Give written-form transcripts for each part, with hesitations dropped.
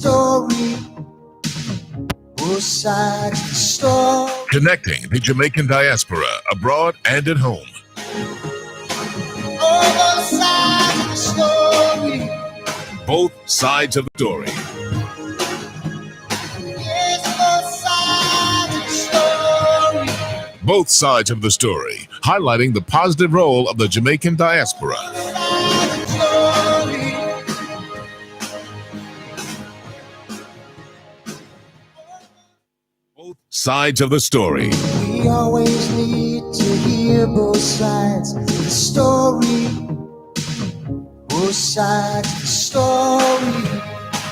Story, both sides of the story. Connecting the Jamaican diaspora abroad and at home. Both sides of the story. Both sides of the story. Yes, both sides of the story. Both sides of the story, highlighting the positive role of the Jamaican diaspora. Both sides of the story. We always need to hear both sides of the story. Both sides of the story.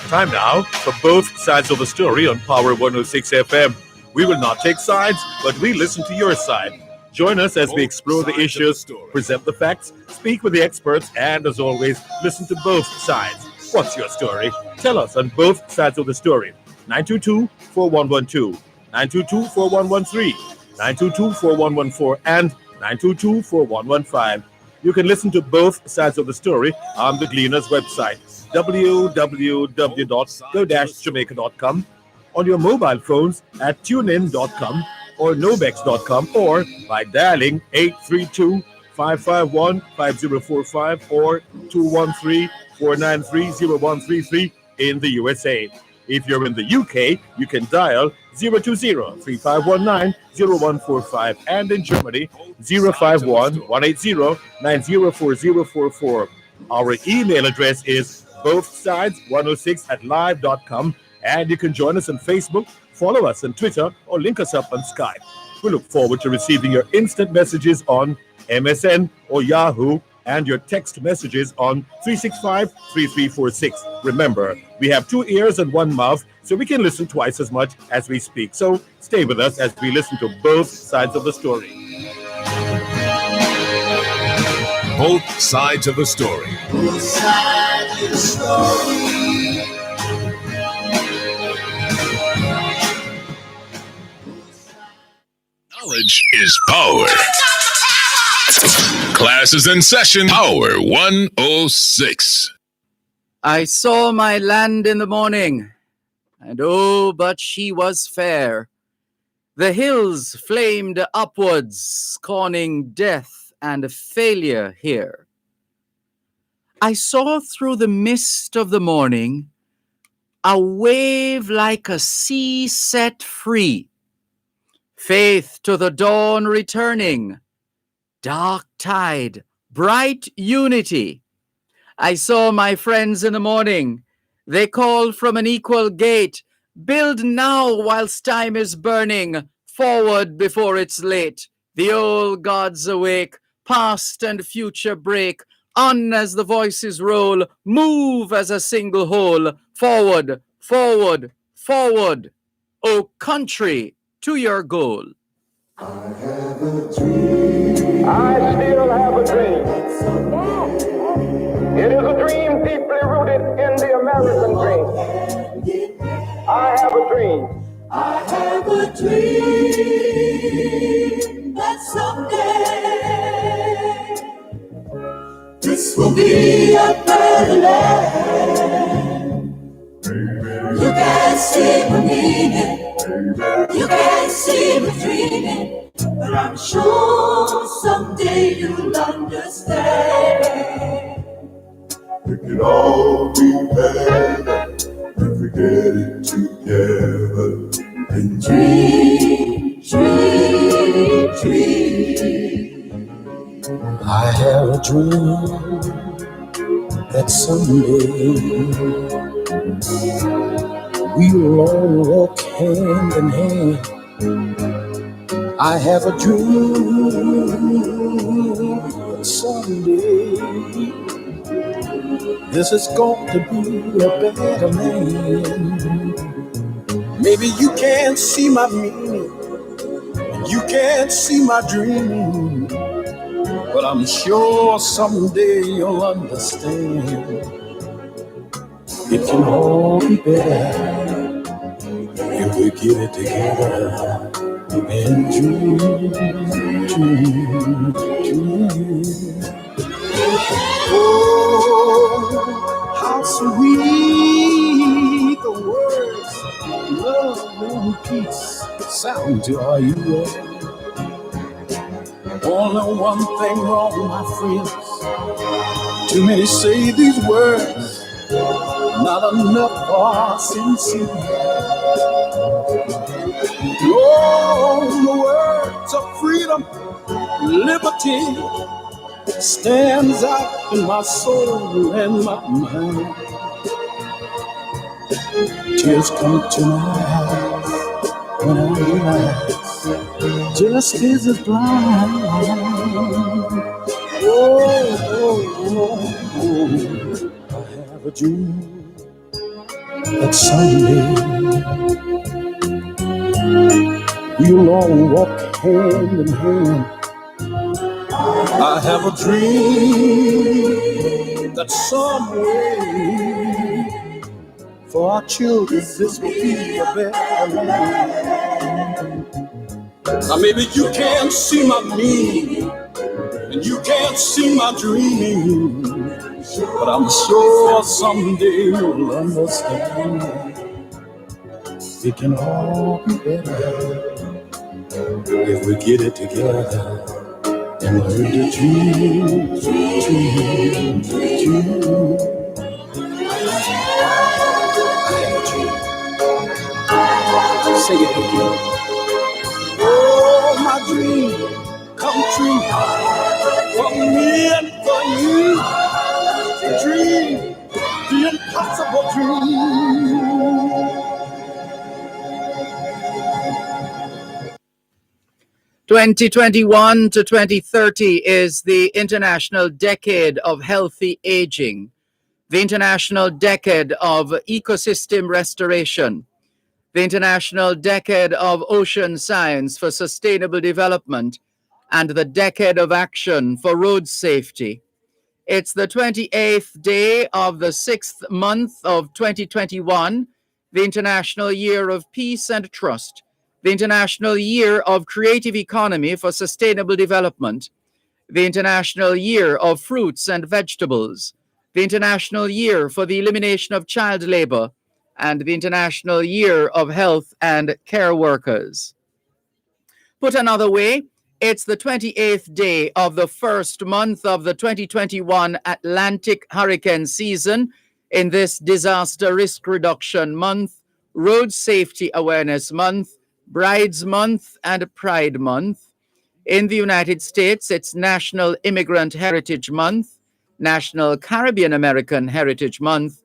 Time now for Both Sides of the Story on Power 106 FM. We will not take sides, but we listen to your side. Join us as we explore the issues, present the facts, speak with the experts, and as always, listen to both sides. What's your story? Tell us on Both Sides of the Story. 922-4112, 922-4113, 922-4114, and 922-4115. You can listen to both sides of the story on the Gleaner's website, www.go-jamaica.com, on your mobile phones at tunein.com or nobex.com, or by dialing 832-551-5045 or 213-493-0133 in the USA. If you're in the UK, you can dial 020-3519-0145, and in Germany, 051-180-904044. Our email address is bothsides106@live.com, and you can join us on Facebook, follow us on Twitter, or link us up on Skype. We look forward to receiving your instant messages on MSN or Yahoo, and your text messages on 365-3346. Remember, we have 2 ears and 1 mouth, so we can listen twice as much as we speak. So stay with us as we listen to both sides of the story. Both sides of the story. Both sides of the story. Knowledge is power. Class is in session. Power 106. I saw my land in the morning, and oh, but she was fair. The hills flamed upwards, scorning death and failure here. I saw through the mist of the morning a wave like a sea set free, faith to the dawn returning, dark tide, bright unity. I saw my friends in the morning. They called from an equal gate, build now whilst time is burning, forward before it's late. The old gods awake, past and future break, on as the voices roll, move as a single whole, forward, forward, forward, O country, to your goal. I have a dream. I still have a dream. It is a dream deeply rooted in the American dream. I have a dream. I have a dream that someday this will be a better land. You can't see me meaning, you can't see me dreaming, but I'm sure someday you'll understand. It can all be better if we get it together and Dream, dream, dream. I have a dream that someday we'll all walk hand in hand. I have a dream that someday this is going to be a better land. Maybe you can't see my meaning, and you can't see my dream, but I'm sure someday you'll understand. It can all be better if we get it together and dream, dream, dream. Oh, how sweet the peace, sound joy you will. Only one thing wrong, my friends. Too many say these words, not enough are sincere. Oh, the words of freedom, liberty stands out in my soul and my mind. Tears come to my eyes when I realize justice is blind. Oh, I have a dream that someday we'll all walk hand in hand. I have a dream that someday for our children this will be a better land. Now maybe you can't see my meaning and you can't see my dream, but I'm sure someday you'll understand. It can all be better if we get it together and learn to dream. Sing it again. Oh, my dream come true for me and for you. Dream the impossible dream. 2021 to 2030 is the International Decade of Healthy Aging, the International Decade of Ecosystem Restoration, the International Decade of Ocean Science for Sustainable Development, and the Decade of Action for Road Safety. It's the 28th day of the 6th month of 2021, the International Year of Peace and Trust, the International Year of Creative Economy for Sustainable Development, the International Year of Fruits and Vegetables, the International Year for the Elimination of Child Labor, and the International Year of Health and Care Workers. Put another way, it's the 28th day of the first month of the 2021 Atlantic hurricane season in this Disaster Risk Reduction Month, Road Safety Awareness Month, Brides Month, and Pride Month. In the United States, it's National Immigrant Heritage Month, National Caribbean American Heritage Month,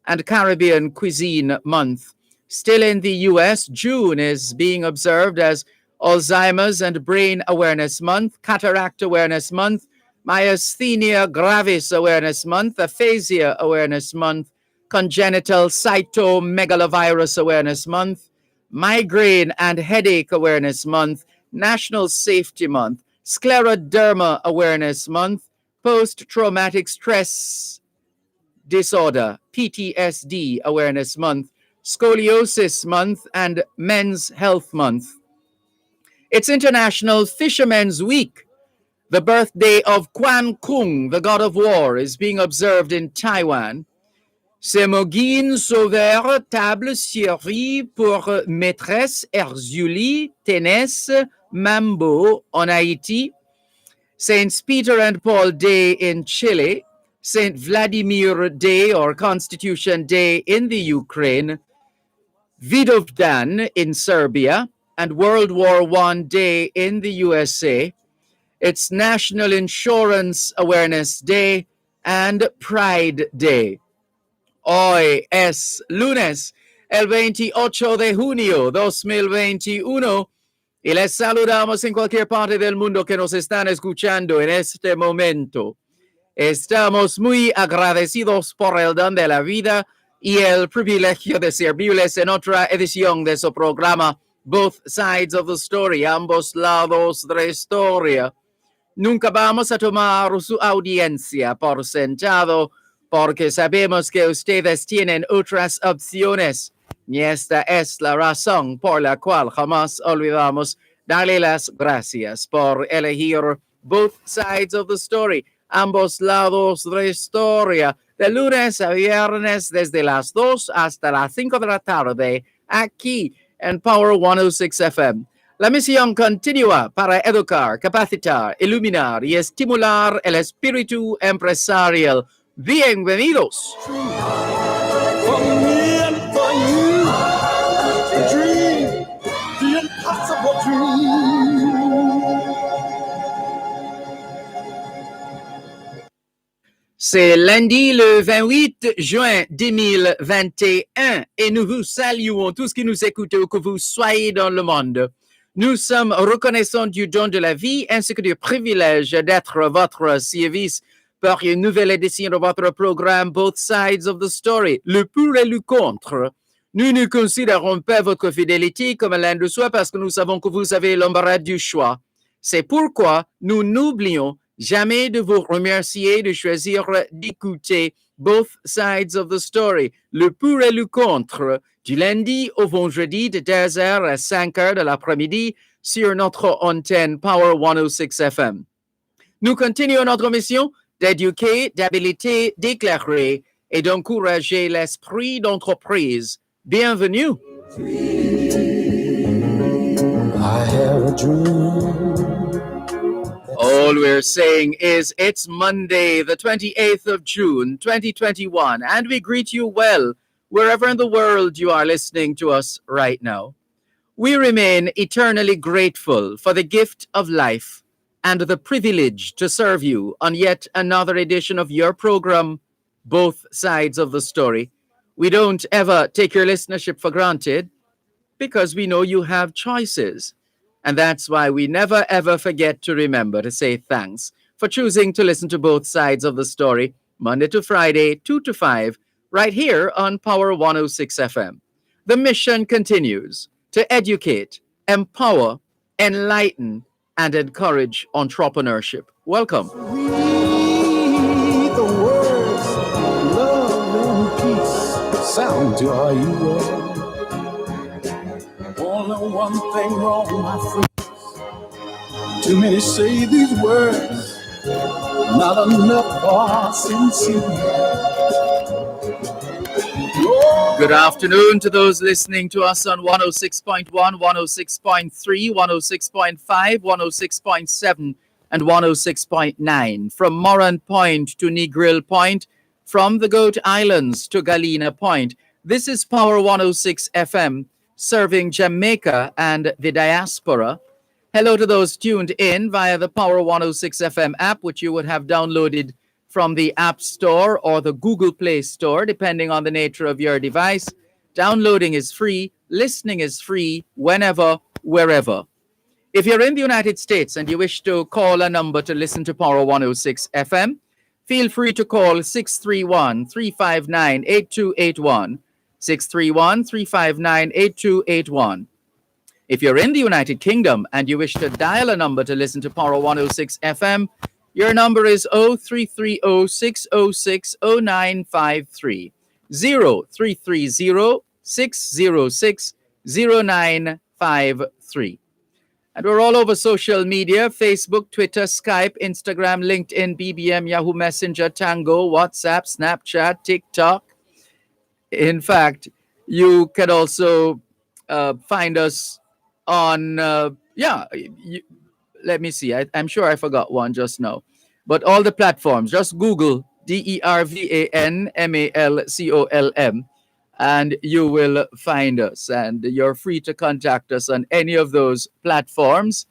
and Caribbean Cuisine Month. Still in the US, June is being observed as Alzheimer's and Brain Awareness Month, Cataract Awareness Month, Myasthenia Gravis Awareness Month, Aphasia Awareness Month, Congenital Cytomegalovirus Awareness Month, Migraine and Headache Awareness Month, National Safety Month, Scleroderma Awareness Month, Post-Traumatic Stress Disorder, PTSD Awareness Month, Scoliosis Month, and Men's Health Month. It's International Fishermen's Week. The birthday of Quan Kung, the god of war, is being observed in Taiwan. Semoguine Sauveur Table Servie pour Maîtresse Erzulie Ténès Mambo on Haiti. Saints Peter and Paul Day in Chile. Saint Vladimir Day or Constitution Day in the Ukraine. Vidovdan in Serbia. And World War I Day in the USA. It's National Insurance Awareness Day and Pride Day. Hoy es lunes, el 28 de junio 2021, y les saludamos en cualquier parte del mundo que nos están escuchando en este momento. Estamos muy agradecidos por el don de la vida y el privilegio de servirles en otra edición de su programa Both Sides of the Story, ambos lados de la historia. Nunca vamos a tomar su audiencia por sentado, porque sabemos que ustedes tienen otras opciones. Y esta es la razón por la cual jamás olvidamos darle las gracias por elegir Both Sides of the Story, ambos lados de la historia, de lunes a viernes desde las 2 hasta las 5 de la tarde, aquí and Power 106 FM. La misión continua para educar, capacitar, iluminar y estimular el espíritu empresarial. Bienvenidos. For me and for you, the dream, the impossible dream. C'est lundi le 28 juin 2021 et nous vous saluons tous qui nous écoutez où que vous soyez dans le monde. Nous sommes reconnaissants du don de la vie ainsi que du privilège d'être à votre service pour une nouvelle édition de votre programme Both Sides of the Story, le pour et le contre. Nous ne considérons pas votre fidélité comme l'un de soi parce que nous savons que vous avez l'embarras du choix. C'est pourquoi nous n'oublions jamais de vous remercier de choisir d'écouter Both Sides of the Story, le pour et le contre, du lundi au vendredi de 2h à 5h de l'après-midi sur notre antenne Power 106 FM. Nous continuons notre mission d'éduquer, d'habiliter, d'éclairer et d'encourager l'esprit d'entreprise. Bienvenue. I have a dream. All we're saying is it's Monday, the 28th of June, 2021, and we greet you well wherever in the world you are listening to us right now. We remain eternally grateful for the gift of life and the privilege to serve you on yet another edition of your program, Both Sides of the Story. We don't ever take your listenership for granted because we know you have choices. And that's why we never ever forget to remember to say thanks for choosing to listen to Both Sides of the Story, Monday to Friday, 2 to 5, right here on Power 106 FM. The mission continues to educate, empower, enlighten, and encourage entrepreneurship. Welcome. Read the words, love and peace sound to our ears. Only one thing wrong, my friends. Too many say these words, not enough are sincere. Good afternoon to those listening to us on 106.1, 106.3, 106.5, 106.7, and 106.9. From Moran Point to Negril Point, from the Goat Islands to Galena Point. This is Power 106 FM, serving Jamaica and the diaspora. Hello to those tuned in via the Power 106 FM app, which you would have downloaded from the App Store or the Google Play Store, depending on the nature of your device. Downloading is free. Listening is free whenever, wherever. If you're in the United States and you wish to call a number to listen to Power 106 FM, feel free to call 631-359-8281. 631-359-8281. If you're in the United Kingdom and you wish to dial a number to listen to Power 106 FM, your number is 0330-606-0953. 0330-606-0953. And we're all over social media: Facebook, Twitter, Skype, Instagram, LinkedIn, BBM, Yahoo Messenger, Tango, WhatsApp, Snapchat, TikTok. In fact, you can also find us on, let me see, I'm sure I forgot one just now. But all the platforms, just Google DERVANMALCOLM, and you will find us. And you're free to contact us on any of those platforms.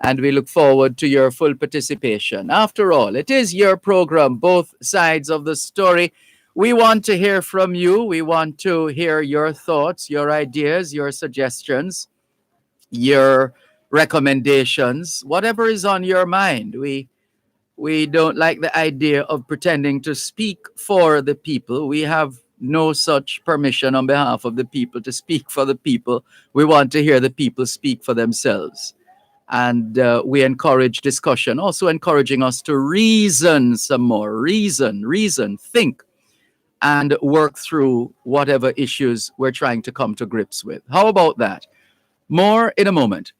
And we look forward to your full participation. After all, it is your program, Both Sides of the Story. We want to hear from you. We want to hear your thoughts, your ideas, your suggestions, your recommendations, whatever is on your mind. We don't like the idea of pretending to speak for the people. We have no such permission on behalf of the people to speak for the people. We want to hear the people speak for themselves. And we encourage discussion, also encouraging us to reason some more. Reason, think, and work through whatever issues we're trying to come to grips with. How about that? More in a moment.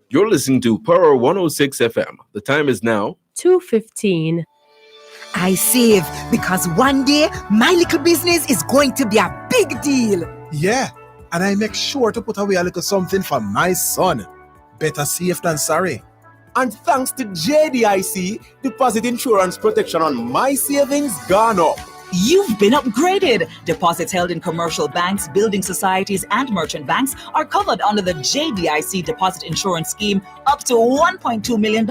You're listening to Power 106 FM. The time is now 2:15. I save because one day my little business is going to be a big deal. Yeah, and I make sure to put away a little something for my son. Better safe than sorry. And thanks to JDIC, deposit insurance protection on my savings gone up. You've been upgraded. Deposits held in commercial banks, building societies, and merchant banks are covered under the JDIC Deposit Insurance Scheme up to $1.2 million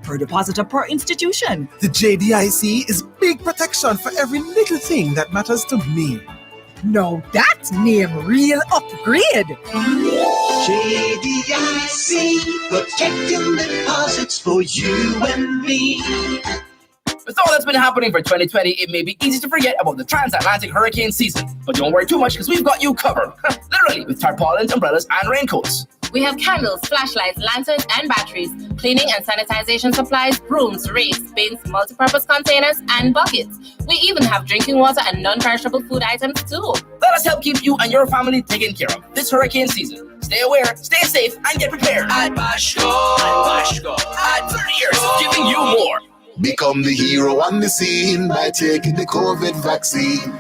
per depositor per institution. The JDIC is big protection for every little thing that matters to me. Now that's name real upgrade. JDIC, protecting deposits for you and me. With all that's been happening for 2020, it may be easy to forget about the transatlantic hurricane season. But don't worry too much because we've got you covered. Literally, with tarpaulins, umbrellas, and raincoats. We have candles, flashlights, lanterns, and batteries, cleaning and sanitization supplies, brooms, rakes, bins, multi-purpose containers, and buckets. We even have drinking water and non-perishable food items too. Let us help keep you and your family taken care of this hurricane season. Stay aware, stay safe, and get prepared. At Bashco, at 30 years of giving you more. Become the hero on the scene by taking the COVID vaccine.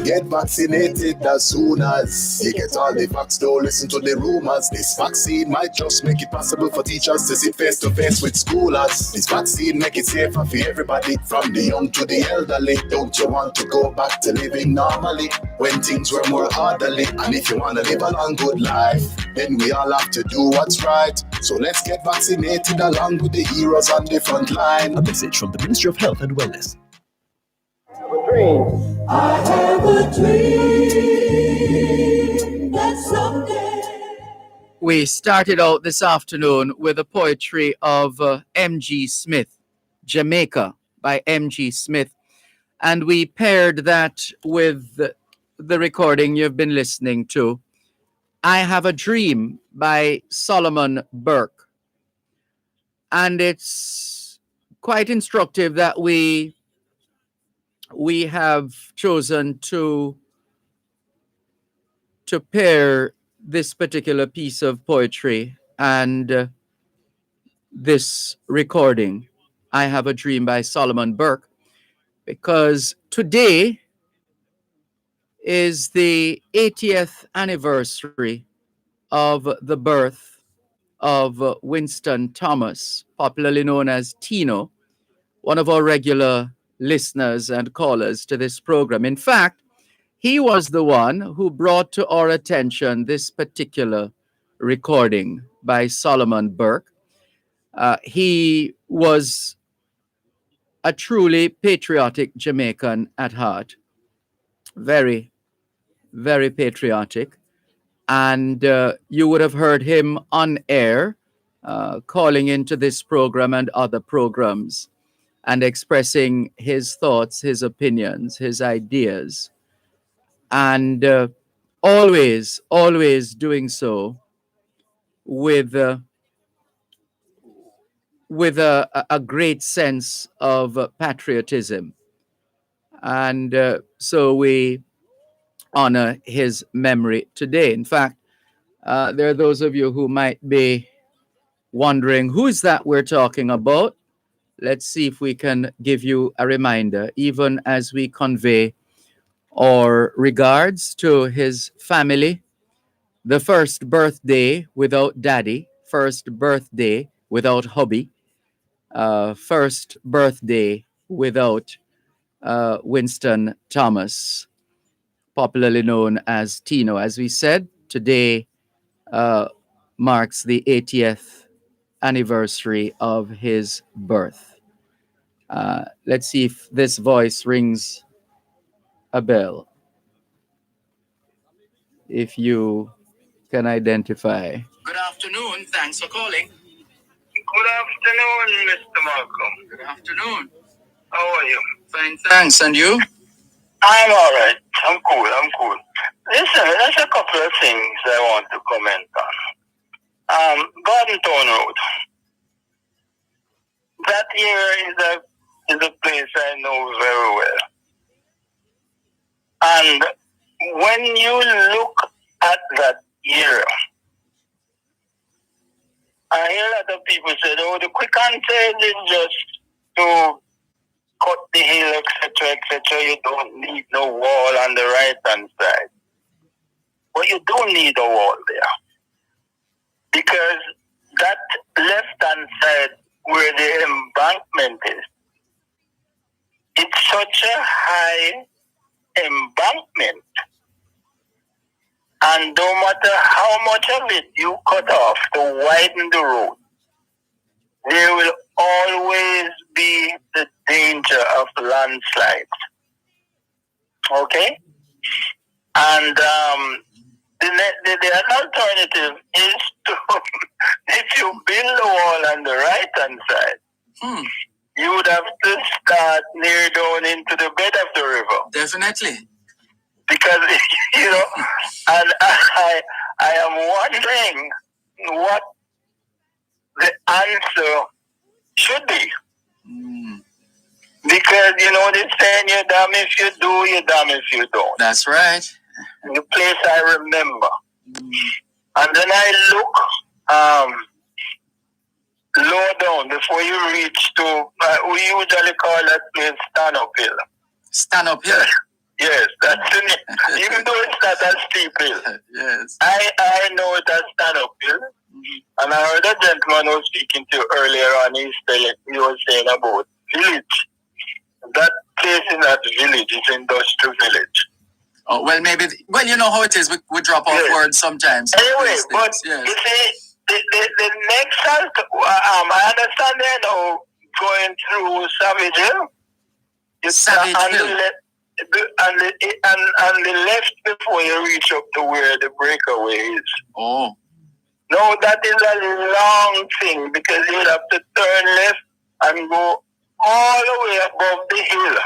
Get vaccinated as soon as you get all the facts. Don't listen to the rumors. This vaccine might just make it possible for teachers to sit face to face with schoolers. This vaccine make it safer for everybody, from the young to the elderly. Don't you want to go back to living normally when things were more orderly? And if you want to live a long good life, then we all have to do what's right. So let's get vaccinated along with the heroes on the front line. A message from the Ministry of Health and Wellness. I have a dream that someday. We started out this afternoon with the poetry of M.G. Smith, Jamaica by M.G. Smith. And we paired that with the recording you've been listening to, I Have a Dream by Solomon Burke. And it's quite instructive that we have chosen to pair this particular piece of poetry and this recording, I Have a Dream by Solomon Burke, because today is the 80th anniversary of the birth of Winston Thomas, popularly known as Tino, one of our regular listeners and callers to this program. In fact, he was the one who brought to our attention this particular recording by Solomon Burke. He was a truly patriotic Jamaican at heart, very, very patriotic. And you would have heard him on air calling into this program and other programs and expressing his thoughts, his opinions, his ideas, and always doing so with a great sense of patriotism. And so we honor his memory today. In fact, there are those of you who might be wondering, who is that we're talking about? Let's see if we can give you a reminder, even as we convey our regards to his family. The first birthday without daddy, first birthday without hubby, first birthday without Winston Thomas, popularly known as Tino. As we said, today marks the 80th anniversary of his birth. Let's see if this voice rings a bell. If you can identify. Good afternoon. Thanks for calling. Good afternoon, Mr. Malcolm. Good afternoon. How are you? Fine, thanks. And you? I'm all right. I'm cool. Listen, there's a couple of things I want to comment on. Garden Town Road. That here is a place I know very well. And when you look at that area, I hear a lot of people say, oh, the quick answer is just to cut the hill, etc., etc., you don't need no wall on the right hand side. But you do need a wall there. Because that left hand side where the embankment is, it's such a high embankment. And no matter how much of it you cut off to widen the road, there will always be the danger of landslides. Okay? And the alternative is to, if you build a wall on the right hand side, you would have to start near down into the bed of the river. Definitely. Because, you know, and I am wondering what the answer should be. Because, you know, they saying you're damn if you do, you're damn if you don't. That's right. The place I remember. And then I look low down before you reach to, we usually call that place Stand-Up Hill. Stand-Up Hill? Yes, that's the name. Even though it's not a steep hill. Yes. I know it as Stand-Up Hill. And I heard a gentleman who was speaking to you earlier on, he was saying about village. That place in that village is industrial village. Oh, well, maybe, well, you know how it is. We drop off words sometimes. Anyway, but you see, the next, I understand they know going through Savage Hill. Savage Hill. And the left before you reach up to where the breakaway is. Oh. No, that is a long thing because you have to turn left and go all the way above the hill.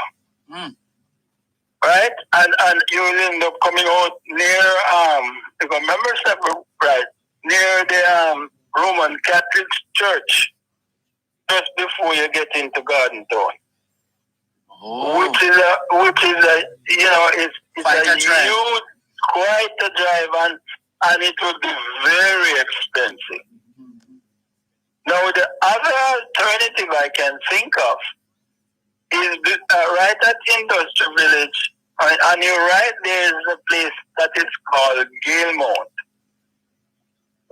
Right? And you will end up coming out near, if I remember right, near the Roman Catholic Church just before you get into Garden Town. Oh. Which is a you know, it's a huge, quite a drive, and it would be very expensive. Now, the other alternative I can think of is right at Industrial Village, and you're right, there's a place that is called Galemount.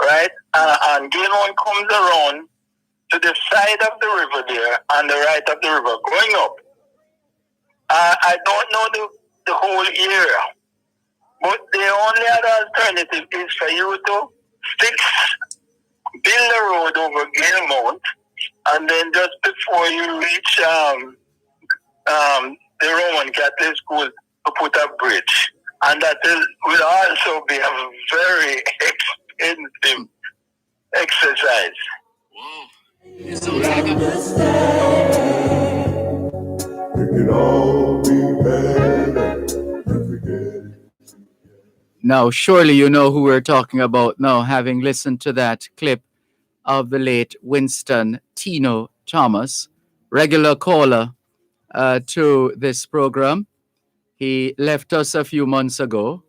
Right? And Galemount comes around to the side of the river there, on the right of the river, going up. I don't know the whole area, but the only other alternative is for you to build a road over Galemount, and then just before you reach the Roman Catholic School, to put a bridge. And that will also be a very expensive exercise. It could all be better if we did. Now, surely you know who we're talking about now, having listened to that clip of the late Winston Tino Thomas, regular caller to this program. He left us a few months ago,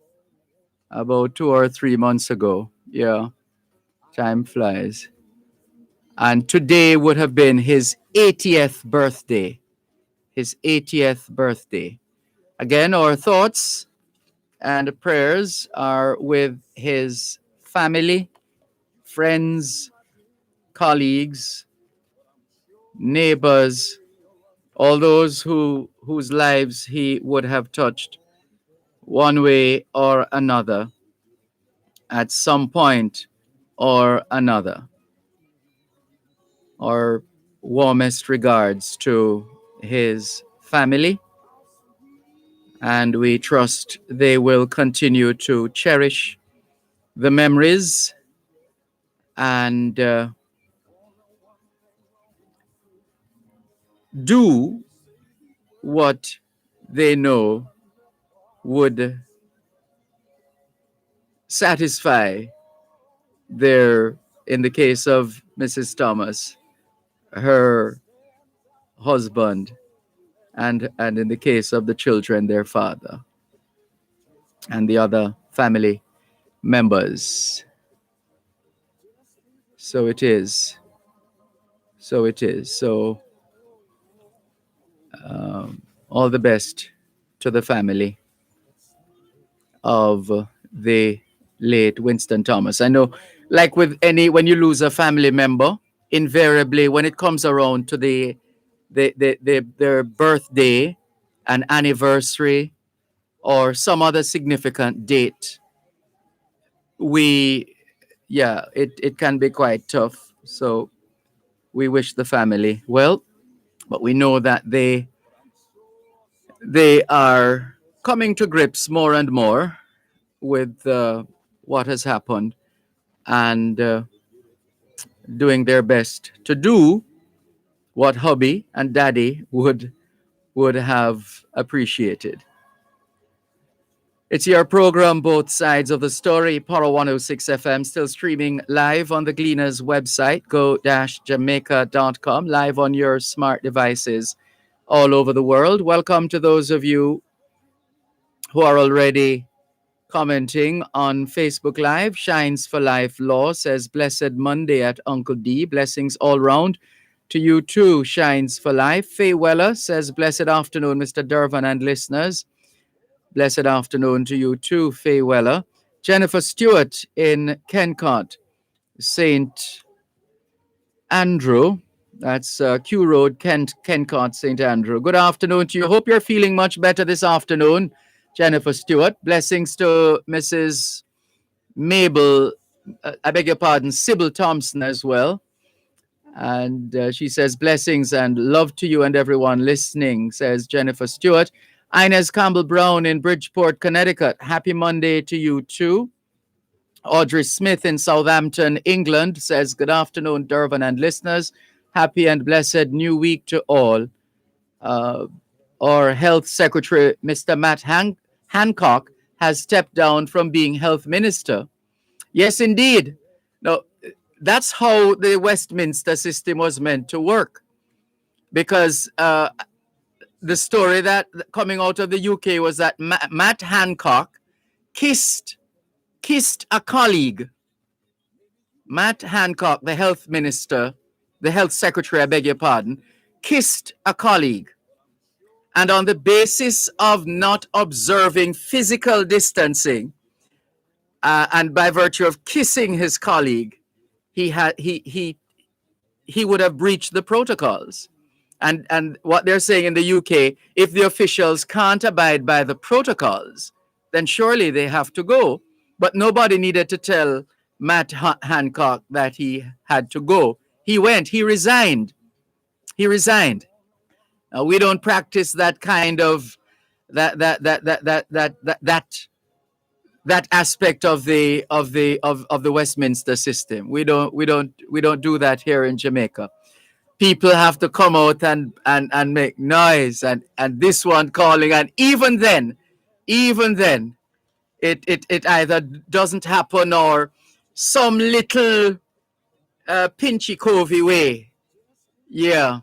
about 2 or 3 months ago. Yeah, time flies. And today would have been his 80th birthday. His 80th birthday. Again, our thoughts and prayers are with his family, friends, colleagues, neighbors, all those whose lives he would have touched one way or another at some point or another. Our warmest regards to his family, and we trust they will continue to cherish the memories and do what they know would satisfy their, in the case of Mrs. Thomas, her husband, and in the case of the children, their father, and the other family members. So it is. So All the best to the family of the late Winston Thomas. I know, like with when you lose a family member, invariably when it comes around to their birthday, an anniversary, or some other significant date, it can be quite tough. So we wish the family well, but we know that they are coming to grips more and more with what has happened, and doing their best to do what hubby and daddy would have appreciated. It's your program, Both Sides of the Story, Power 106 FM, still streaming live on the Gleaners website, go-jamaica.com, live on your smart devices all over the world. Welcome to those of you who are already commenting on Facebook Live. Shines for Life Law says, Blessed Monday at Uncle D. Blessings all round to you too, Shines for Life. Faye Weller says, Blessed afternoon, Mr. Dervan and listeners. Blessed afternoon to you too, Faye Weller. Jennifer Stewart in Kencott, St. Andrew. That's Q Road, Kencott, St. Andrew. Good afternoon to you. Hope you're feeling much better this afternoon, Jennifer Stewart. Blessings to Mrs. Mabel, Sybil Thompson as well. And she says, blessings and love to you and everyone listening, says Jennifer Stewart. Inez Campbell-Brown in Bridgeport, Connecticut. Happy Monday to you too. Audrey Smith in Southampton, England says, good afternoon, Dervan and listeners. Happy and blessed new week to all. Our Health Secretary, Mr. Matt Hancock, has stepped down from being Health Minister. Yes, indeed. Now, that's how the Westminster system was meant to work. Because the story that coming out of the UK was that Matt Hancock kissed a colleague. Matt Hancock, the health minister, the health secretary, I beg your pardon, kissed a colleague. And on the basis of not observing physical distancing, and by virtue of kissing his colleague, he would have breached the protocols. And what they're saying in the UK, if the officials can't abide by the protocols, then surely they have to go. But nobody needed to tell Matt Hancock that he had to go. He went. He resigned. He resigned. Now, we don't practice that kind of that aspect of the Westminster system. We don't do that here in Jamaica. People have to come out and make noise, and this one calling, and even then it either doesn't happen or some little pinchy covey way. Yeah.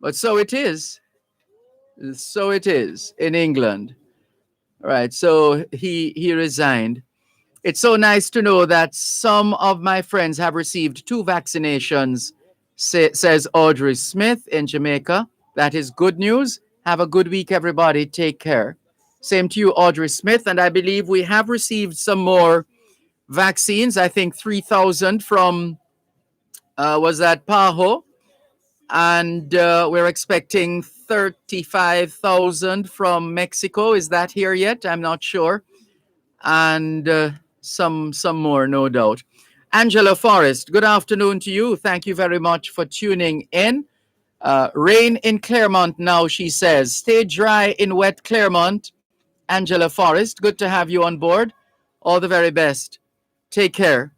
But so it is. So it is in England. All right. So he resigned. It's so nice to know that some of my friends have received 2 vaccinations, says Audrey Smith in Jamaica. That is good news. Have a good week, everybody. Take care. Same to you, Audrey Smith. And I believe we have received some more vaccines. I think 3,000 from, was that PAHO? And we're expecting 35,000 from Mexico. Is that here yet? I'm not sure. And some more, no doubt. Angela Forrest, good afternoon to you. Thank you very much for tuning in. Rain in Claremont now, she says. Stay dry in wet Claremont. Angela Forrest, good to have you on board. All the very best. Take care.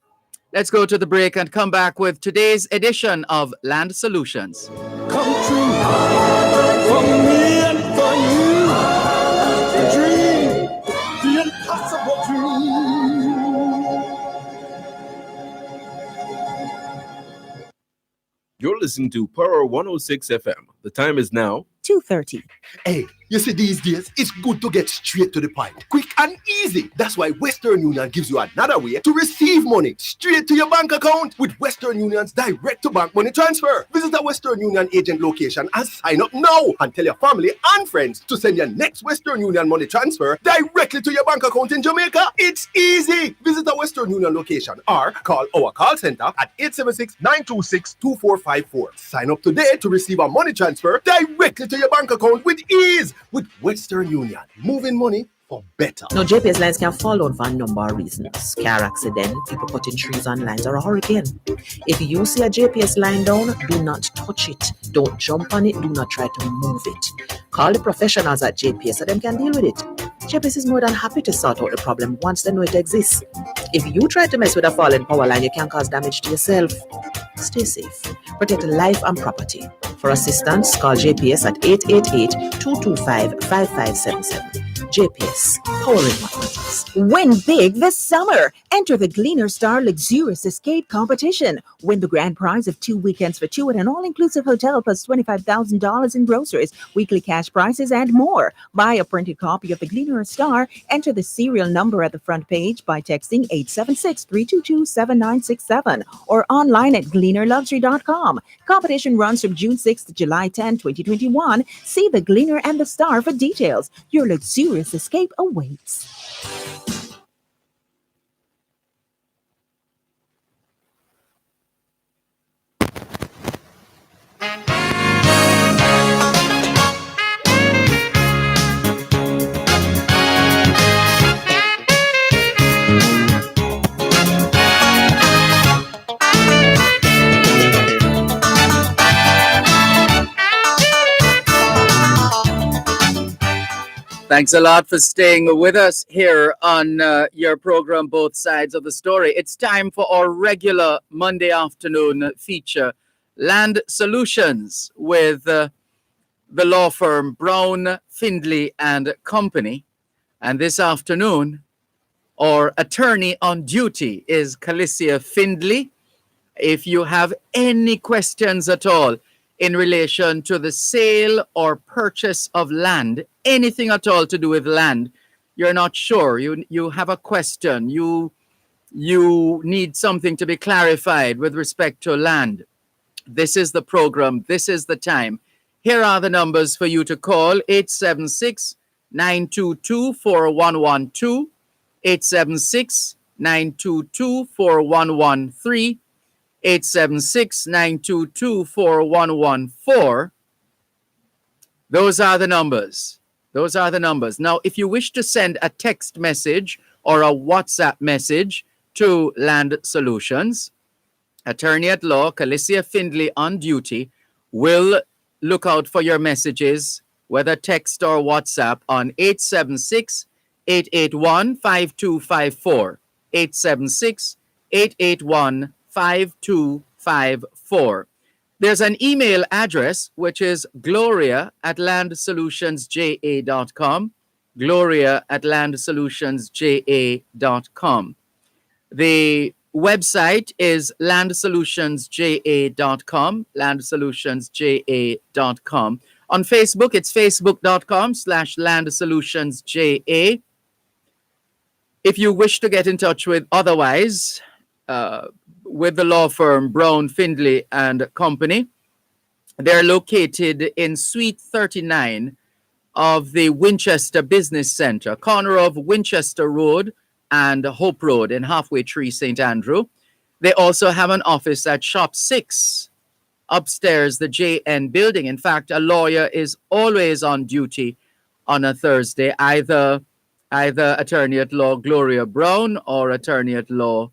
Let's go to the break and come back with today's edition of Land Solutions. Come true for me and for you. The dream, the impossible dream. You're listening to Power 106 FM. The time is now 2:30. Hey, You see, these days, it's good to get straight to the point. Quick and easy. That's why Western Union gives you another way to receive money straight to your bank account with Western Union's direct-to-bank money transfer. Visit a Western Union agent location and sign up now. And tell your family and friends to send your next Western Union money transfer directly to your bank account in Jamaica. It's easy. Visit a Western Union location or call our call center at 876-926-2454. Sign up today to receive a money transfer directly to your bank account with ease. With Western Union, moving money for better. Now, JPS lines can fall out for a number of reasons. Car accident, people cutting trees on lines, or a hurricane. If you see a JPS line down, do not touch it. Don't jump on it. Do not try to move it. Call the professionals at JPS so them can deal with it. JPS is more than happy to sort out the problem once they know it exists. If you try to mess with a fallen power line, you can cause damage to yourself. Stay safe. Protect life and property. For assistance, call JPS at 888-225-5577. JPS, powering what matters. Win big this summer. Enter the Gleaner Star Luxurious Escape Competition. Win the grand prize of 2 weekends for two at an all-inclusive hotel plus $25,000 in groceries, weekly cash prizes, and more. Buy a printed copy of the Gleaner Star. Enter the serial number at the front page by texting 876-322-7967 or online at gleanerluxury.com. Competition runs from June 6th to July 10, 2021. See the Gleaner and the Star for details. Your luxurious escape awaits. Thanks a lot for staying with us here on your program, Both Sides of the Story. It's time for our regular Monday afternoon feature, Land Solutions, with the law firm Brown, Findley and Company. And this afternoon, our attorney on duty is Calicia Findley. If you have any questions at all in relation to the sale or purchase of land, anything at all to do with land, you're not sure, you have a question, you need something to be clarified with respect to land, this is the program, this is the time. Here are the numbers for you to call: 876-922-4112, 876-922-4113, 876-922-4114. Those are the numbers. Those are the numbers. Now, if you wish to send a text message or a WhatsApp message to Land Solutions, attorney at law Calicia Findley on duty will look out for your messages, whether text or WhatsApp, on 876-881-5254, 876-881-5254. There's an email address, which is gloria@landsolutionsja.com, gloria@landsolutionsja.com. The website is landsolutionsja.com, landsolutionsja.com. On Facebook, it's facebook.com/landsolutionsja. If you wish to get in touch with otherwise, with the law firm Brown, Findley and Company, they're located in Suite 39 of the Winchester Business Center, corner of Winchester Road and Hope Road in Halfway Tree, St. Andrew. They also have an office at Shop 6, upstairs, the JN building. In fact, a lawyer is always on duty on a Thursday, either attorney at law Gloria Brown or attorney at law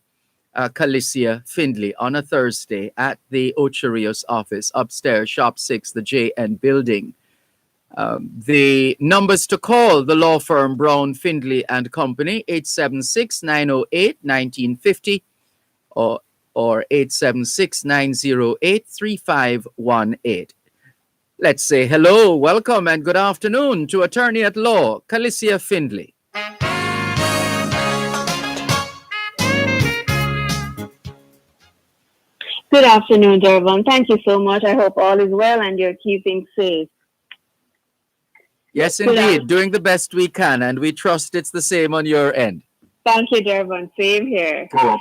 Calicia Findley on a Thursday at the Ocherios office, upstairs, Shop 6, the JN building. The numbers to call the law firm Brown, Findley and Company: 876-908-1950 or 876-908-3518. Let's say hello, welcome, and good afternoon to attorney at law Calicia Findley. Good afternoon, Dervan. Thank you so much. I hope all is well and you're keeping safe. Yes, indeed. Doing the best we can, and we trust it's the same on your end. Thank you, Dervan. Same here. Cool.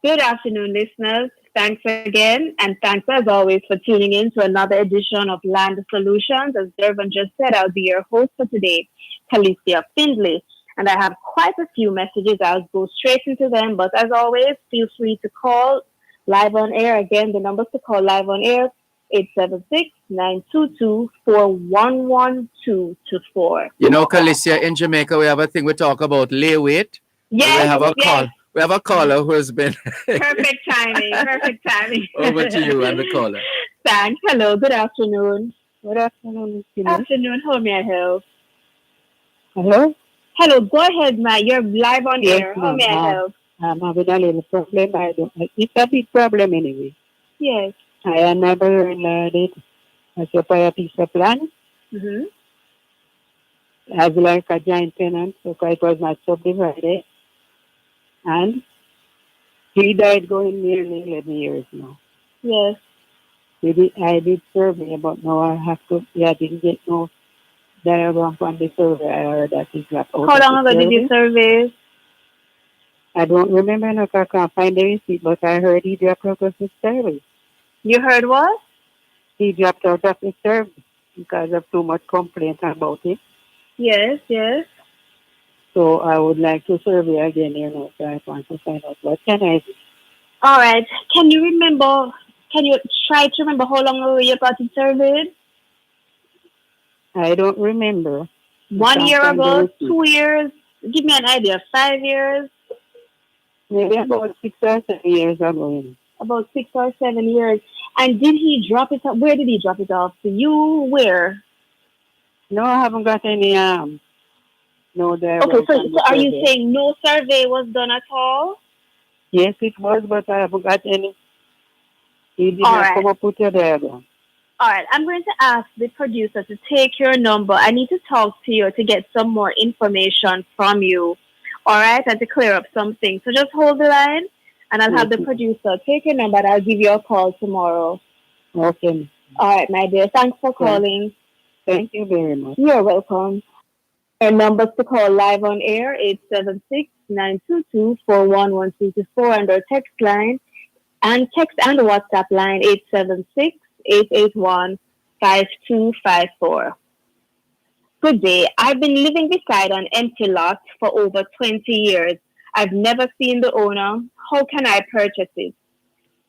Good afternoon, listeners. Thanks again, and thanks as always for tuning in to another edition of Land Solutions. As Dervan just said, I'll be your host for today, Calicia Findlay. And I have quite a few messages. I'll go straight into them. But as always, feel free to call live on air. Again, the numbers to call live on air, 876-922-411224. You know, Calicia, in Jamaica, we have a thing we talk about lay weight. Yes, we have a yes. call. We have a caller who has been Perfect timing. Perfect timing. over to you and the caller. Thanks. Hello. Good afternoon. Good afternoon. Afternoon. How may I help? Hello? Hello. Go ahead, Ma. You're live on air. How may I help? I'm having a little problem. It's a big problem anyway. Yes. I never learned it. I supply a piece of land. Mm-hmm. As like a giant tenant, so it was not subdivided. And he died going nearly 11 years now. Yes. I did survey, but now I have to, I didn't get no diagram from the survey. I heard that he dropped out. How long ago did you survey? I don't remember, no, I can't find the receipt, but I heard he dropped out of his service. You heard what? He dropped out of his service because of too much complaint about it. Yes, yes. So I would like to survey again, so I want to find out what can I do. All right. Can you try to remember how long ago you got it surveyed? I don't remember. 1 year ago, 2 years? Give me an idea. 5 years? Maybe about 6 or 7 years ago. About 6 or 7 years. And did he drop it off? Where did he drop it off? To you? Where? No, I haven't got any no there. Okay, so are you saying no survey was done at all? Yes, it was, but I haven't got any. He did not come up with your diagram. All right, I'm going to ask the producer to take your number. I need to talk to you to get some more information from you. All right, and to clear up something. So just hold the line, and I'll have the producer take your number, and I'll give you a call tomorrow. Okay. All right, my dear. Thanks for calling. Thank you very much. You're welcome. Our numbers to call live on air, 876-922-411224, and our text line, and text and WhatsApp line, 876-881-5254. Good day. I've been living beside an empty lot for over 20 years. I've never seen the owner. How can I purchase it?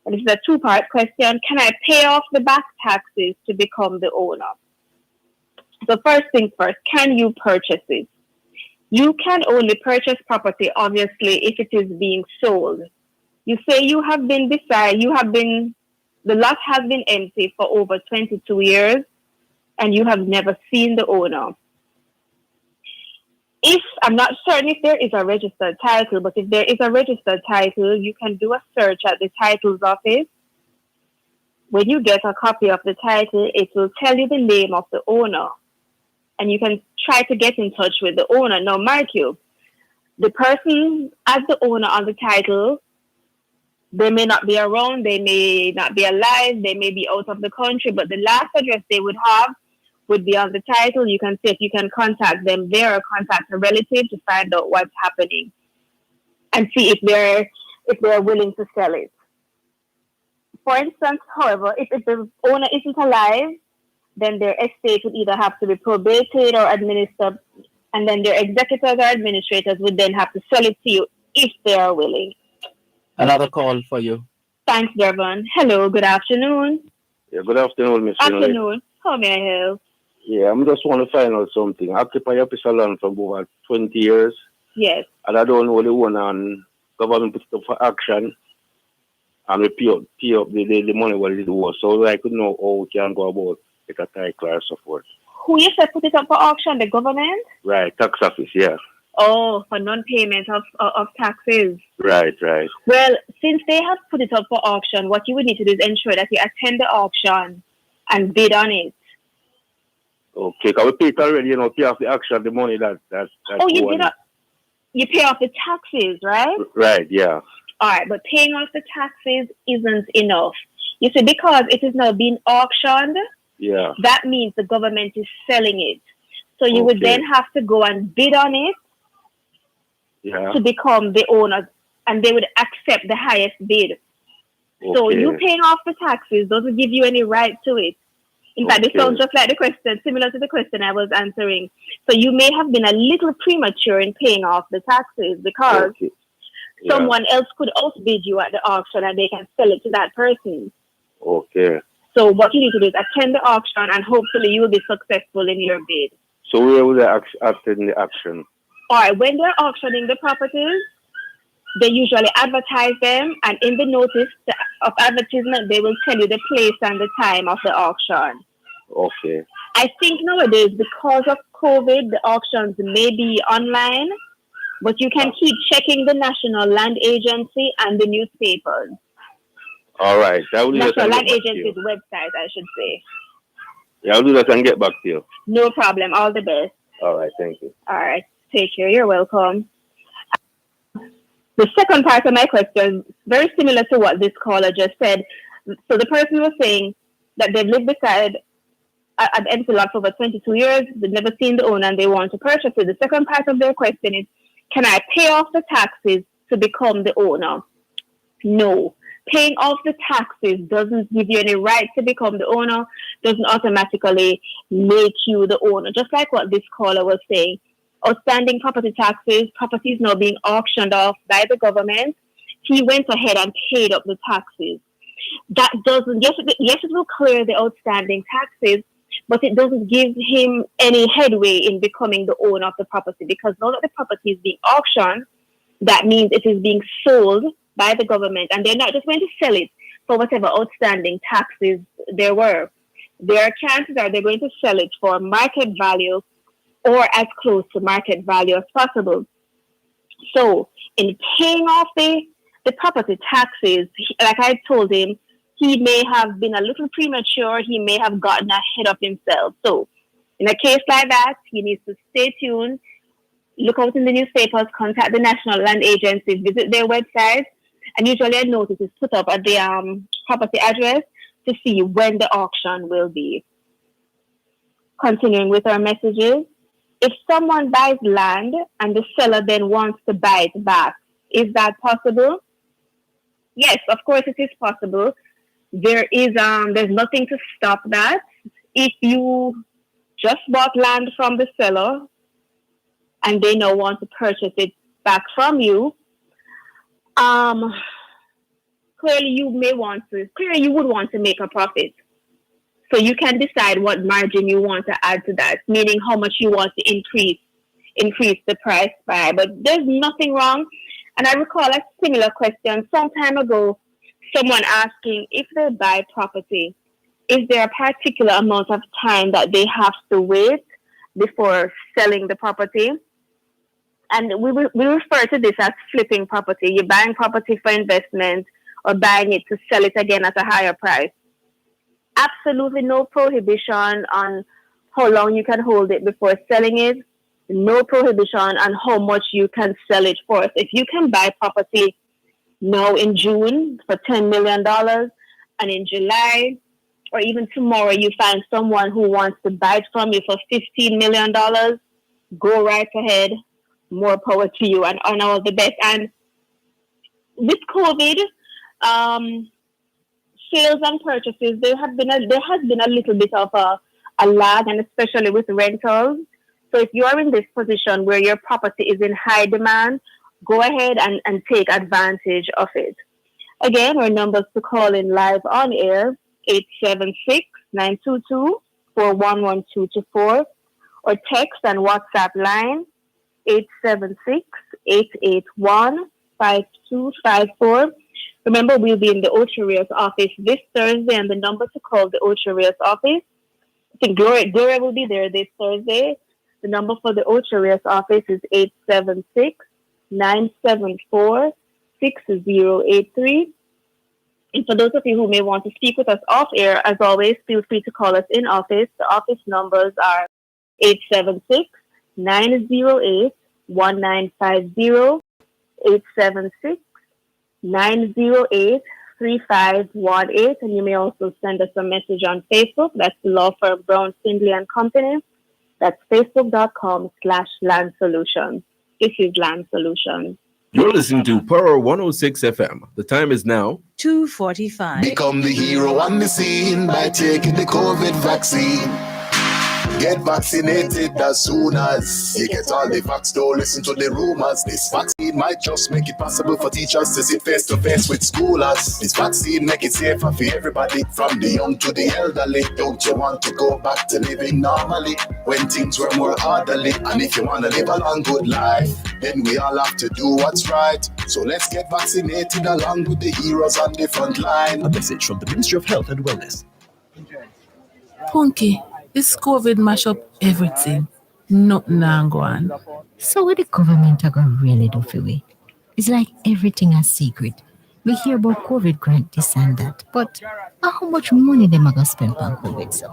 And this is a two-part question. Can I pay off the back taxes to become the owner? So first things first, can you purchase it? You can only purchase property, obviously, if it is being sold. You say the lot has been empty for over 22 years and you have never seen the owner. I'm not certain if there is a registered title, but if there is a registered title, you can do a search at the titles office. When you get a copy of the title, it will tell you the name of the owner. And you can try to get in touch with the owner. Now, mark you, the person as the owner on the title, they may not be around, they may not be alive, they may be out of the country, but the last address they would have would be on the title. You can see if you can contact them there or contact a relative to find out what's happening and see if they're willing to sell it. For instance, however, if the owner isn't alive, then their estate would either have to be probated or administered, and then their executors or administrators would then have to sell it to you if they are willing. Another call for you. Thanks, Dervan. Hello, good afternoon. Yeah, good afternoon, Miss Finlay. Afternoon. How may I help? Yeah, I'm just want to find out something. I occupy a piece of land for over 20 years. Yes. And I don't know the one, and government put it up for action. And we pay up the money what it was. So I could know how we can go about it a title or so forth. Who you said put it up for auction? The government? Right, tax office, yeah. Oh, for non-payment of taxes. Right. Well, since they have put it up for auction, what you would need to do is ensure that you attend the auction and bid on it. Okay, because we paid already, pay off the auction, the money that's oh, you did not. You pay off the taxes, right? Right, yeah. All right, but paying off the taxes isn't enough. You see, because it is now being auctioned, yeah, that means the government is selling it. So you would Okay. then have to go and bid on it Yeah. to become the owner, and they would accept the highest bid. So Okay. you paying off the taxes doesn't give you any right to it. In fact, it Okay. sounds just like the question, similar to the question I was answering. So you may have been a little premature in paying off the taxes because Okay. Yeah. someone else could outbid you at the auction and they can sell it to that person. Okay. So what you need to do is attend the auction and hopefully you will be successful in your bid. So where would I attend the action? All right, when they're auctioning the properties, they usually advertise them, and in the notice of advertisement, they will tell you the place and the time of the auction. Okay. I think nowadays, because of COVID, the auctions may be online, but you can keep checking the National Land Agency and the newspapers. All right. I will do that National and Land get back to Agency's you. website, I should say. Yeah, I'll do that and get back to you. No problem. All the best. All right. Thank you. All right. Take care. You're welcome. The second part of my question, very similar to what this caller just said. So the person was saying that they've lived beside an empty lot for over 22 years. They've never seen the owner and they want to purchase it. The second part of their question is, can I pay off the taxes to become the owner? No. Paying off the taxes doesn't give you any right to become the owner, doesn't automatically make you the owner. Just like what this caller was saying. Outstanding property taxes, properties now being auctioned off by the government. He went ahead and paid up the taxes. That doesn't, yes, it will clear the outstanding taxes, but it doesn't give him any headway in becoming the owner of the property, because now that the property is being auctioned, that means it is being sold by the government, and they're not just going to sell it for whatever outstanding taxes there were. Their chances are they're going to sell it for market value or as close to market value as possible. So in paying off the property taxes, like I told him, he may have been a little premature. He may have gotten ahead of himself. So in a case like that, he needs to stay tuned, look out in the newspapers, contact the National Land Agency, visit their website, and usually a notice is put up at the property address to see when the auction will be. Continuing with our messages. If someone buys land and the seller then wants to buy it back, is that possible? Yes, of course it is possible. There's nothing to stop that. If you just bought land from the seller and they now want to purchase it back from you, clearly you would want to make a profit. So you can decide what margin you want to add to that, meaning how much you want to increase the price by. But there's nothing wrong. And I recall a similar question some time ago, someone asking if they buy property, is there a particular amount of time that they have to wait before selling the property? And we refer to this as flipping property. You're buying property for investment or buying it to sell it again at a higher price. Absolutely no prohibition on how long you can hold it before selling it. No prohibition on how much you can sell it for. So if you can buy property now in June for $10 million and in July or even tomorrow you find someone who wants to buy it from you for $15 million, go right ahead. More power to you and all the best. And with COVID, sales and purchases, there has been a little bit of a lag, and especially with rentals. So if you are in this position where your property is in high demand, go ahead and take advantage of it. Again, our numbers to call in live on air, 876-922-411224, or text and WhatsApp line, 876-881-5254. Remember, we'll be in the Ocho Rios office this Thursday, and the number to call the Ocho Rios office, I think Gloria will be there this Thursday. The number for the Ocho Rios office is 876-974-6083. And for those of you who may want to speak with us off air, as always, feel free to call us in office. The office numbers are 876-908-1950, 876-908-3518, and you may also send us a message on Facebook. That's the law firm Brown, Findlay and Company. That's facebook.com/land solutions. This is Land Solutions. You're listening to Power 106 FM. The time is now 2:45. Become the hero on the scene by taking the COVID vaccine. Get vaccinated as soon as you get all the facts. Don't listen to the rumors. This vaccine might just make it possible for teachers to sit face to face with schoolers. This vaccine make it safer for everybody, from the young to the elderly. Don't you want to go back to living normally when things were more orderly? And if you want to live a long good life, then we all have to do what's right. So let's get vaccinated along with the heroes on the front line. a message from the Ministry of Health and Wellness. Punky, this COVID mash up everything. Nothing now go on. So what the government are going to really do for we? It's like everything a secret. We hear about COVID grant, this and that, but how much money them are going to spend on COVID, so?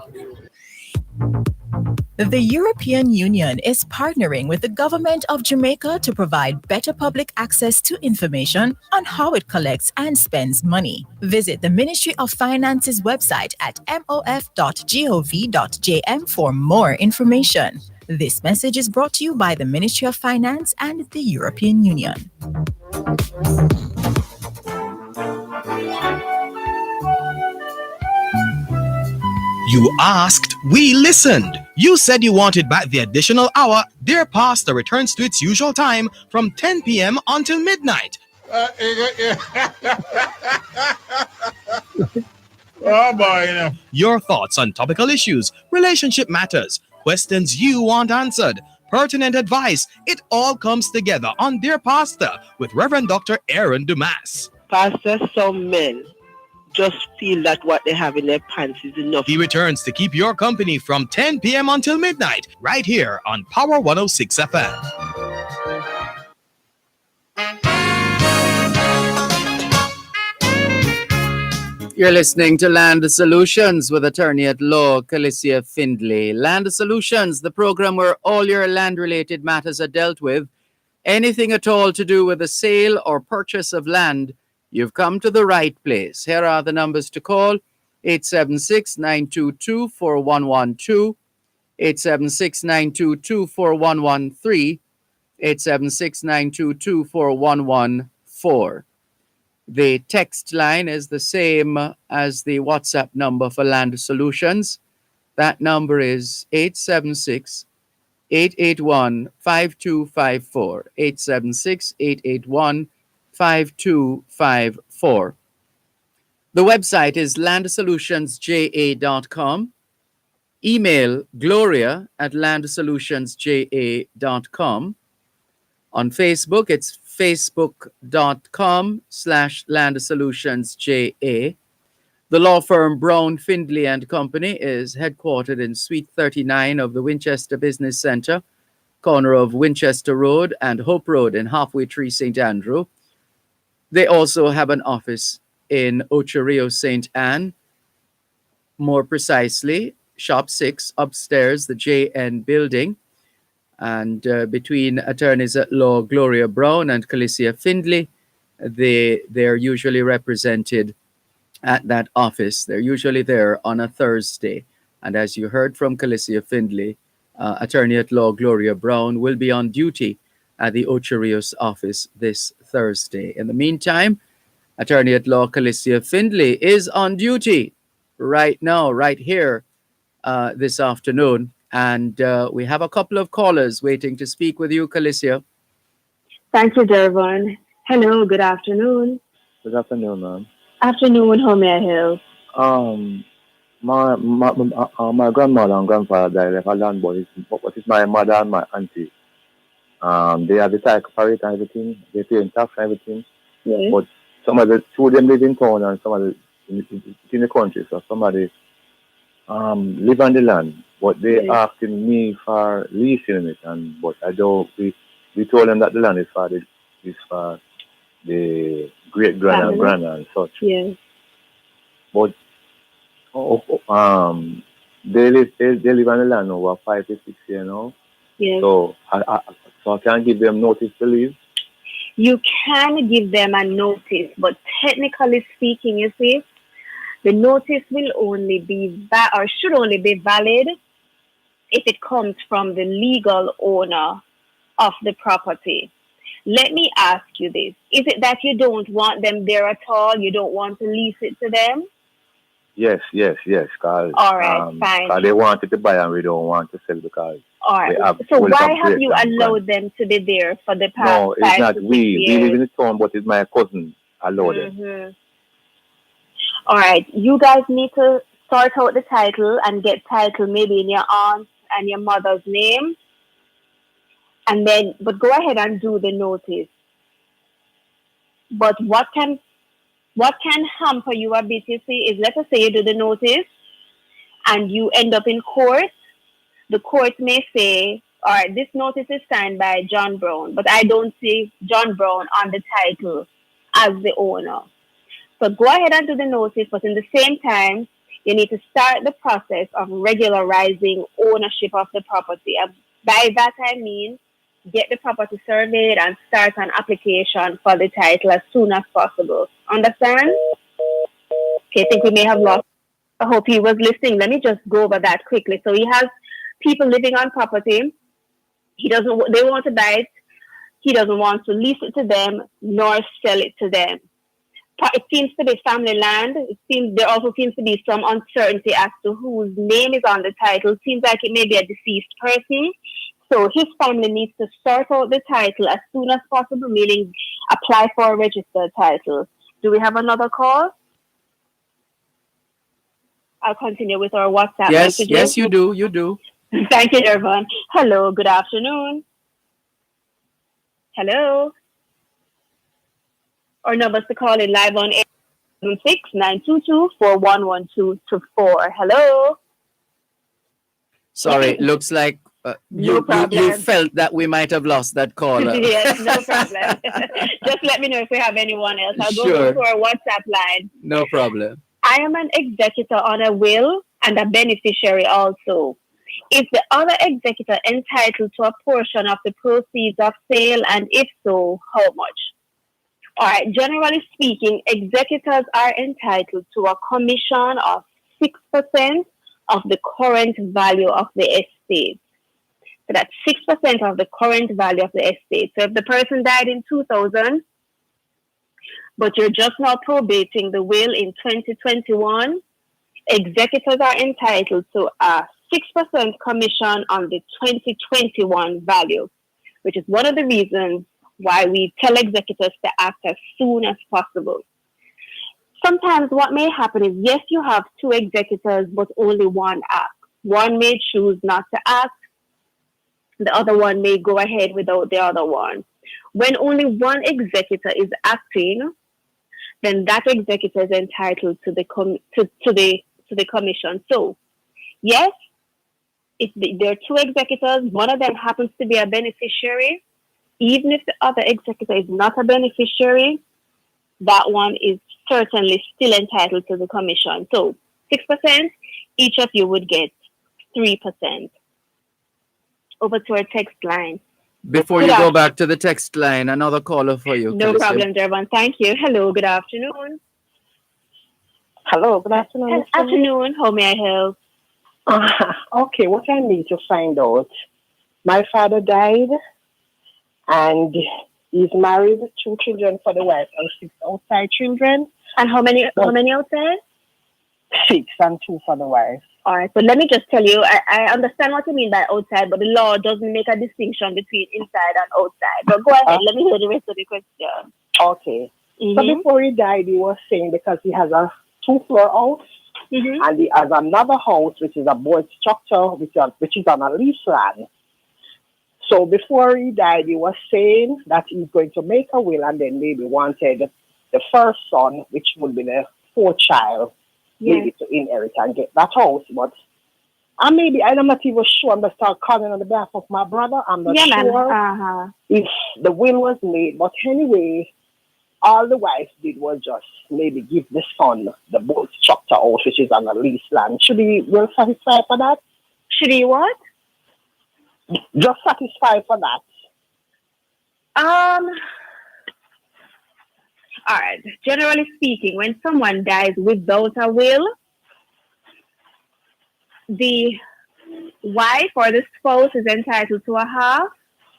The European Union is partnering with the government of Jamaica to provide better public access to information on how it collects and spends money. Visit the Ministry of Finance's website at mof.gov.jm for more information. This message is brought to you by the Ministry of Finance and the European Union. You asked, we listened. You said you wanted back the additional hour. Dear Pastor returns to its usual time from 10 p.m. until midnight. Oh boy, Your thoughts on topical issues, relationship matters, questions you want answered, pertinent advice. It all comes together on Dear Pastor with Reverend Dr. Aaron Dumas. Pastor, some men just feel that what they have in their pants is enough. He returns to keep your company from 10 p.m. until midnight, right here on Power 106 FM. You're listening to Land Solutions with attorney at law, Calicia Findlay. Land Solutions, the program where all your land-related matters are dealt with. Anything at all to do with the sale or purchase of land, you've come to the right place. Here are the numbers to call: 876-922-4112, 876-922-4113, 876-922-4114. The text line is the same as the WhatsApp number for Land Solutions. That number is 876-881-5254, 876-881-5254. The website is landsolutionsja.com. Email gloria@landsolutionsja.com. On Facebook, it's facebook.com/landsolutionsja. The law firm Brown, Findlay and Company is headquartered in Suite 39 of the Winchester Business Center, corner of Winchester Road and Hope Road in Halfway Tree, St. Andrew. They also have an office in Ocho Rios, St. Anne. More precisely, Shop 6, upstairs, the JN building. And between attorneys at law Gloria Brown and Calicia Findlay, they're usually represented at that office. They're usually there on a Thursday. And as you heard from Calicia Findlay, attorney at law Gloria Brown will be on duty at the Ocho Rios office this Thursday. In the meantime, attorney at law Calicia Findlay is on duty right now, right here this afternoon. And we have a couple of callers waiting to speak with you, Calicia. Thank you, Dervan. Hello, good afternoon. Good afternoon, ma'am. Afternoon, how may I help? My grandmother and grandfather died like a land, but it's my mother and my auntie. They have the title for it and everything. They pay in tax and everything. Yes. But some of the two of them live in town and some of the in the country. So somebody live on the land, but they asking me for leasing it, but I don't. We told them that the land is for the great grand and grand and such. Yes. But they live on the land over 5 to 6 years now. Yes. So I can't give them notice to leave. You can give them a notice, but technically speaking, you see, the notice will only be should only be valid if it comes from the legal owner of the property. Let me ask you this. Is it that you don't want them there at all? You don't want to lease it to them? Yes. Because all right, fine. they wanted to buy and we don't want to sell because all right. So why have you allowed them to be there for the past No, it's 5 not to 6 we. years? We live in the town, but it's my cousin allowed them. All right. You guys need to sort out the title and get title maybe in your aunt and your mother's name. And then, but go ahead and do the notice. But what can hamper you a bit, you see, is let us say you do the notice and you end up in court. The court may say, all right, this notice is signed by John Brown, but I don't see John Brown on the title as the owner. So go ahead and do the notice, but in the same time, you need to start the process of regularizing ownership of the property. And by that I mean, get the property surveyed and start an application for the title as soon as possible. Understand? Okay, I think we may have lost. I hope he was listening. Let me just go over that quickly. So he has people living on property. They want to buy it. He doesn't want to lease it to them nor sell it to them. It seems to be family land. There also seems to be some uncertainty as to whose name is on the title. It seems like it may be a deceased person. So his family needs to sort out the title as soon as possible, meaning apply for a registered title. Do we have another call? I'll continue with our WhatsApp messages. Yes, you do. Thank you, Dervan. Hello, good afternoon. Hello. Our numbers to call in live on 876-922-411224. Hello. Sorry, looks like you felt that we might have lost that caller. Yes, no problem. Just let me know if we have anyone else. I'll Sure. go to our WhatsApp line. No problem. I am an executor on a will and a beneficiary also. Is the other executor entitled to a portion of the proceeds of sale, and if so, how much? All right, generally speaking, executors are entitled to a commission of 6% of the current value of the estate. So that's 6% of the current value of the estate. So if the person died in 2000, but you're just now probating the will in 2021, executors are entitled to a 6% commission on the 2021 value, which is one of the reasons why we tell executors to act as soon as possible. Sometimes what may happen is, yes, you have two executors, but only one acts. One may choose not to act. The other one may go ahead without the other one. When only one executor is acting, then that executor is entitled to the commission. So, yes, if there are two executors, one of them happens to be a beneficiary. Even if the other executor is not a beneficiary, that one is certainly still entitled to the commission. So 6%, each of you would get 3%. Over to our text line. Before you go back to the text line, another caller for you. No problem, Dervan. Thank you. Hello, good afternoon. Hello, good afternoon. Good afternoon. How may I help? Okay, what I need to find out. My father died, and he's married, 2 children for the wife, and 6 outside children. And how many outside? 6 and 2 for the wife. All right, but let me just tell you, I understand what you mean by outside, but the law doesn't make a distinction between inside and outside. But go ahead, let me hear the rest of the question. Okay. So before he died, he was saying because he has a 2-floor house, and he has another house, which is a board structure, which is on a lease land. So before he died, he was saying that he's going to make a will and then maybe wanted the first son, which would be the 4th child, maybe to inherit and get that house. But I'm not even sure. I'm going to start calling on the behalf of my brother. I'm not sure if the will was made. But anyway, all the wife did was just maybe give the son the board structure house, which is on a lease land. Should he well satisfied for that? Should he what? Just satisfied for that. All right. Generally speaking, when someone dies without a will, the wife or the spouse is entitled to a half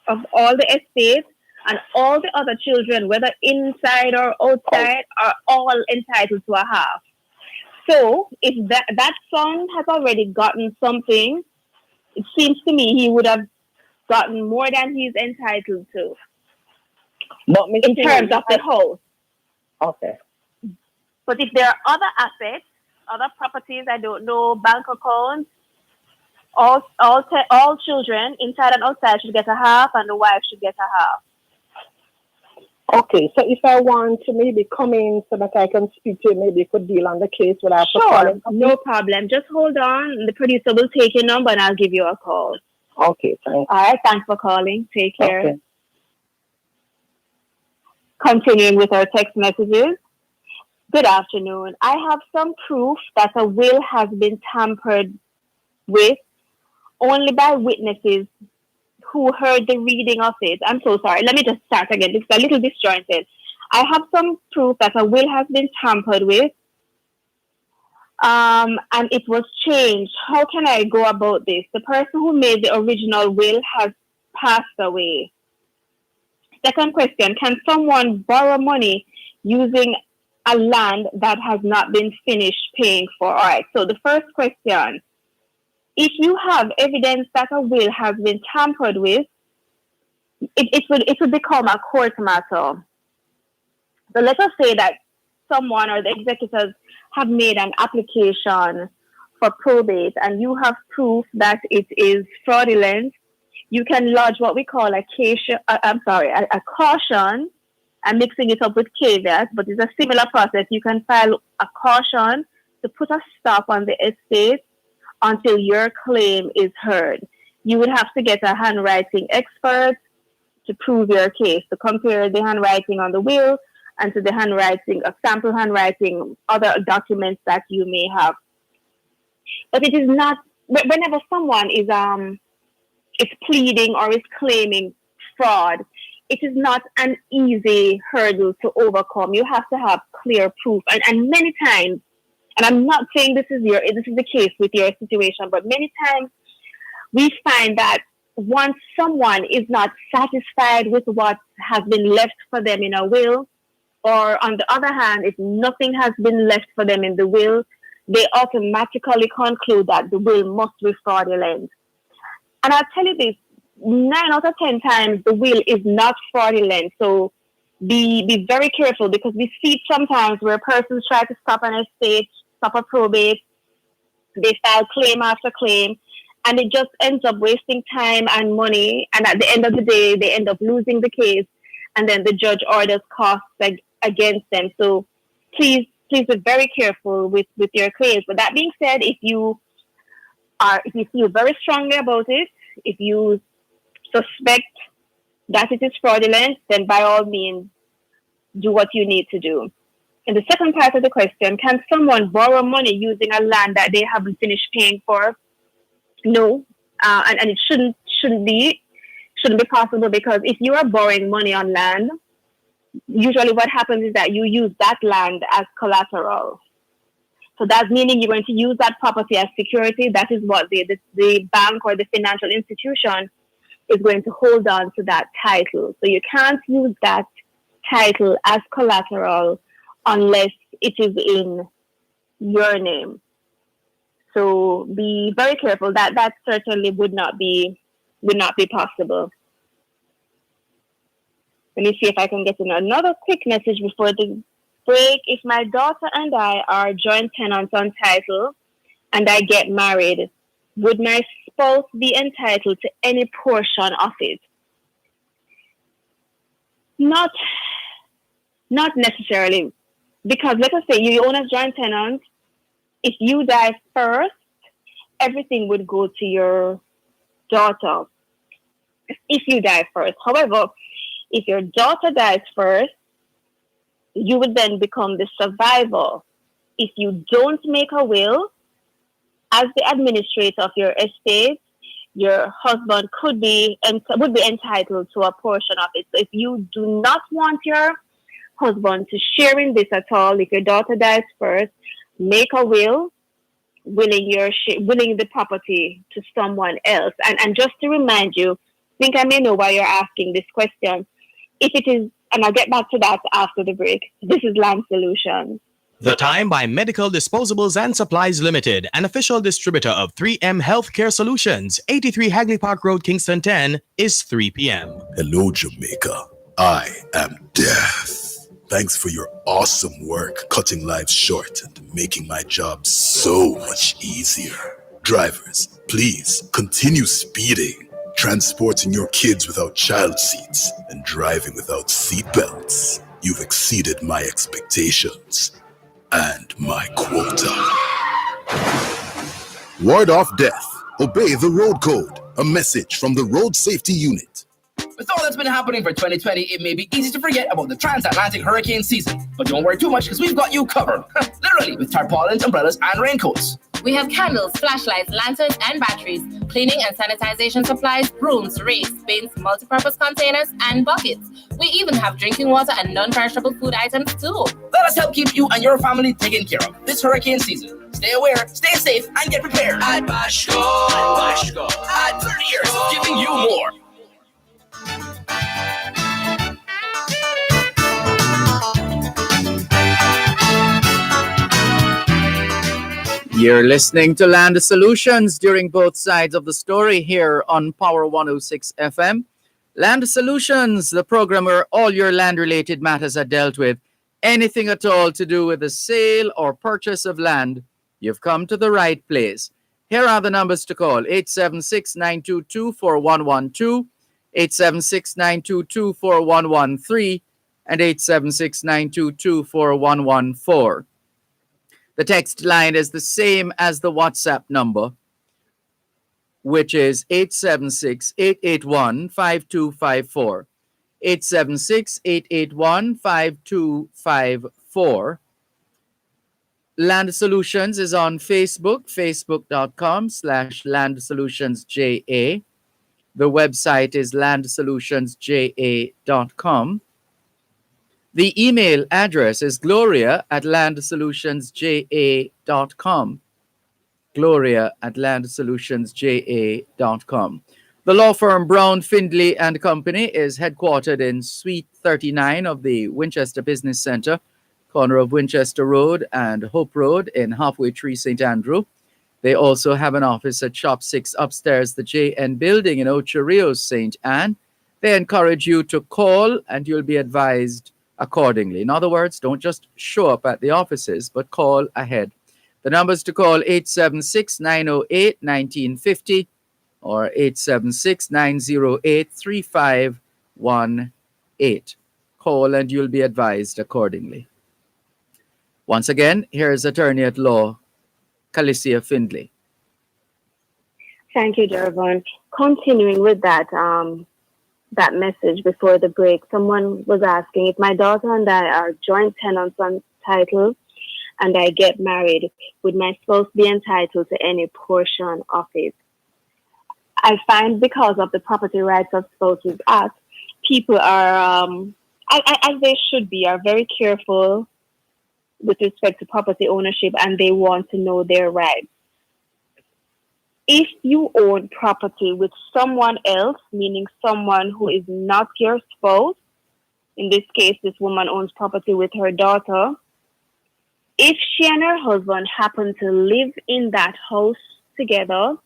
of all the estate, and all the other children, whether inside or outside, are all entitled to a half. So if that son has already gotten something, it seems to me he would have gotten more than he's entitled to. But in terms of the house. Okay. But if there are other assets, other properties, I don't know, bank accounts, all children inside and outside should get a half, and the wife should get a half. Okay, so if I want to maybe come in so that I can speak to you, maybe you could deal on the case without Sure, no problem. Just hold on. The producer will take your number and I'll give you a call. Okay, thanks. All right, thanks for calling. Take care. Okay. Continuing with our text messages. Good afternoon. I have some proof that a will has been tampered with only by witnesses who heard the reading of it. I'm so sorry. Let me just start again. It's a little disjointed. I have some proof that a will has been tampered with and it was changed. How can I go about this? The person who made the original will has passed away. Second question, can someone borrow money using a land that has not been finished paying for? All right, so the first question, if you have evidence that a will has been tampered with, it would become a court matter. So let us say that someone or the executors have made an application for probate and you have proof that it is fraudulent. You can lodge what we call a caution. I'm mixing it up with caveat, but it's a similar process. You can file a caution to put a stop on the estate until your claim is heard. You would have to get a handwriting expert to prove your case, to compare the handwriting on the will and to the handwriting, a sample handwriting, other documents that you may have. But it is not, whenever someone is pleading or is claiming fraud, it is not an easy hurdle to overcome. You have to have clear proof. And many times, and I'm not saying this is the case with your situation, but many times we find that once someone is not satisfied with what has been left for them in a will, or on the other hand, if nothing has been left for them in the will, they automatically conclude that the will must be fraudulent. And I'll tell you this, 9 out of 10 times the will is not fraudulent. So be very careful, because we see sometimes where persons try to stop an estate, stop a probate, they file claim after claim, and it just ends up wasting time and money. And at the end of the day, they end up losing the case, and then the judge orders costs against them. So please be very careful with your claims. But that being said, if you feel very strongly about it, if you suspect that it is fraudulent, then by all means, do what you need to do. In the second part of the question, can someone borrow money using a land that they haven't finished paying for? No, and it shouldn't be possible, because if you are borrowing money on land, usually what happens is that you use that land as collateral. So that's meaning you're going to use that property as security. That is what the bank or the financial institution is going to hold on to, that title. So you can't use that title as collateral unless it is in your name. So be very careful. That certainly would not be possible. Let me see if I can get in another quick message before the break. If my daughter and I are joint tenants on title and I get married, would my spouse be entitled to any portion of it? Not necessarily, because let us say you own as joint tenants. If you die first, everything would go to your daughter. If you die first. However, if your daughter dies first, you would then become the survivor. If you don't make a will, as the administrator of your estate, your husband would be entitled to a portion of it. So if you do not want your husband to share in this at all, if your daughter dies first, make a will willing the property to someone else. And just to remind you, I think I may know why you're asking this question. If it is, and I'll get back to that after the break, this is Land Solutions. The Time by Medical Disposables and Supplies Limited, an official distributor of 3M Healthcare Solutions, 83 Hagley Park Road, Kingston 10, is 3 p.m. Hello, Jamaica. I am Death. Thanks for your awesome work cutting lives short and making my job so much easier. Drivers, please continue speeding, transporting your kids without child seats, and driving without seat belts. You've exceeded my expectations and my quota. Ward off death. Obey the road code. A message from the Road Safety Unit. With all that's been happening for 2020, it may be easy to forget about the transatlantic hurricane season. But don't worry too much because we've got you covered. Literally, with tarpaulins, umbrellas, and raincoats. We have candles, flashlights, lanterns, and batteries, cleaning and sanitization supplies, brooms, rakes, bins, multi-purpose containers, and buckets. We even have drinking water and non-perishable food items too. Let us help keep you and your family taken care of this hurricane season. Stay aware, stay safe, and get prepared. At Bashco. At 30 years, giving you more. You're listening to Land Solutions during both sides of the story here on Power 106 FM. Land Solutions, the program where all your land-related matters are dealt with. Anything at all to do with the sale or purchase of land, you've come to the right place. Here are the numbers to call: 876-922-4112, 876-922-4113, and 876-922-4114. The text line is the same as the WhatsApp number, which is 876-881-5254. 876-881-5254. Land Solutions is on Facebook, facebook.com/landsolutionsja. The website is landsolutionsja.com. The email address is gloria@landsolutionsja.com. gloria@landsolutionsja.com. The law firm Brown, Findlay and Company is headquartered in Suite 39 of the Winchester Business Center, corner of Winchester Road and Hope Road in Halfway Tree, St. Andrew. They also have an office at Shop 6 upstairs, the JN Building in Ocho Rios, St. Anne. They encourage you to call and you'll be advised accordingly. In other words, don't just show up at the offices, but call ahead. The numbers to call: 876-908-1950 or 876-908-3518. Call and you'll be advised accordingly. Once again, here's attorney at law, Calicia Findlay. Thank you, Dervan. Continuing with that message before the break, someone was asking, if my daughter and I are joint tenants on title and I get married, would my spouse be entitled to any portion of it? I find because of the Property Rights of Spouses Act, people are, as they should be, are very careful with respect to property ownership, and they want to know their rights. If you own property with someone else, meaning someone who is not your spouse, in this case, this woman owns property with her daughter, if she and her husband happen to live in that house together,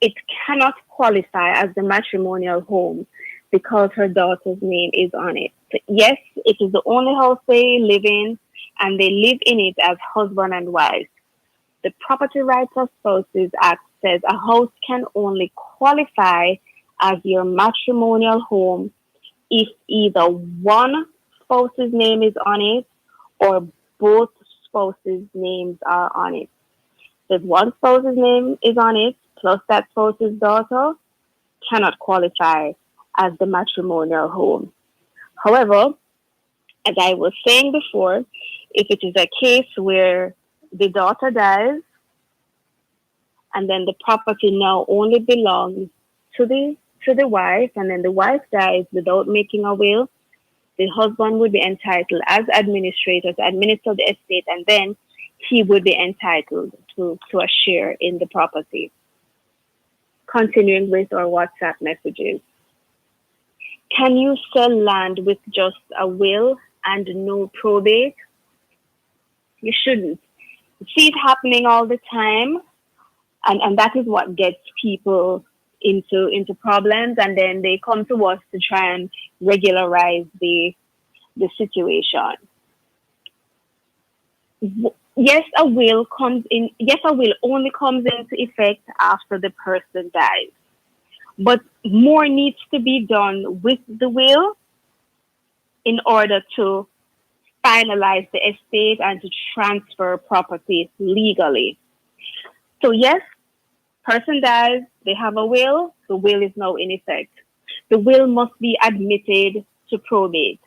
it cannot qualify as the matrimonial home because her daughter's name is on it. Yes, it is the only house they live in, and they live in it as husband and wife. The Property Rights of Spouses Act says a house can only qualify as your matrimonial home if either one spouse's name is on it or both spouses' names are on it. If one spouse's name is on it, plus that spouse's daughter, cannot qualify as the matrimonial home. However, as I was saying before, if it is a case where the daughter dies and then the property now only belongs to the wife, and then the wife dies without making a will, the husband would be entitled as administrator to administer the estate, and then he would be entitled to a share in the property. Continuing with our WhatsApp messages. Can you sell land with just a will and no probate? You shouldn't. You see it happening all the time, and that is what gets people into problems, and then they come to us to try and regularize the situation. Yes, a will only comes into effect after the person dies. But more needs to be done with the will in order to finalize the estate and to transfer property legally. So yes, person dies, they have a will, the will is now in effect. The will must be admitted to probate,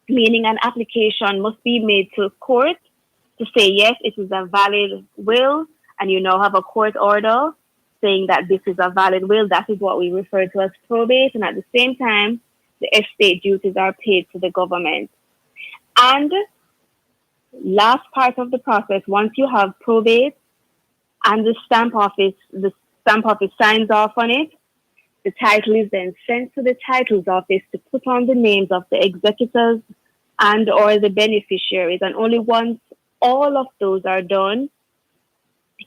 meaning an application must be made to court to say, yes, it is a valid will, and you now have a court order saying that this is a valid will. That is what we refer to as probate, and at the same time, the estate duties are paid to the government. And last part of the process, once you have probate and the stamp office signs off on it, the title is then sent to the titles office to put on the names of the executors and or the beneficiaries. And only once all of those are done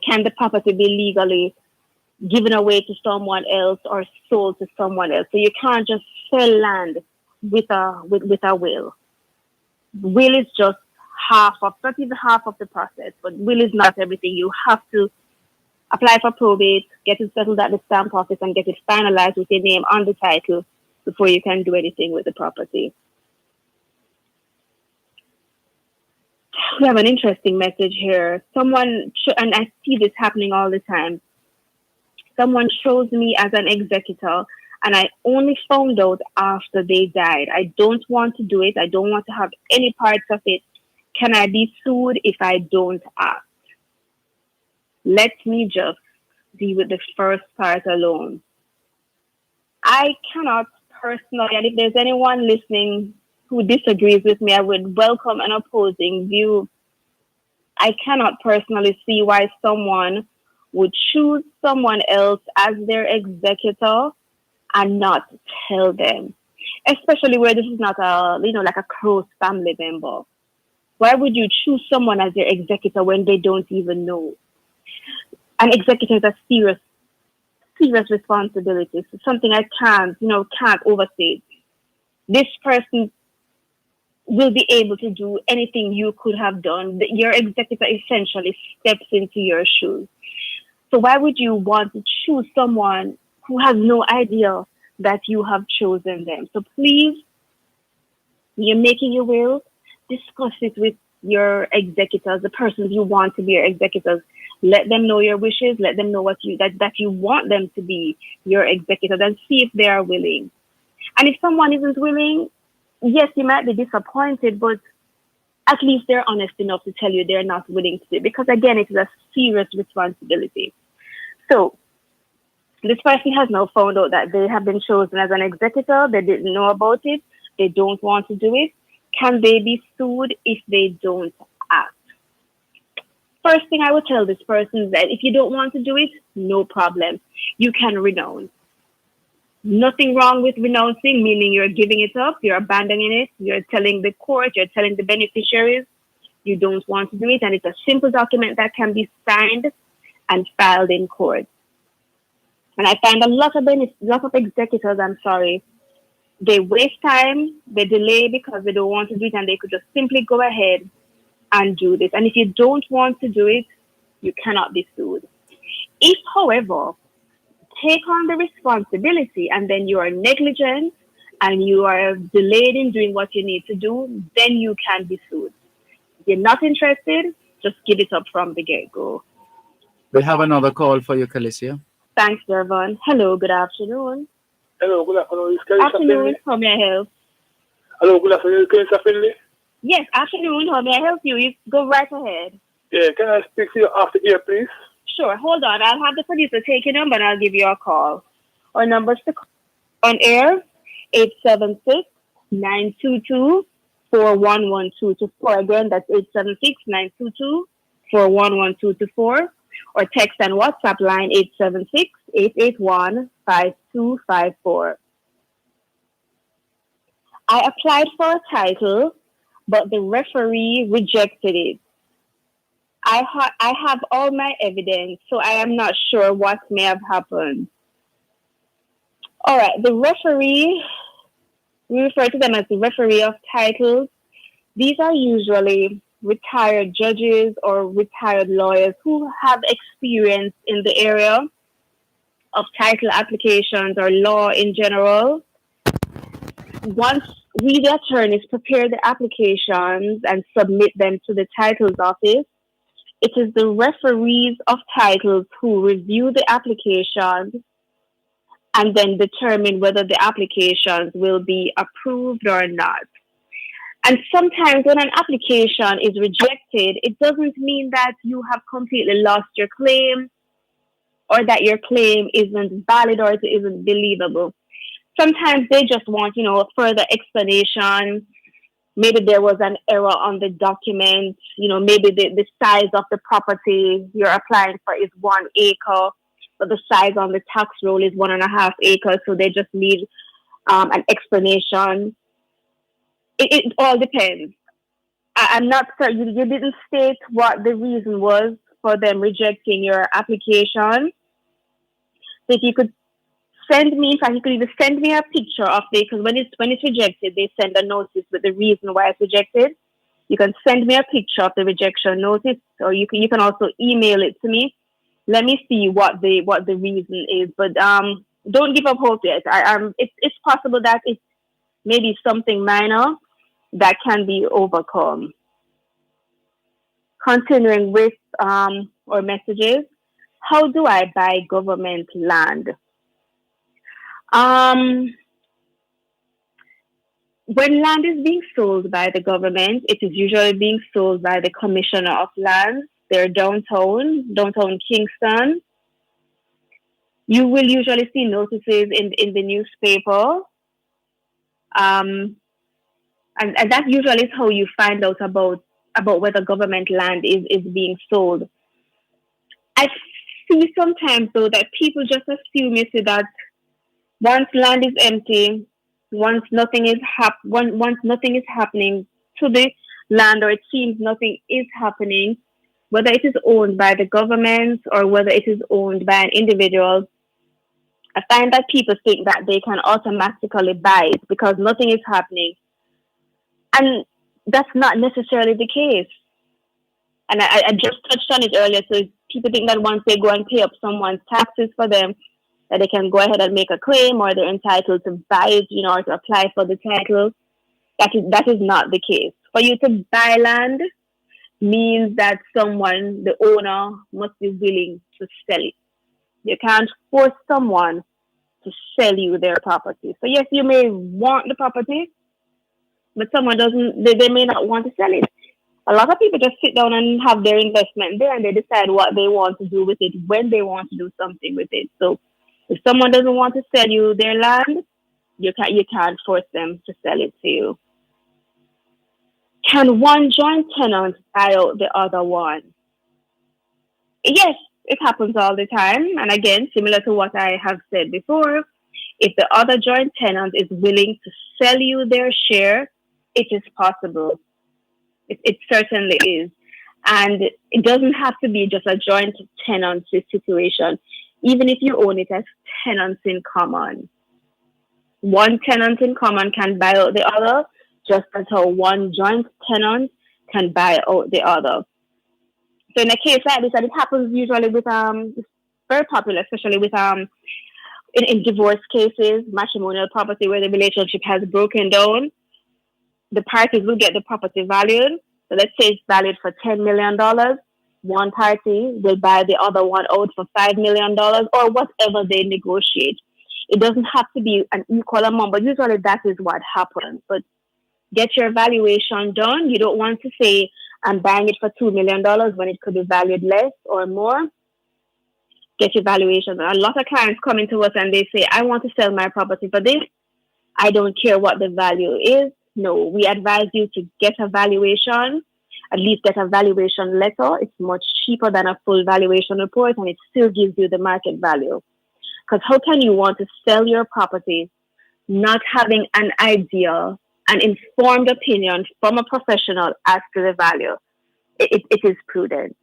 can the property be legally given away to someone else or sold to someone else. So you can't just sell land with a will. Will is just not even half of the process, but will is not everything. You have to apply for probate, get it settled at the stamp office, and get it finalized with your name on the title before you can do anything with the property. We have an interesting message here. Someone, and I see this happening all the time, someone chose me as an executor, and I only found out after they died. I don't want to do it. I don't want to have any parts of it. Can I be sued if I don't act? Let me just deal with the first part alone. I cannot personally, and if there's anyone listening who disagrees with me, I would welcome an opposing view. I cannot personally see why someone would choose someone else as their executor and not tell them, especially where this is not like a close family member. Why would you choose someone as your executor when they don't even know? An executor is a serious responsibility. So something I can't overstate. This person will be able to do anything you could have done. Your executor essentially steps into your shoes. So why would you want to choose someone who has no idea that you have chosen them? So please, when you're making your will, discuss it with your executors, the persons you want to be your executors. Let them know your wishes. Let them know that you want them to be your executors, and see if they are willing. And if someone isn't willing, yes, you might be disappointed, but at least they're honest enough to tell you they're not willing to do it, because again, it is a serious responsibility. So this person has now found out that they have been chosen as an executor. They didn't know about it. They don't want to do it. Can they be sued if they don't act? First thing I would tell this person is that if you don't want to do it, no problem. You can renounce. Nothing wrong with renouncing, meaning you're giving it up, you're abandoning it, you're telling the court, you're telling the beneficiaries you don't want to do it, and it's a simple document that can be signed and filed in court. And I find a lot of executors, they waste time, they delay because they don't want to do it, and they could just simply go ahead and do this. And if you don't want to do it, you cannot be sued. If, however, take on the responsibility and then you are negligent and you are delayed in doing what you need to do, then you can be sued. If you're not interested, just give it up from the get-go. We have another call for you, Calicia. Thanks, Dervan. Hello, good afternoon. Hello, good afternoon. Afternoon, how may I help? Hello, good afternoon. Clarissa Finley? Yes, afternoon, how may I help you? You go right ahead. Yeah, can I speak to you after here, please? Sure, hold on. I'll have the producer take your number and I'll give you a call. Our number's to call on air, 876-922-5600. 876-922-4112-4. Again, that's 876-922-4112-4. Or text and WhatsApp line 876-881-5254. I applied for a title, but the referee rejected it. I have all my evidence, so I am not sure what may have happened. All right, the referee, we refer to them as the referee of titles. These are usually retired judges or retired lawyers who have experience in the area of title applications or law in general. Once we, the attorneys, prepare the applications and submit them to the titles office, it is the referees of titles who review the applications and then determine whether the applications will be approved or not. And sometimes when an application is rejected, it doesn't mean that you have completely lost your claim or that your claim isn't valid or it isn't believable. Sometimes they just want, a further explanation. Maybe there was an error on the document. Maybe the size of the property you're applying for is 1 acre, but the size on the tax roll is 1.5 acres. So they just need an explanation. It all depends. I'm not certain. You didn't state what the reason was for them rejecting your application. So if you could send me, in fact, you could either send me a picture of it, because when it's rejected, they send a notice with the reason why it's rejected. You can send me a picture of the rejection notice, or you can also email it to me. Let me see what the reason is, but don't give up hope yet. It's possible that it's maybe something minor that can be overcome. Continuing with our messages, how do I buy government land? When land is being sold by the government, it is usually being sold by the Commissioner of Lands. They're downtown Kingston. You will usually see notices in the newspaper. And that usually is how you find out about whether government land is being sold. I see sometimes though that people just assume that once land is empty, once nothing is happening to the land, or it seems nothing is happening, whether it is owned by the government or whether it is owned by an individual, I find that people think that they can automatically buy it because nothing is happening. And that's not necessarily the case. And I just touched on it earlier. So people think that once they go and pay up someone's taxes for them, that they can go ahead and make a claim or they're entitled to buy it, or to apply for the title. That is not the case. For you to buy land means that someone, the owner, must be willing to sell it. You can't force someone to sell you their property. So yes, you may want the property, but someone they may not want to sell it. A lot of people just sit down and have their investment there and they decide what they want to do with it, when they want to do something with it. So if someone doesn't want to sell you their land, you can't force them to sell it to you. Can one joint tenant buy out the other one? Yes, it happens all the time. And again, similar to what I have said before, if the other joint tenant is willing to sell you their share, it is possible. It certainly is. And it doesn't have to be just a joint tenancy situation. Even if you own it as tenants in common. One tenant in common can buy out the other, just as how one joint tenant can buy out the other. So in a case like this, and it happens usually with it's very popular, especially with in divorce cases, matrimonial property where the relationship has broken down, the parties will get the property valued. So let's say it's valued for $10 million. One party will buy the other one out for $5 million or whatever they negotiate. It doesn't have to be an equal amount, but usually that is what happens. But get your valuation done. You don't want to say, I'm buying it for $2 million when it could be valued less or more. Get your valuation. A lot of clients come into us and they say, I want to sell my property for this. I don't care what the value is. No, we advise you to get a valuation, at least get a valuation letter. It's much cheaper than a full valuation report, and it still gives you the market value. Because how can you want to sell your property not having an idea, an informed opinion from a professional as to the value? It is prudent.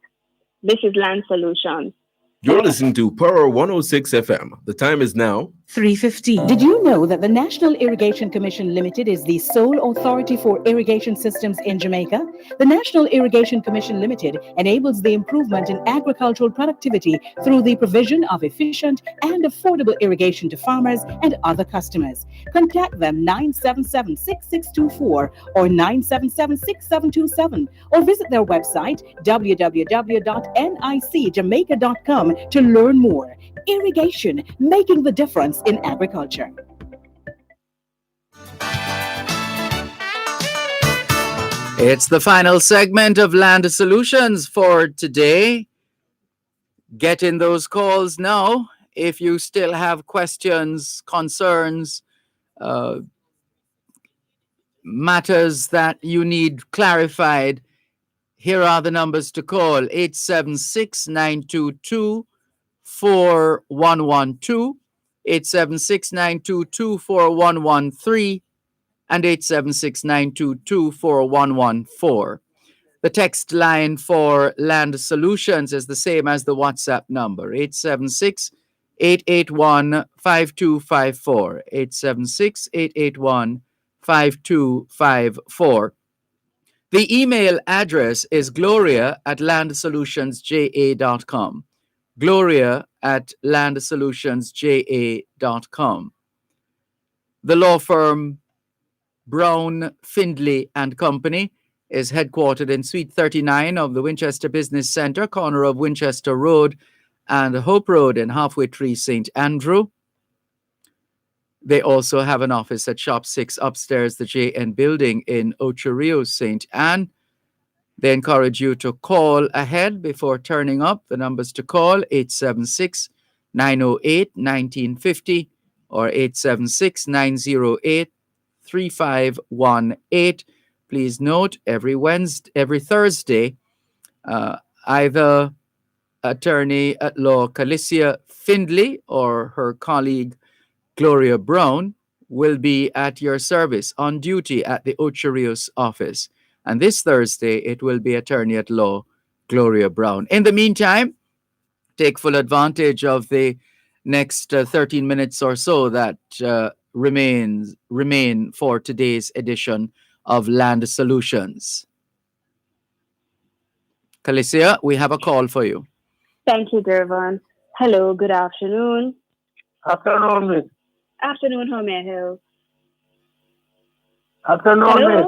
This is Land Solutions. You're listening to Power 106 FM. The time is now 3:15. Did you know that the National Irrigation Commission Limited is the sole authority for irrigation systems in Jamaica? The National Irrigation Commission Limited enables the improvement in agricultural productivity through the provision of efficient and affordable irrigation to farmers and other customers. Contact them 977-6624 or 977-6727 or visit their website www.nicjamaica.com to learn more. Irrigation, making the difference in agriculture. It's the final segment of Land Solutions for today. Get in those calls now if you still have questions, concerns, matters that you need clarified. Here are the numbers to call: 876-922-4112, 876-922-4113, and 876-922-4114. The text line for Land Solutions is the same as the WhatsApp number: 876-881-5254, 876-881-5254. The email address is gloria@landsolutionsja.com. gloria@landsolutionsja.com. The law firm Brown, Findlay and Company is headquartered in Suite 39 of the Winchester Business Center, corner of Winchester Road and Hope Road in Halfway Tree, St. Andrew. They also have an office at Shop 6 upstairs, the JN building in Ocho Rios, St. Anne. They encourage you to call ahead before turning up. The numbers to call: 876-908-1950 or 876-908-3518. Please note, every Thursday, either attorney at law Calicia Findlay or her colleague Gloria Brown will be at your service on duty at the Ocho Rios office. And this Thursday, it will be attorney at law Gloria Brown. In the meantime, take full advantage of the next 13 minutes or so that remain for today's edition of Land Solutions. Calicia, we have a call for you. Thank you, Dervan. Hello, good afternoon. Afternoon, miss. Afternoon, how may I help? Afternoon, Hello? miss.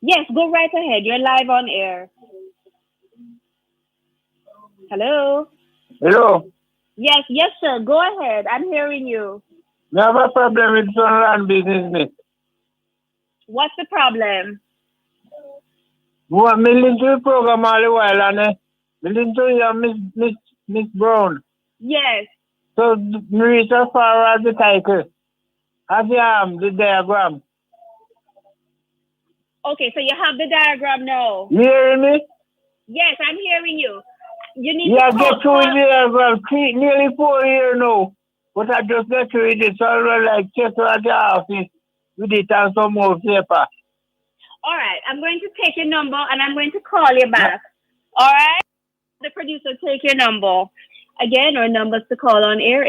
Yes, go right ahead. You're live on air. Hello? Hello. Yes, sir. Go ahead. I'm hearing you. I have a problem with some land business, miss. What's the problem? I listen to the program all the while, and I listen to you, Miss Brown. Yes. So, me reach as far as the title. Have the diagram. Okay, so you have the diagram now. You hearing me? Yes, I'm hearing you. You need Yeah, to get through the diagram. Nearly 4 years now. But I just get through it. So I will like check at the office with it and some more paper. All right, I'm going to take your number and I'm going to call you back. All right? The producer, take your number. Again, our numbers to call on air,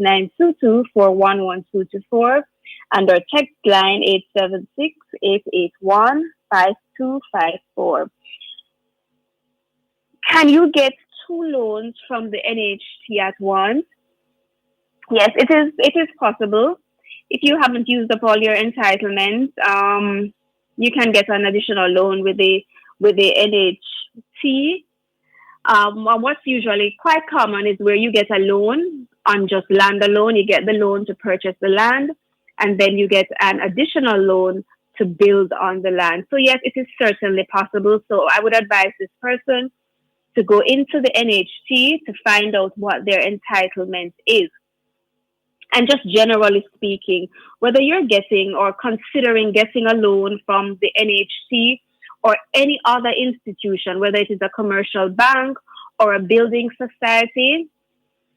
876-922-411224. And our text line, 876-881-5254. Can you get 2 loans from the NHT at once? Yes, it is possible. If you haven't used up all your entitlements, you can get an additional loan with the NHT. What's usually quite common is where you get a loan on just land alone. You get the loan to purchase the land, and then you get an additional loan to build on the land. So yes, it is certainly possible. So I would advise this person to go into the NHT to find out what their entitlement is. And just generally speaking, whether you're getting or considering getting a loan from the NHC or any other institution, whether it is a commercial bank or a building society,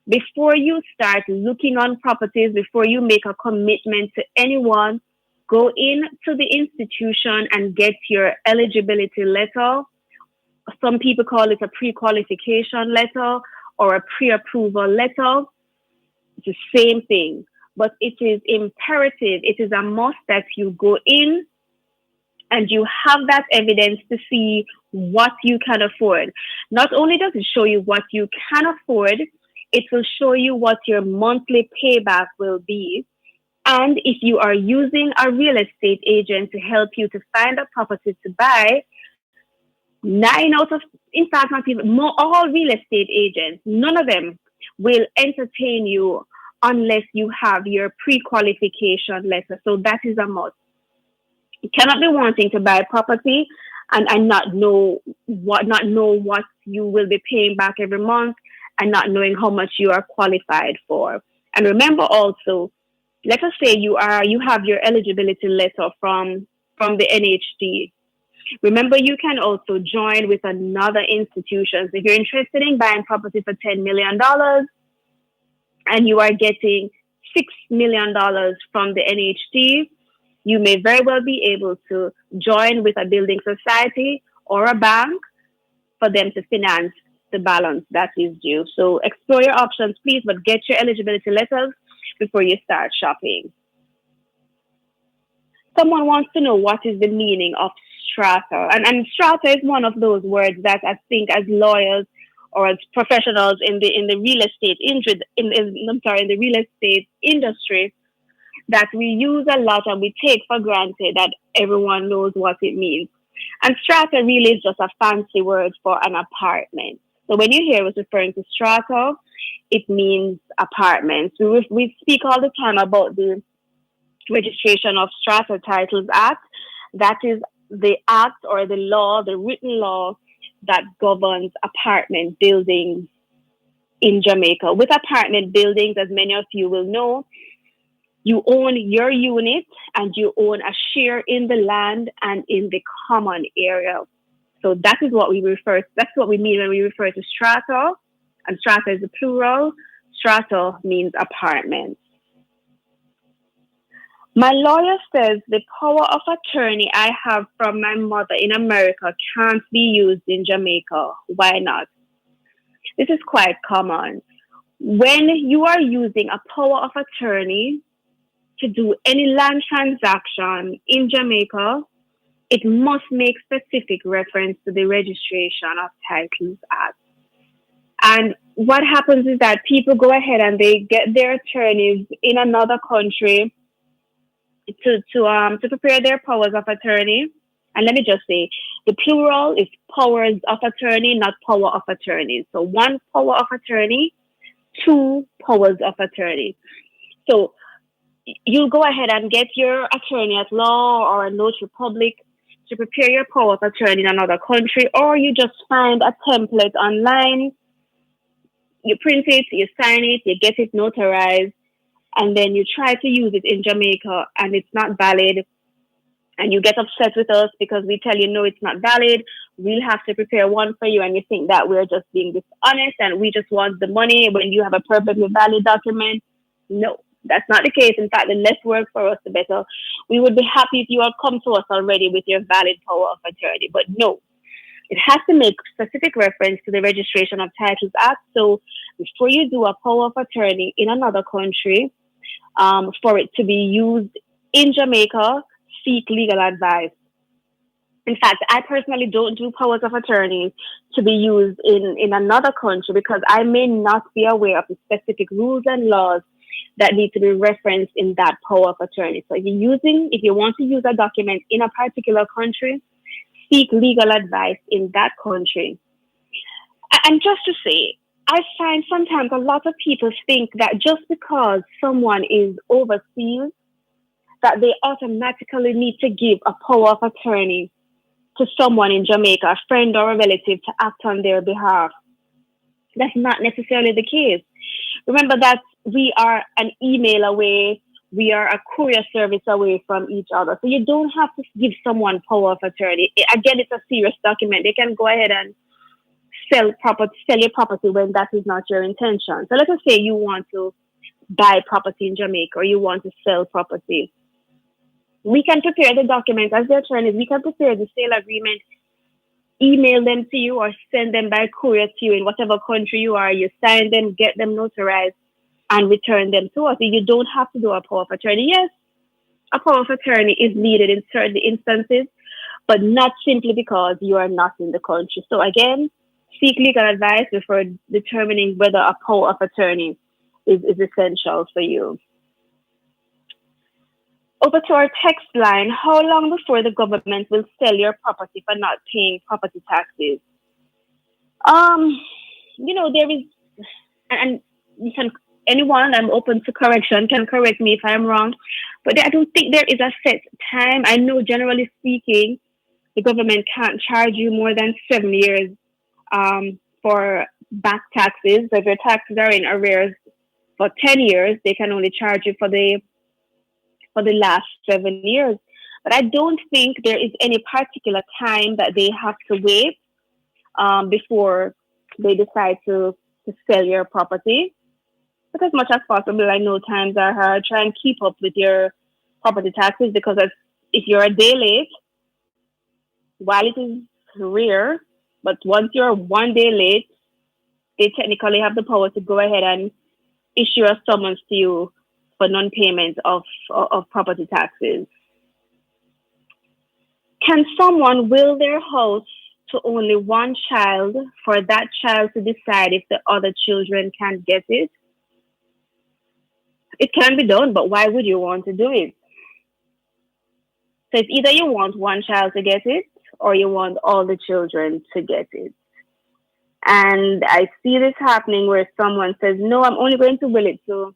before you start looking on properties, before you make a commitment to anyone, go into the institution and get your eligibility letter. Some people call it a pre-qualification letter or a pre-approval letter. It's the same thing, but it is imperative. It is a must that you go in and you have that evidence to see what you can afford. Not only does it show you what you can afford, it will show you what your monthly payback will be. And if you are using a real estate agent to help you to find a property to buy, 9 out of, in fact, not even, all real estate agents, none of them will entertain you unless you have your pre-qualification letter. So that is a must. You cannot be wanting to buy property and not know what you will be paying back every month and not knowing how much you are qualified for. And remember also, let us say you have your eligibility letter from the NHD. Remember, you can also join with another institution. So if you're interested in buying property for $10 million and you are getting $6 million from the NHD, you may very well be able to join with a building society or a bank for them to finance the balance that is due. So explore your options, please, but get your eligibility letters before you start shopping. Someone wants to know what is the meaning of strata. And strata is one of those words that I think as lawyers or as professionals in the real estate industry that we use a lot and we take for granted that everyone knows what it means. And strata really is just a fancy word for an apartment. So when you hear us referring to strata, it means apartments. We speak all the time about the Registration of Strata Titles Act. That is the act or the law, the written law that governs apartment buildings in Jamaica. With apartment buildings, as many of you will know, you own your unit and you own a share in the land and in the common area. So that is what that's what we mean when we refer to strata. And strata is the plural. Strata means apartments. My lawyer says the power of attorney I have from my mother in America can't be used in Jamaica. Why not? This is quite common. When you are using a power of attorney to do any land transaction in Jamaica, it must make specific reference to the Registration of Titles Act. And what happens is that people go ahead and they get their attorneys in another country to prepare their powers of attorney. And let me just say, the plural is powers of attorney, not power of attorney. So 1 power of attorney, 2 powers of attorney. So you'll go ahead and get your attorney at law or a notary public to prepare your power of attorney in another country, or you just find a template online, you print it, you sign it, you get it notarized, and then you try to use it in Jamaica and it's not valid. And you get upset with us because we tell you, no, it's not valid. We'll have to prepare one for you. And you think that we're just being dishonest and we just want the money when you have a perfectly valid document. No, that's not the case. In fact, the less work for us, the better. We would be happy if you had come to us already with your valid power of attorney. But no, it has to make specific reference to the Registration of Titles Act. So before you do a power of attorney in another country, for it to be used in Jamaica, seek legal advice. In fact, I personally don't do powers of attorney to be used in another country because I may not be aware of the specific rules and laws that need to be referenced in that power of attorney. So if you want to use a document in a particular country, seek legal advice in that country. And just to say, I find sometimes a lot of people think that just because someone is overseas, that they automatically need to give a power of attorney to someone in Jamaica, a friend or a relative, to act on their behalf. That's not necessarily the case. Remember that we are an email away. We are a courier service away from each other. So you don't have to give someone power of attorney. Again, it's a serious document. They can go ahead and sell your property when that is not your intention. So let us say you want to buy property in Jamaica or you want to sell property. We can prepare the documents as the attorneys. We can prepare the sale agreement, email them to you or send them by courier to you in whatever country you are. You sign them, get them notarized, and return them to us. You don't have to do a power of attorney. Yes, a power of attorney is needed in certain instances, but not simply because you are not in the country. So again, seek legal advice before determining whether a power of attorney is essential for you. Over to our text line. How long before the government will sell your property for not paying property taxes? There is, and you can, anyone, I'm open to correction, can correct me if I'm wrong, but I don't think there is a set time. I know generally speaking, the government can't charge you more than 7 years for back taxes. So if your taxes are in arrears for 10 years, they can only charge you for the last 7 years. But I don't think there is any particular time that they have to wait before they decide to sell your property. But as much as possible, I know times are hard. Try and keep up with your property taxes, because if you're a day late, while it is rare, but once you're 1 day late, they technically have the power to go ahead and issue a summons to you for non-payment of property taxes. Can someone will their house to only one child for that child to decide if the other children can get it? It can be done, but why would you want to do it? So it's either you want one child to get it or you want all the children to get it. And I see this happening where someone says, no, I'm only going to will it to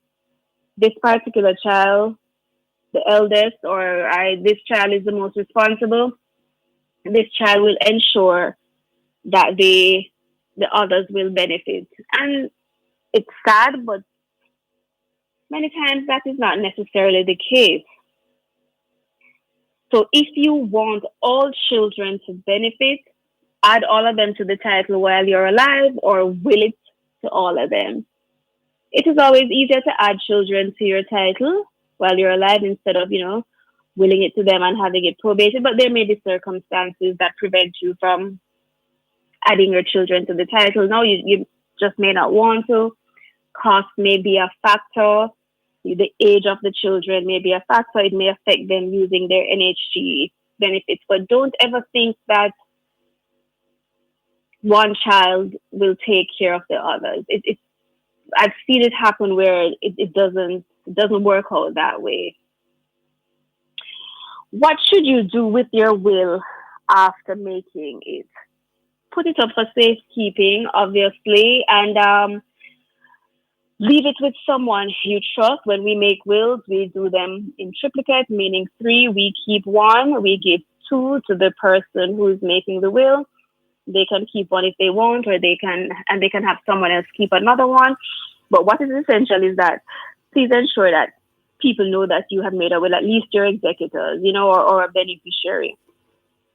this particular child, the eldest, or this child is the most responsible. This child will ensure that the others will benefit. And it's sad, but many times that is not necessarily the case. So if you want all children to benefit, add all of them to the title while you're alive, or will it to all of them. It is always easier to add children to your title while you're alive instead of, willing it to them and having it probated. But there may be circumstances that prevent you from adding your children to the title. No, you just may not want to. Cost may be a factor. The age of the children may be a factor. It may affect them using their NHG benefits. But don't ever think that one child will take care of the others. I've seen it happen where it doesn't work out that way. What should you do with your will after making it? Put it up for safekeeping, obviously, and leave it with someone you trust. When we make wills, we do them in triplicate, meaning 3. We keep 1, we give 2 to the person who is making the will. They can keep 1 if they want, or they can have someone else keep another 1. But what is essential is that please ensure that people know that you have made a will, at least your executors, or a beneficiary.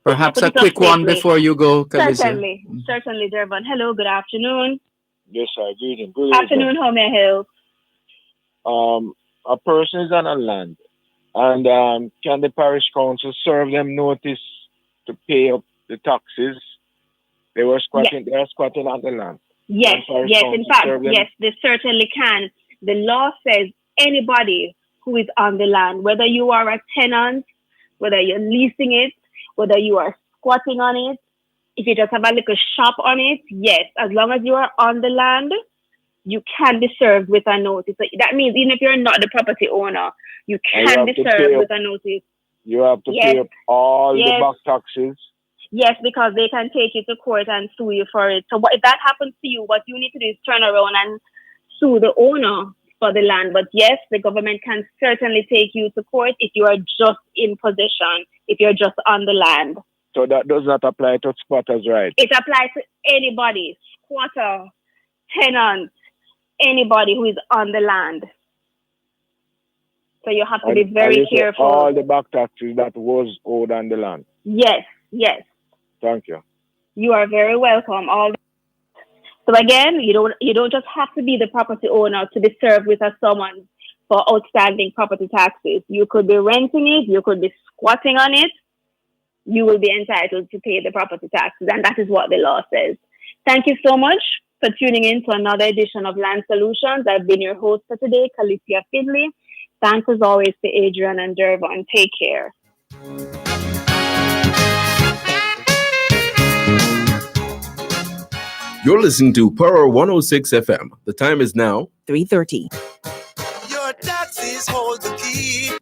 Perhaps a quick one before you go, Kalizia. Certainly, Dervan. Hello, good afternoon. Yes, sir. Good evening. Good afternoon, how may I help? A person is on a land, and can the parish council serve them notice to pay up the taxes? They were squatting. Yes. They are squatting on the land. Yes. In fact, yes, they certainly can. The law says anybody who is on the land, whether you are a tenant, whether you're leasing it, whether you are squatting on it, if you just have a little shop on it, yes, as long as you are on the land, you can be served with a notice. So that means even if you're not the property owner, you can be served with a notice. You have to pay up all the back taxes. Yes, because they can take you to court and sue you for it. So if that happens to you, what you need to do is turn around and sue the owner for the land. But yes, the government can certainly take you to court if you are just in possession, if you're just on the land. So that does not apply to squatters, right? It applies to anybody, squatter, tenant, anybody who is on the land. So you have to be And very you say careful. all the back taxes that was owed on the land. Yes, yes. Thank you. You are very welcome. So again, you don't just have to be the property owner to be served with a summons for outstanding property taxes. You could be renting it, you could be squatting on it. You will be entitled to pay the property taxes, and that is what the law says. Thank you so much for tuning in to another edition of Land Solutions. I've been your host for today, Calipia Finley. Thanks as always to Adrian and Dervan. Take care. You're listening to Power 106 FM. The time is now 3:30. Your taxes hold the key.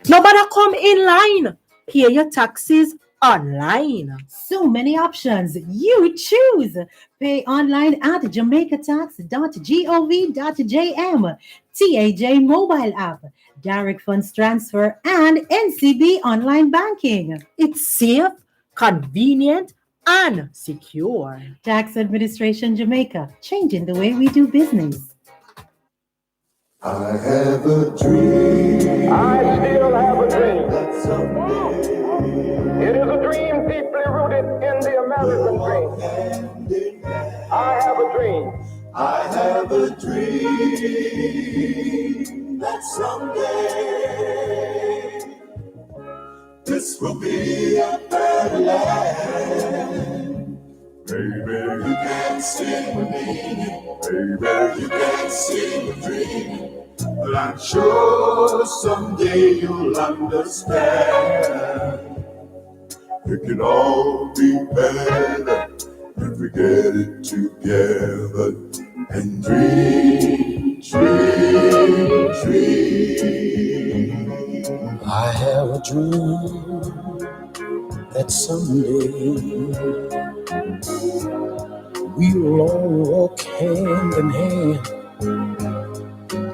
Nobody come in line. Pay your taxes online. So many options. You choose. Pay online at jamaicatax.gov.jm, TAJ mobile app, direct funds transfer, and NCB online banking. It's safe, convenient, and secure. Tax Administration Jamaica, changing the way we do business. I have a dream. I still have a dream. It is a dream deeply rooted in the American dream. I have a dream. I have a dream that someday this will be a better land. Baby, you can see with me. Baby, you can see the dream. But I'm sure someday you'll understand. It can all be better if we get it together and dream, dream, dream. I have a dream that someday we'll all walk hand in hand.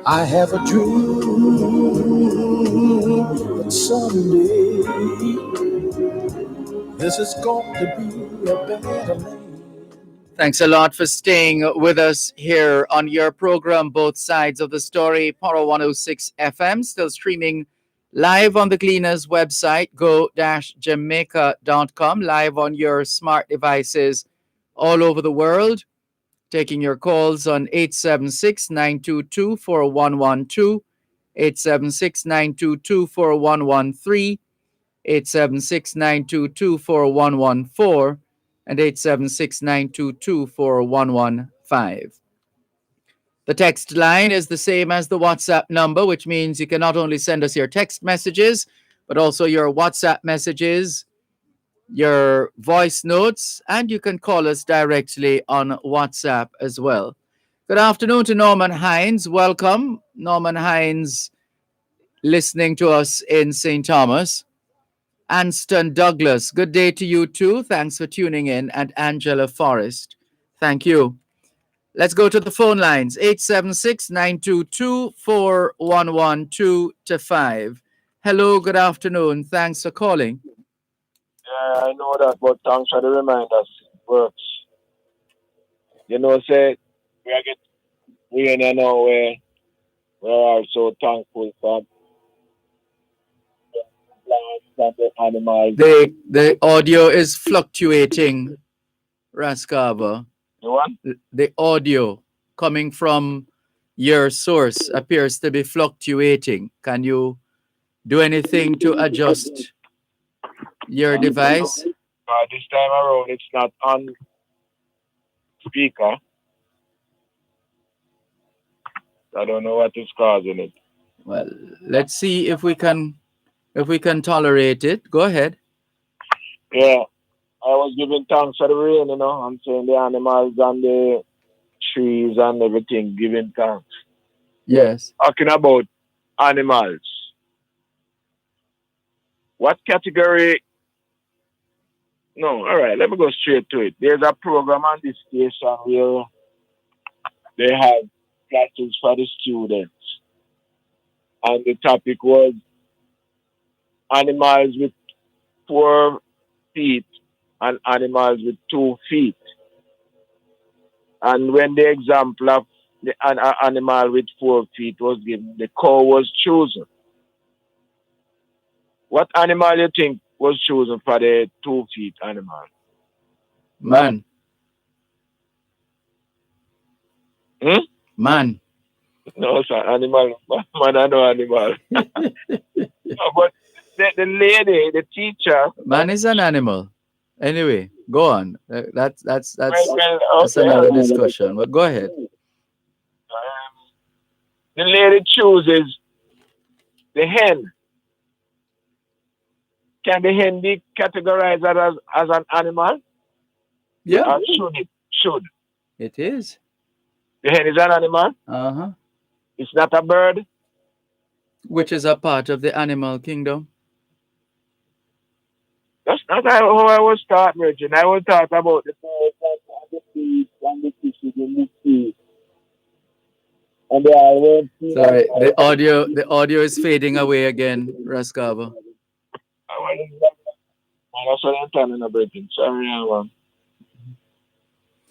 I have a dream that someday this is going to be a better land. Thanks a lot for staying with us here on your program, Both Sides of the Story, Power 106 FM, still streaming live on the Gleaners website, go-jamaica.com, live on your smart devices all over the world. Taking your calls on 876-922-4112, 876-922-4113, 876-922-4114, and 876-922-4115. The text line is the same as the WhatsApp number, which means you can not only send us your text messages, but also your WhatsApp messages, your voice notes, and you can call us directly on WhatsApp as well. Good afternoon to Norman Hines. Welcome, Norman Hines, listening to us in St. Thomas. Anston Douglas, good day to you too. Thanks for tuning in. And Angela Forrest, thank you. Let's go to the phone lines, 876-922-4112-5. Hello, good afternoon. Thanks for calling. Yeah, I know that, but thanks for the reminders. It works. You know, say, we in know where we're also thankful for plants and the animals. The audio is fluctuating, Raskava. The what? The audio coming from your source appears to be fluctuating. Can you do anything to adjust your device? This time around, it's not on speaker. I don't know what is causing it. Well, let's see if we can tolerate it. Go ahead. Yeah, I was giving thanks for the rain, you know. I'm saying the animals and the trees and everything, giving thanks. Yes. Talking about animals. What category? No, all right, let me go straight to it. There's a program on this station where they have classes for the students. And the topic was animals with 4 feet and animals with 2 feet. And when the example of an animal with 4 feet was given, the cow was chosen. What animal you think was chosen for the 2 feet animal? Man. Man. No, sir, animal. Man, I know animal. No, but the lady, the teacher. Man is an animal. Anyway, go on. That's Okay. another discussion. But go ahead. The lady chooses the hen. Can the hen be categorized as an animal? Yeah. Or should it? Should. It is. The hen is an animal? Uh-huh. It's not a bird? Which is a part of the animal kingdom. That's not how I was taught, Virgin. I was taught about the birds and the fish and the fishes in the sea. And they are Sorry, the audio is fading away again, Rascava. That's what I'm telling you, Virgin. Sorry, man.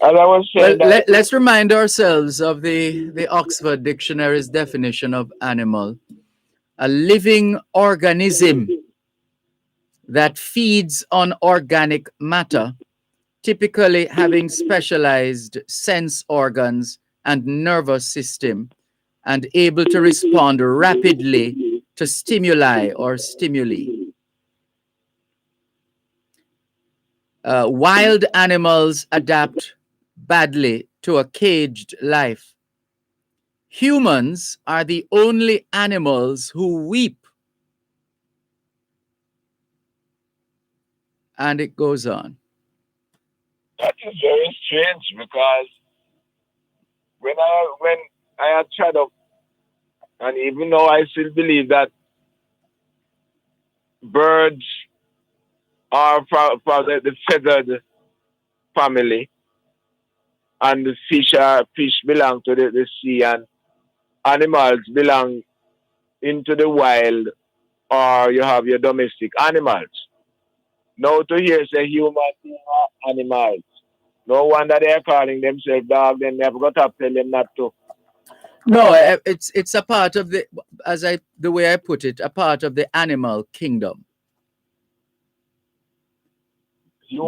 As I was saying, let's remind ourselves of the Oxford Dictionary's definition of animal: a living organism that feeds on organic matter, typically having specialized sense organs and nervous system, and able to respond rapidly to stimuli or stimuli. Wild animals adapt badly to a caged life. Humans are the only animals who weep. And it goes on. That is very strange because when I had tried up, and even though I still believe that birds are from the feathered family, and the fish belong to the sea, and animals belong into the wild, or you have your domestic animals. Now to hear say human beings are animals. No wonder they are calling themselves dog, then they've got to tell them not to. No, it's a part of the way I put it, a part of the animal kingdom.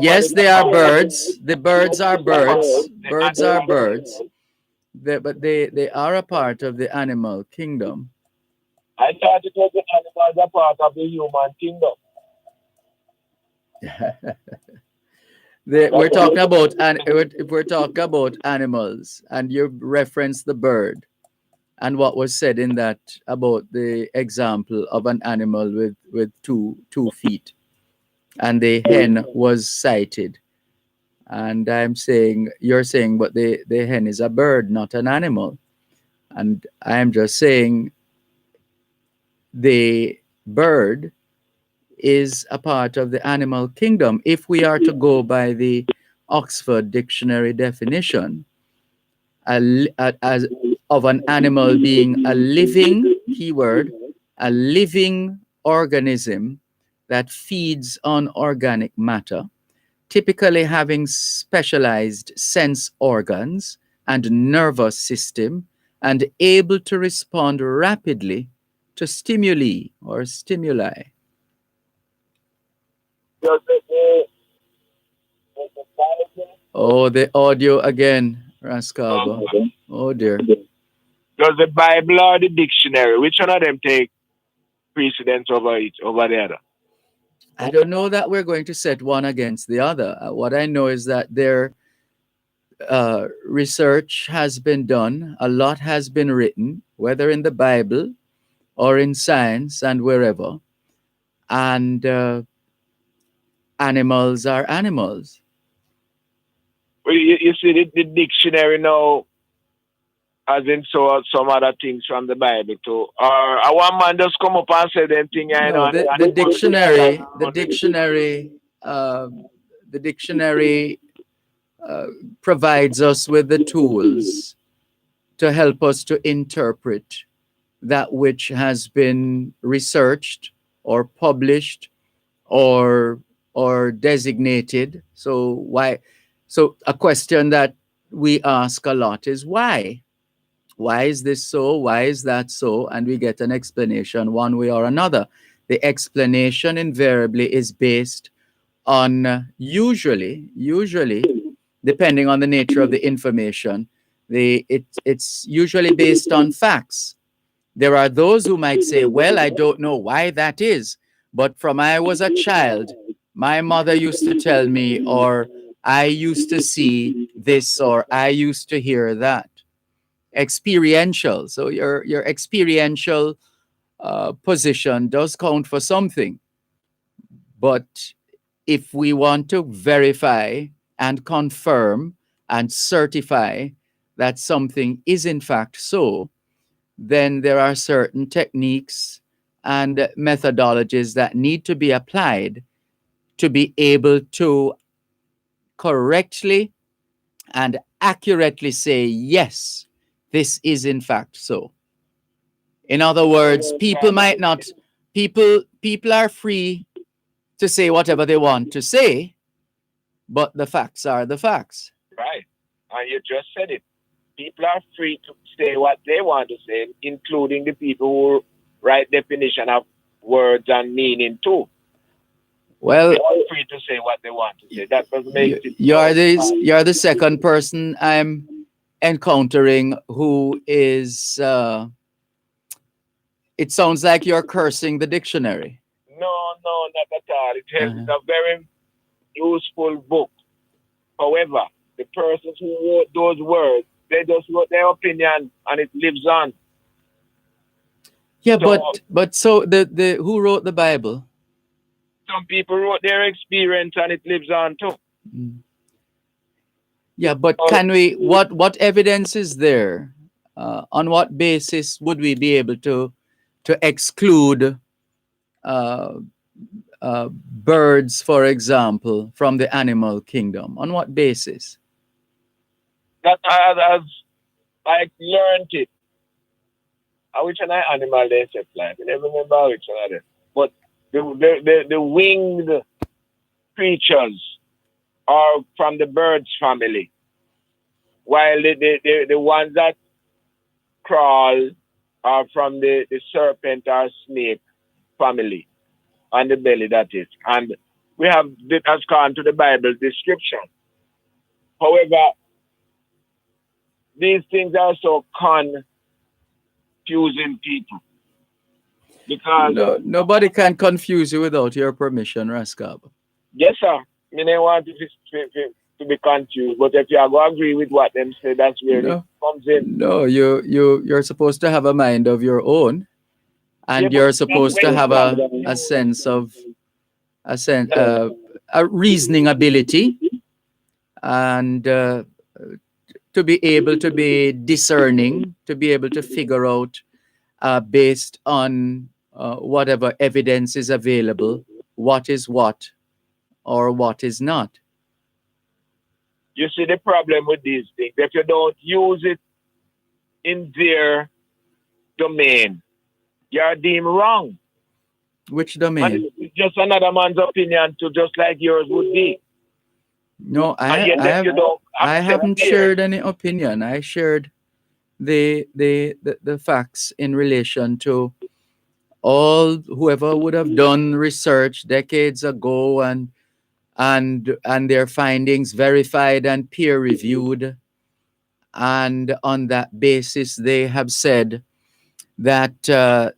Yes, they are birds. The birds are birds. Birds are birds. But they are a part of the animal kingdom. I thought it was the animals a part of the human kingdom. We're talking about if we're talking about animals, and you reference the bird, and what was said in that about the example of an animal with two feet, and the hen was cited, and you're saying, but the hen is a bird, not an animal, and I'm just saying the bird is a part of the animal kingdom. If we are to go by the Oxford Dictionary definition as of an animal being a living, keyword, a living organism that feeds on organic matter, typically having specialized sense organs and nervous system, and able to respond rapidly to stimuli or stimuli. Oh, the audio again, Rascava. Oh dear. Does the Bible or the dictionary, which one of them take precedence over the other? I don't know that we're going to set one against the other. What I know is that their research has been done. A lot has been written, whether in the Bible or in science and wherever. And animals are animals. Well, you see the dictionary now, as in some other things from the Bible too. Or one man just come up and say them thing. No, the dictionary provides us with the tools to help us to interpret that which has been researched or published or designated. So a question that we ask a lot is why? Why is this so? Why is that so? And we get an explanation one way or another. The explanation invariably is based on usually, depending on the nature of the information, it's usually based on facts. There are those who might say, well, I don't know why that is, but from I was a child, my mother used to tell me, or I used to see this, or I used to hear that. Experiential. So your experiential position does count for something. But if we want to verify and confirm and certify that something is in fact so, then there are certain techniques and methodologies that need to be applied to be able to correctly and accurately say, yes, this is in fact so. In other words, people might not, people are free to say whatever they want to say, but the facts are the facts. Right. And you just said it. People are free to say what they want to say, including the people who write definition of words and meaning too. Well, they are free to say what they want to say. That doesn't make it. You're the second person I'm encountering who is. It sounds like you're cursing the dictionary. No, not at all. It's a very useful book. However, the persons who wrote those words, they just wrote their opinion and it lives on. Yeah, so the who wrote the Bible? Some people wrote their experience and it lives on too. Yeah, but can we? What evidence is there? On what basis would we be able to exclude birds, for example, from the animal kingdom? On what basis? That as I learned it. Which an animal they say like? I never remember which one of them. But the winged creatures are from the birds family, while the ones that crawl are from the serpent or snake family, on the belly, that is. And we have that has gone to the Bible description. However, these things are so confusing people. Because nobody can confuse you without your permission, Raskab. Yes, sir. I mean, I want to be confused, but if you are going to agree with what them say, that's where it comes in. No, you're supposed to have a mind of your own, and you're supposed to have a sense of a reasoning ability, and to be able to be discerning, to be able to figure out based on whatever evidence is available, what is what or what is not. You see the problem with these things. If you don't use it in their domain, you're deemed wrong. Which domain? And it's just another man's opinion too, just like yours would be. No, I haven't shared any opinion. I shared the facts in relation to all whoever would have done research decades ago and their findings verified and peer reviewed, and on that basis they have said that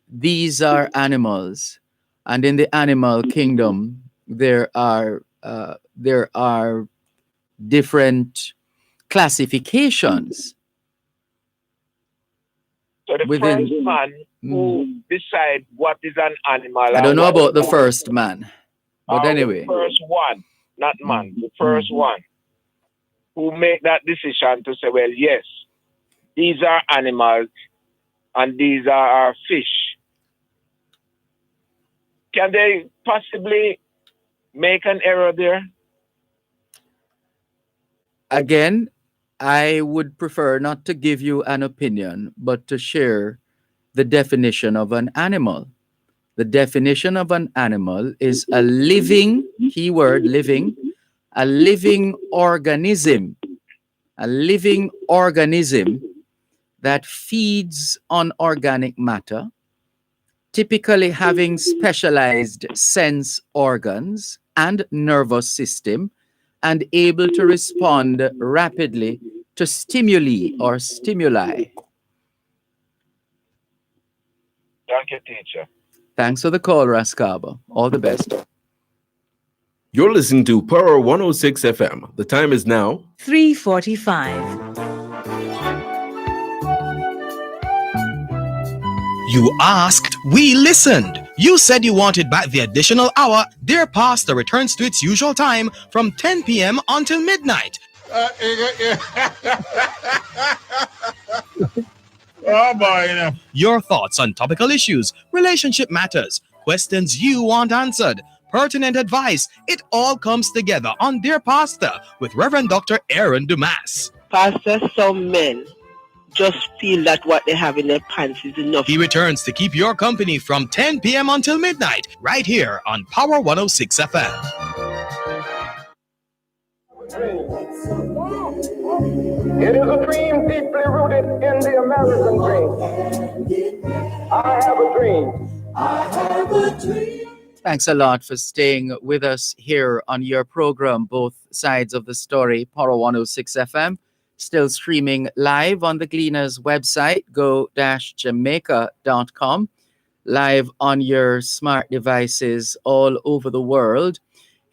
these are animals, and in the animal kingdom there are different classifications. So the first man who decides what is an animal. I don't know about the first man, but anyway. The first one, not man, the first one who make that decision to say, well, yes, these are animals and these are our fish. Can they possibly make an error there? Again, I would prefer not to give you an opinion, but to share the definition of an animal. The definition of an animal is a living, keyword living, a living organism a living organism that feeds on organic matter, typically having specialized sense organs and nervous system, and able to respond rapidly to stimuli. Thank you, teacher. Thanks for the call, Raskaba. All the best. You're listening to Power 106 FM. The time is now 3:45. You asked, we listened. You said you wanted back the additional hour. Dear Pastor returns to its usual time from 10 p.m. until midnight. Oh boy. Your thoughts on topical issues, relationship matters, questions you want answered, pertinent advice. It all comes together on Dear Pastor with Reverend Dr. Aaron Dumas. Pastor, some men just feel that what they have in their pants is enough. He returns to keep your company from 10 p.m. until midnight, right here on Power 106 FM. It is a dream deeply rooted in the American dream. I have a dream. I have a dream. Thanks a lot for staying with us here on your program, Both Sides of the Story, Power 106 FM. Still streaming live on the Gleaners website, go-jamaica.com. Live on your smart devices all over the world.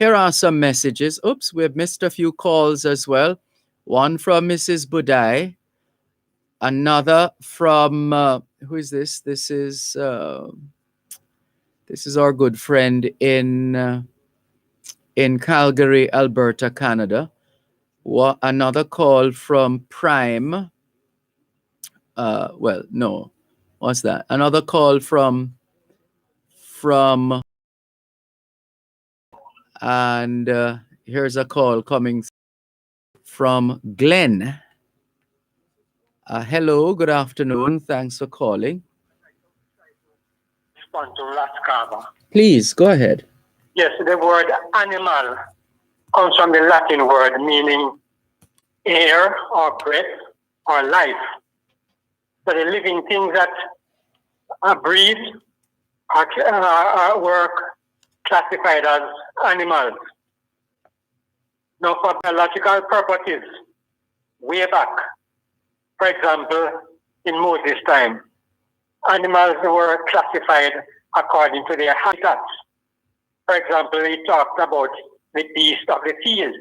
Here are some messages. Oops, we've missed a few calls as well. One from Mrs. Budai. Another from, who is this? This is our good friend in Calgary, Alberta, Canada. Another call from Prime. Well, no. What's that? Another call from and here's a call coming from Glenn. Hello, good afternoon. Thanks for calling. Respond to Raskaba. Please, go ahead. Yes, the word animal comes from the Latin word meaning air or breath or life. So the living things that breathe were classified as animals. Now for biological purposes, way back, for example, in Moses' time, animals were classified according to their habitats. For example, he talked about the beasts of the field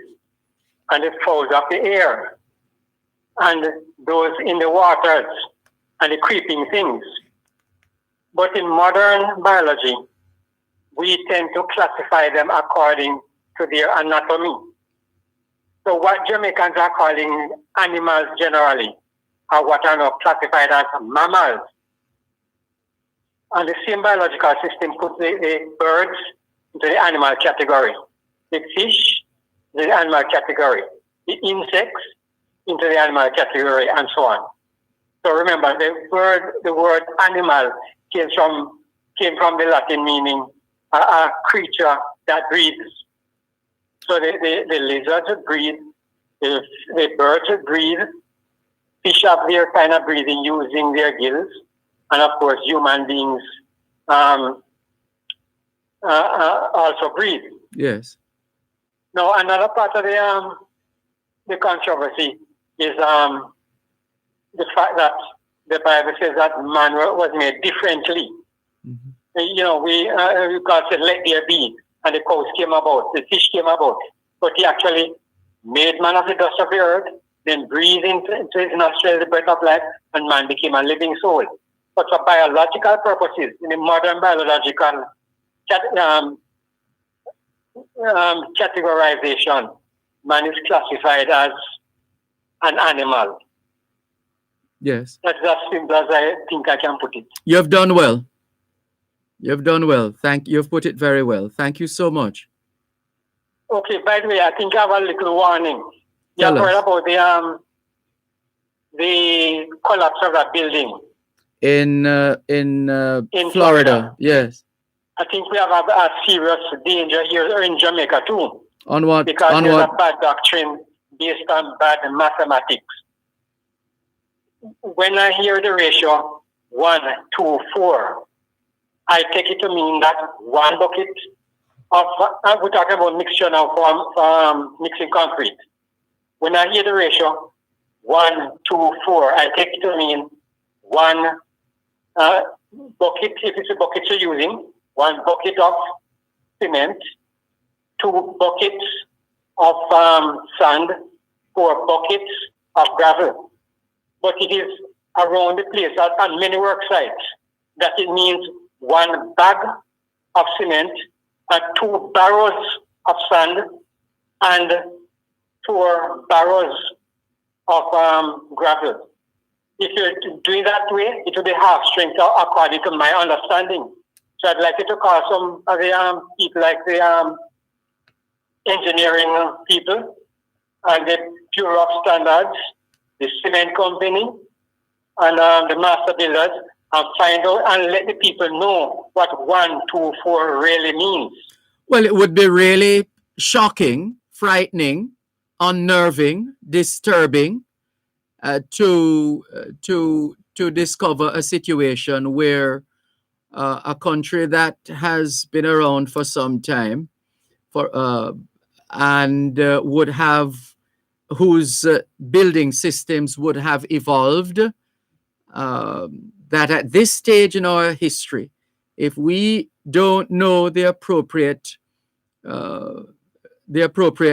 and the fowls of the air and those in the waters and the creeping things. But in modern biology, we tend to classify them according to their anatomy. So what Jamaicans are calling animals generally are what are now classified as mammals. And the same biological system puts the birds into the animal category, the fish into the animal category, the insects into the animal category, and so on. So remember, the word animal came from the Latin meaning a creature that breathes. So the lizards breathe, the birds breathe, fish have their kind of breathing using their gills, and of course human beings also breathe. Yes. Now another part of the controversy is the fact that the Bible says that man was made differently. Mm-hmm. You know, God said, "Let there be," and the cows came about, the fish came about. But He actually made man of the dust of the earth, then breathed into his nostrils the breath of life, and man became a living soul. But for biological purposes, in the modern biological categorization, man is classified as an animal. Yes. That's as simple as I think I can put it. You have done well. You've done well. You've put it very well. Thank you so much. Okay, by the way, I think I have a little warning. You Tell have heard us. about the collapse of that building In Florida. Yes. I think we have a serious danger here in Jamaica too. On what? Because On there's what? a bad doctrine based on bad mathematics. When I hear the ratio 1, 2, 4, I take it to mean that one bucket of, we're talking about mixture now from mixing concrete. When I hear the ratio 1, 2, 4, I take it to mean one bucket, if it's a bucket you're using, one bucket of cement, 2 buckets of sand, 4 buckets of gravel. But it is around the place on many work sites that it means 1 bag of cement and 2 barrels of sand and 4 barrels of gravel. If you're doing that way, it will be half strength according to my understanding. So I'd like you to call some of the people like the engineering people and the Bureau of Standards, the cement company, and the master builders, and find out and let the people know what 1, 2, 4 really means. Well, it would be really shocking, frightening, unnerving, disturbing to discover a situation where a country that has been around for some time, would have whose building systems would have evolved, that at this stage in our history, if we don't know the appropriate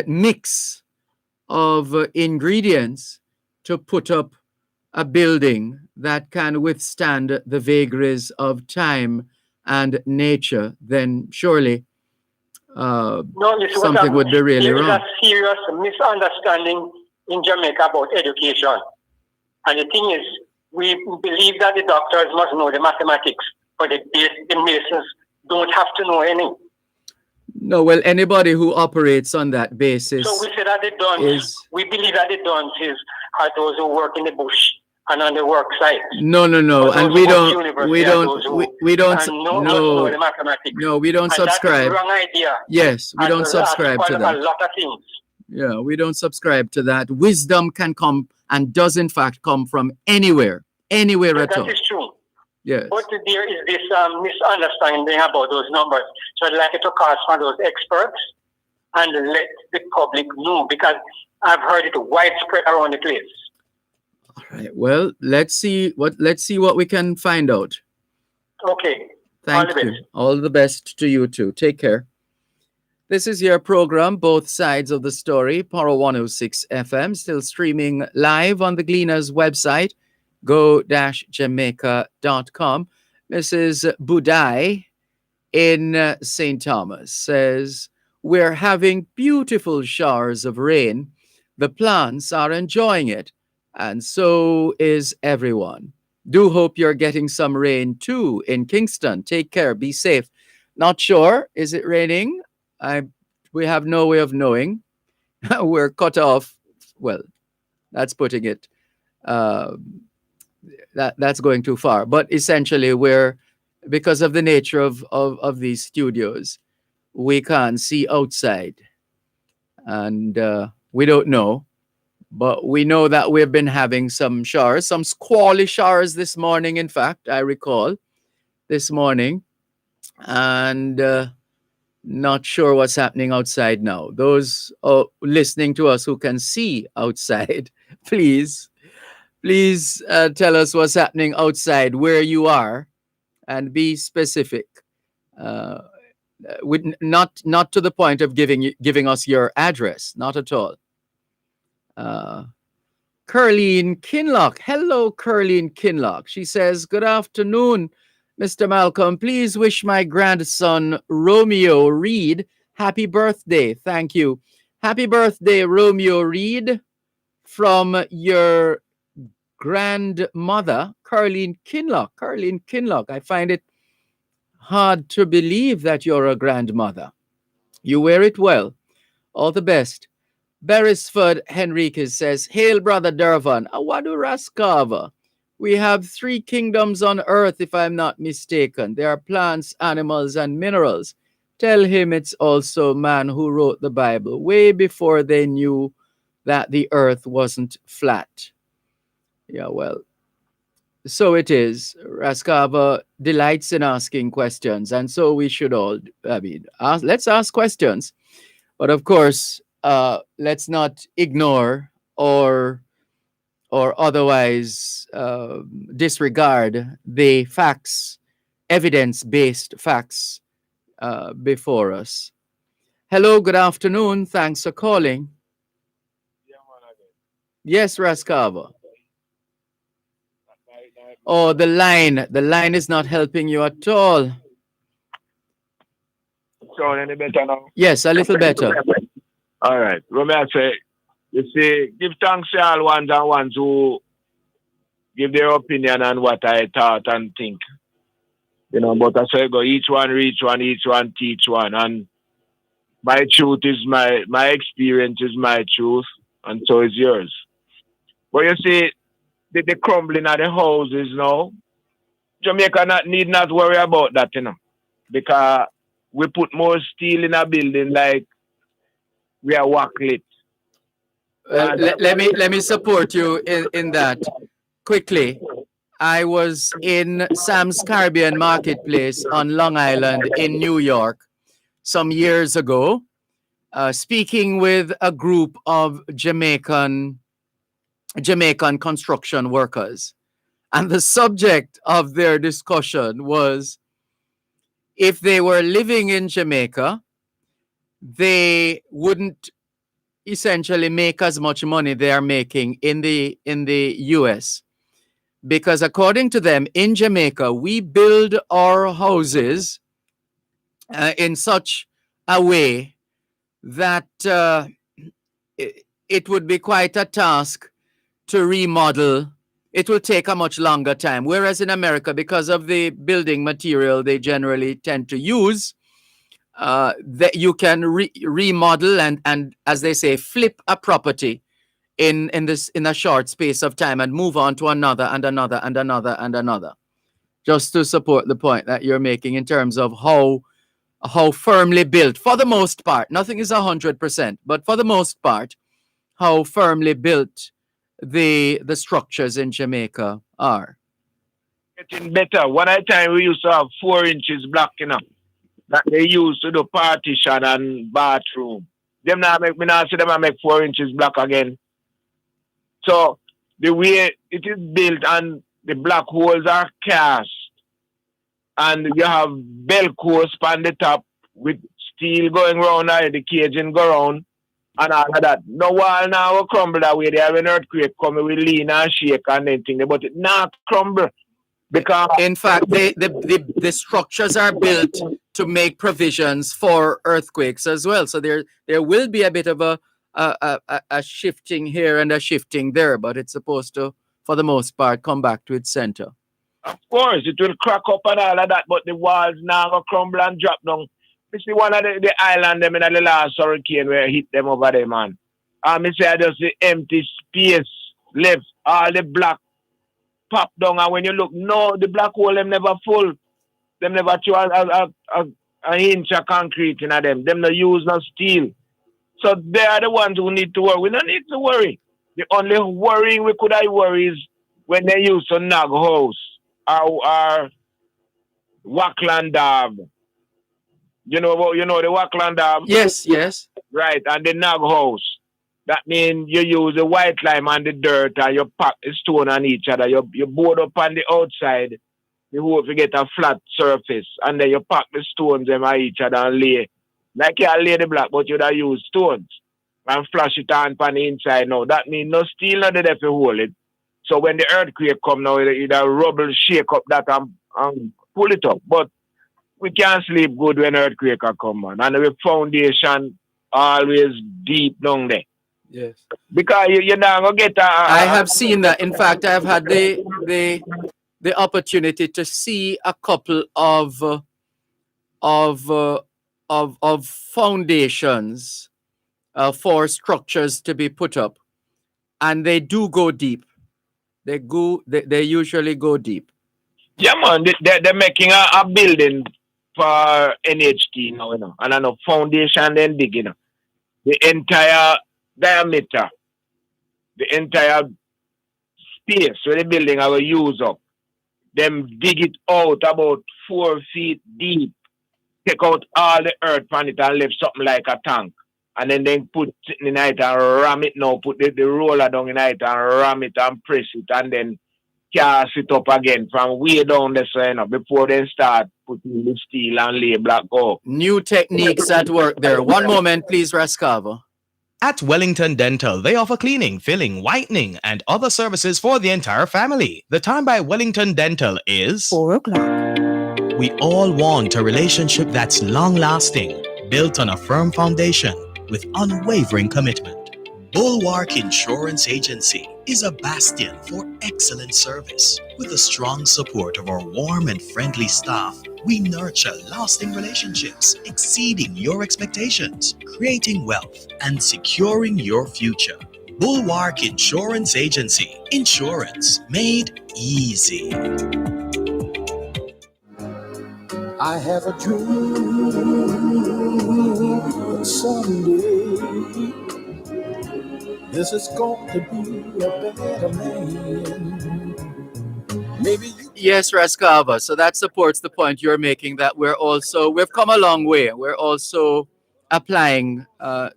mix of ingredients to put up a building that can withstand the vagaries of time and nature, then surely something would be really wrong. There is a serious misunderstanding in Jamaica about education. And the thing is, we believe that the doctors must know the mathematics, but the masons don't have to know any. No, well, anybody who operates on that basis. So we say that the dons, we believe that the dons are those who work in the bush and on the work site. No, and we don't subscribe. That's the wrong idea. Yes, we don't subscribe to that. A lot of things. Yeah, we don't subscribe to that. Wisdom can come and does in fact come from anywhere at all. That is true. Yes. But there is this misunderstanding about those numbers. So I'd like you to call some of those experts and let the public know, because I've heard it widespread around the place. All right. Well, let's see what we can find out. Okay. Thank you. All the best to you too. Take care. This is your program, Both Sides of the Story, Power 106 FM, still streaming live on the Gleaners website, go-jamaica.com. Mrs. Budai in St. Thomas says, we're having beautiful showers of rain. The plants are enjoying it, and so is everyone. Do hope you're getting some rain too in Kingston. Take care. Be safe. Not sure. Is it raining? We have no way of knowing. We're cut off. Well, that's putting it. That's going too far. But essentially, because of the nature of these studios, we can't see outside, and we don't know. But we know that we've been having some showers, some squally showers this morning. In fact, I recall this morning, and not sure what's happening outside now. Those listening to us who can see outside, please tell us what's happening outside where you are, and be specific. With not to the point of giving us your address, not at all. Curleen Kinlock. Hello, Curleen Kinlock. She says, good afternoon, Mr. Malcolm. Please wish my grandson, Romeo Reed, happy birthday. Thank you. Happy birthday, Romeo Reed, from your grandmother, Curleen Kinlock. Curleen Kinlock. I find it hard to believe that you're a grandmother. You wear it well. All the best. Beresford Henriquez says, hail, brother Dervan. Awadu Raskava. We have 3 kingdoms on earth, if I'm not mistaken. There are plants, animals, and minerals. Tell him it's also man who wrote the Bible way before they knew that the earth wasn't flat. Yeah, well, so it is. Raskava delights in asking questions, and so we should all, let's ask questions. But of course, let's not ignore or otherwise disregard the facts, evidence-based facts before us. Hello, good afternoon. Thanks for calling. Yes, Raskava. Oh, the line is not helping you at all. So any better now? Yes, a little better. All right. What may I say? You see, give thanks to all ones and ones who give their opinion on what I thought and think. You know, but as I go, each one reach one, each one teach one. And my truth is my experience is my truth, and so is yours. But you see, the crumbling of the houses now, Jamaica need not worry about that, you know, because we put more steel in a building like we are worklit. Let me support you in that quickly. I was in Sam's Caribbean Marketplace on Long Island in New York some years ago, speaking with a group of Jamaican construction workers. And the subject of their discussion was if they were living in Jamaica, they wouldn't essentially make as much money they are making in the US. Because according to them, in Jamaica, we build our houses in such a way that it would be quite a task to remodel. It will take a much longer time. Whereas in America, because of the building material they generally tend to use, that you can remodel and as they say, flip a property in a short space of time and move on to another and another and another and another. Just to support the point that you're making in terms of how firmly built, for the most part, nothing is 100%, but for the most part, how firmly built the structures in Jamaica are. Getting better. One time we used to have 4 inches block, you know, that they used to do partition and bathroom. Them now make me now see them make 4 inches block again. So the way it is built and the black holes are cast, and you have Velcro on the top with steel going round, the caging go round, and all of that. No wall now will crumble that way. They have an earthquake coming with lean and shake and anything, but it not crumble. Because in fact, the structures are built to make provisions for earthquakes as well. So there will be a bit of a shifting here and a shifting there, but it's supposed to, for the most part, come back to its center. Of course, it will crack up and all of that, but the walls now will crumble and drop down. You see one of the island them in the last hurricane where it hit them over there, man. I say I just the empty space left, all the black pop down, and when you look, no, the black hole them never full. Them never throw an inch of concrete in them. Them no use no steel. So they are the ones who need to worry. We don't need to worry. The only worrying we could have worry is when they use to nag house or Wackland Dam. You know the Wackland Dam? Yes. Right, and the nag house. That means you use the white lime and the dirt and you pack the stone on each other. You board up on the outside. You hope you get a flat surface. And then you pack the stones them on each other and lay. Like you lay the block, but you don't use stones. And flash it on the inside now. That means no steel not there to hold it. So when the earthquake come now, the rubble shake up that and pull it up. But we can't sleep good when earthquake come, man. And the foundation always deep down there. Yes. Because you're not gonna get I have seen that. In fact, I've had the opportunity to see a couple of foundations for structures to be put up, and they do go deep. They usually go deep. Yeah, man. They're making a building for NHT now, and I know foundation then big, the entire diameter the entire space where the building I will use up. Them dig it out about 4 feet deep, take out all the earth from it and leave something like a tank. And then they put it in it and ram it now, put the roller down in it and ram it and press it and then cast it up again from way down the side before they start putting the steel and lay black oak. New techniques at work there. One moment, please, Rascava. At Wellington Dental, they offer cleaning, filling, whitening, and other services for the entire family. The time by Wellington Dental is 4 o'clock. We all want a relationship that's long-lasting, built on a firm foundation with unwavering commitment. Bulwark Insurance Agency is a bastion for excellent service. With the strong support of our warm and friendly staff, we nurture lasting relationships, exceeding your expectations, creating wealth, and securing your future. Bulwark Insurance Agency. Insurance made easy. I have a dream that someday this is going to be a better man. Maybe you. Yes, Rascava. So that supports the point you're making that we've come a long way. We're also applying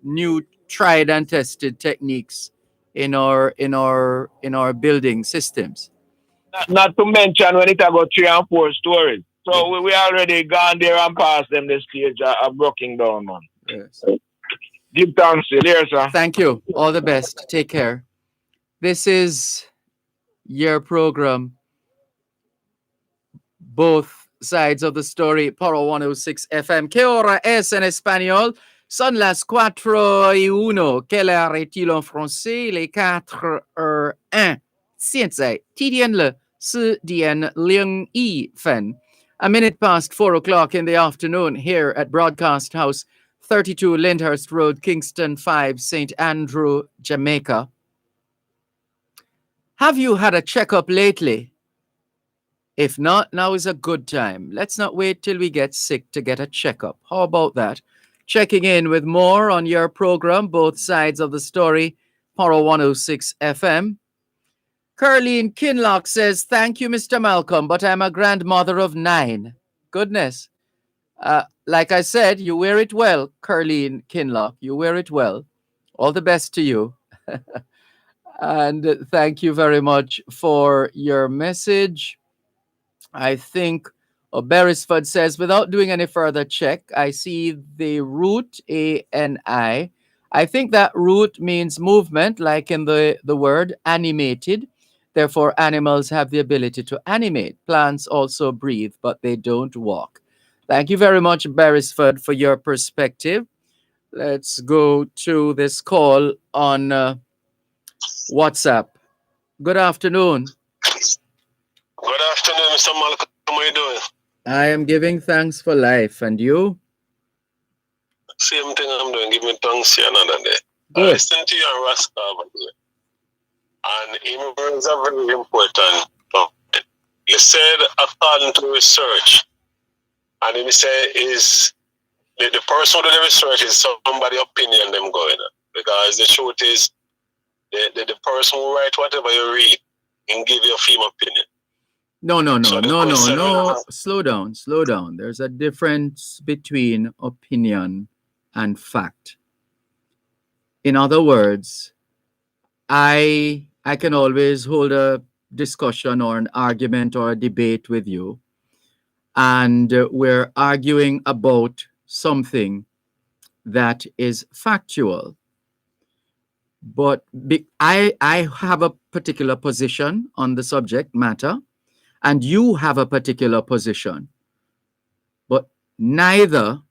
new tried and tested techniques in our building systems. Not to mention when it about 3 and 4 stories. So we already gone there and past them the stage of breaking down, man. Yes. Give thanks, there, sir. Thank you. All the best. Take care. This is your program, Both Sides of the Story, Paro 106 FM. ¿Qué hora es en español? Son las 4:01. Quelle heure est-il en français? Les 4:01. 现在地点了10:01分. A minute past 4 o'clock in the afternoon here at Broadcast House, 32 Lyndhurst Road, Kingston 5, St. Andrew, Jamaica. Have you had a checkup lately? If not, now is a good time. Let's not wait till we get sick to get a checkup. How about that? Checking in with more on your program, Both Sides of the Story, Paro 106 FM. Curleen Kinlock says, thank you, Mr. Malcolm, but I'm a grandmother of 9. Goodness. Like I said, you wear it well, Curleen Kinlock. You wear it well. All the best to you. And thank you very much for your message. I think Beresford says, without doing any further check, I see the root ANI. I think that root means movement, like in the word animated. Therefore, animals have the ability to animate. Plants also breathe, but they don't walk. Thank you very much, Beresford, for your perspective. Let's go to this call on WhatsApp. Good afternoon. Good afternoon, Mr. Malcolm. How are you doing? I am giving thanks for life. And you? Same thing I'm doing. Give me thanks here another day. Good. I listen to you on Rascal, and immigrants are very important. You said according to research, and then you say is the person who did the research is somebody opinion them going on. Because the truth is the person who write whatever you read and give your film opinion. No. Slow down. There's a difference between opinion and fact. In other words, I can always hold a discussion or an argument or a debate with you, and we're arguing about something that is factual. But I have a particular position on the subject matter, and you have a particular position. But neither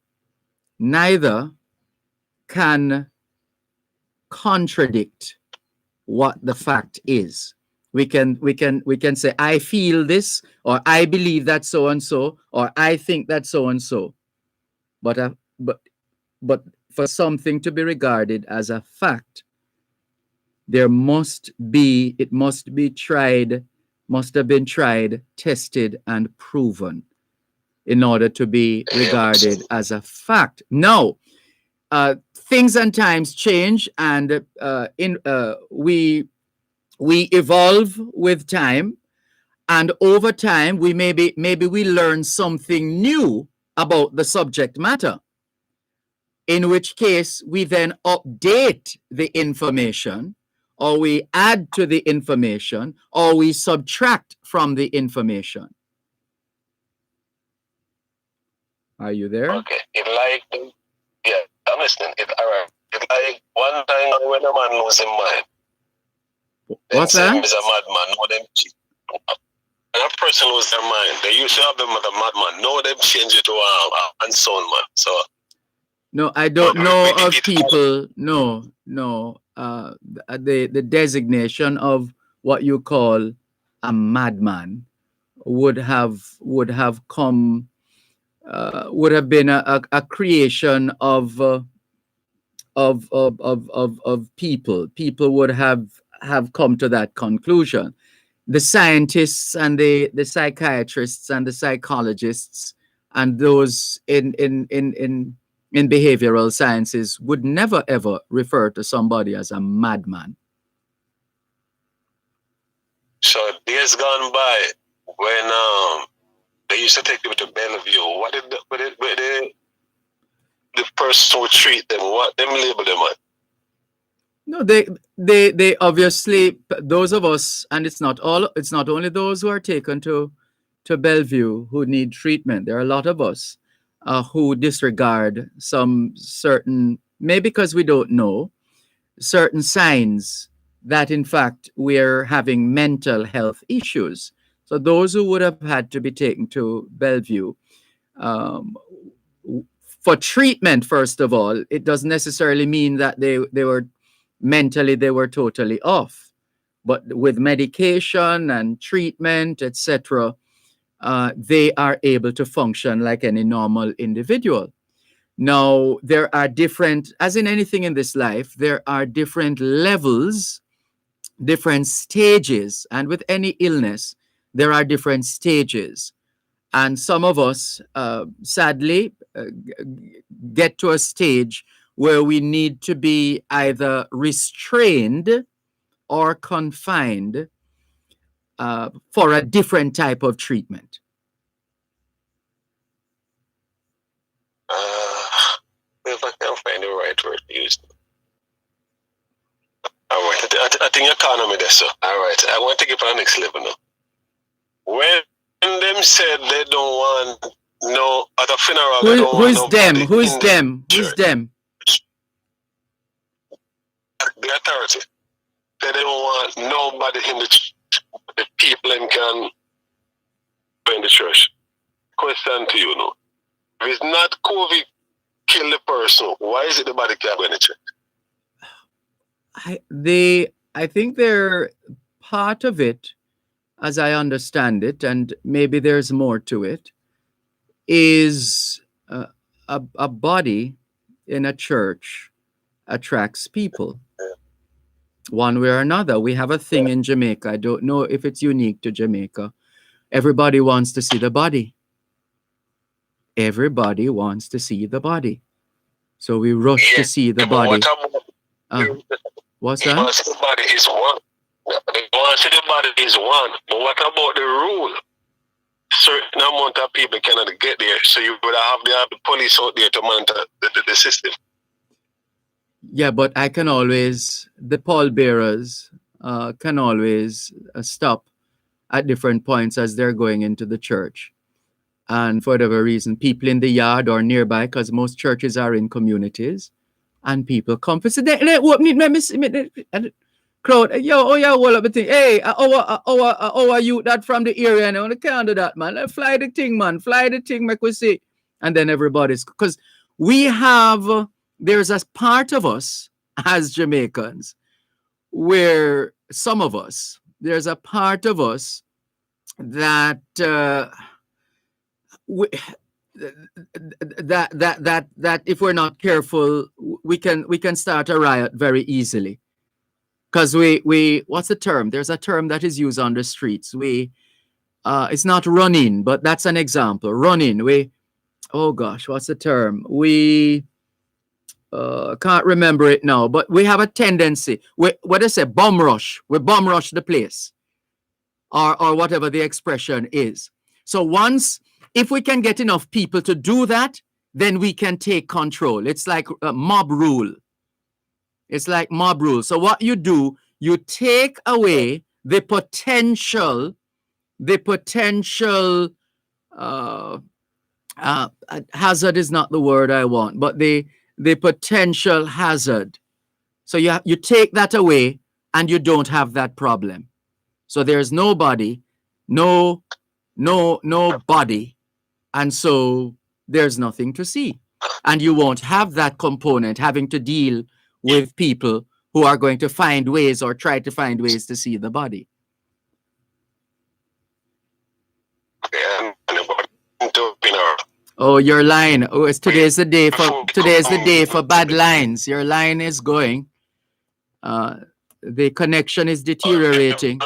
can contradict what the fact is. We can say, I feel this, or I believe that so and so, or I think that so and so. But for something to be regarded as a fact, it must have been tried, tested, and proven in order to be regarded as a fact. Now, things and times change, and we we evolve with time, and over time we maybe we learn something new about the subject matter, in which case we then update the information, or we add to the information, or we subtract from the information. Are you there? Okay. Yeah, I'm listening. It's all right. It's like one time when a man loses his mind. What's that? Is a madman. No, them when a person loses their mind, they used to have them as a madman. No, them change it to a unsound man. So no, I don't know of people. No. The designation of what you call a madman would have come would have been a creation of people. People would have come to that conclusion. The scientists and the psychiatrists and the psychologists and those in behavioral sciences would never ever refer to somebody as a madman. So days gone by when they used to take people to Bellevue. What did the person who treat them? What them label them at? No, they obviously, those of us, and it's not only those who are taken to Bellevue who need treatment. There are a lot of us who disregard some certain, maybe because we don't know, certain signs that in fact we're having mental health issues. So those who would have had to be taken to Bellevue for treatment, first of all, it doesn't necessarily mean that they were mentally, they were totally off. But with medication and treatment, etc., they are able to function like any normal individual. Now, there are different, as in anything in this life, there are different levels, different stages, and with any illness, there are different stages. And some of us, sadly, get to a stage where we need to be either restrained or confined for a different type of treatment. If I can find the right word to use. All right, I think you're calling me there, sir. All right, I want to take it for the next level now. When them said they don't want no at a funeral, Who's them? Who's them? Who's them? The authority. They don't want nobody in the people and can go in the church. Question to you now. If it's not COVID kill the person, why is it the body can't go in the church? I think they're part of it, as I understand it, and maybe there's more to it, is a body in a church attracts people. One way or another. We have a thing in Jamaica. I don't know if it's unique to Jamaica. Everybody wants to see the body. Everybody wants to see the body. So we rush to see the body. What's that? The body is one. They want to see the body is one. But what about the rule? Certain amount of people cannot get there. So you would have the police out there to monitor the system. Yeah, but I can always, the pallbearers can always stop at different points as they're going into the church. And for whatever reason, people in the yard or nearby, because most churches are in communities, and people come for crowd, well, up the thing. Hey, our youth that from the area, and I can't do that, man. Fly the thing, make we see. And then everybody's, because we have, there's a part of us as Jamaicans where some of us, there's a part of us that that if we're not careful, we can start a riot very easily. Because we what's the term? There's a term that is used on the streets. It's not running, but that's an example. Running. Oh gosh, what's the term? Can't remember it now, but we have a tendency. What I say, bomb rush. We bomb rush the place, or whatever the expression is. So if we can get enough people to do that, then we can take control. It's like mob rule. It's like mob rule. So what you do, you take away the potential hazard is not the word I want, but the potential hazard. So you take that away and you don't have that problem. So there's nobody, no body, and so there's nothing to see. And you won't have that component having to deal with people who are going to find ways or try to find ways to see the body. Oh, your line. Oh, today's the day for bad lines. Your line is going. The connection is deteriorating.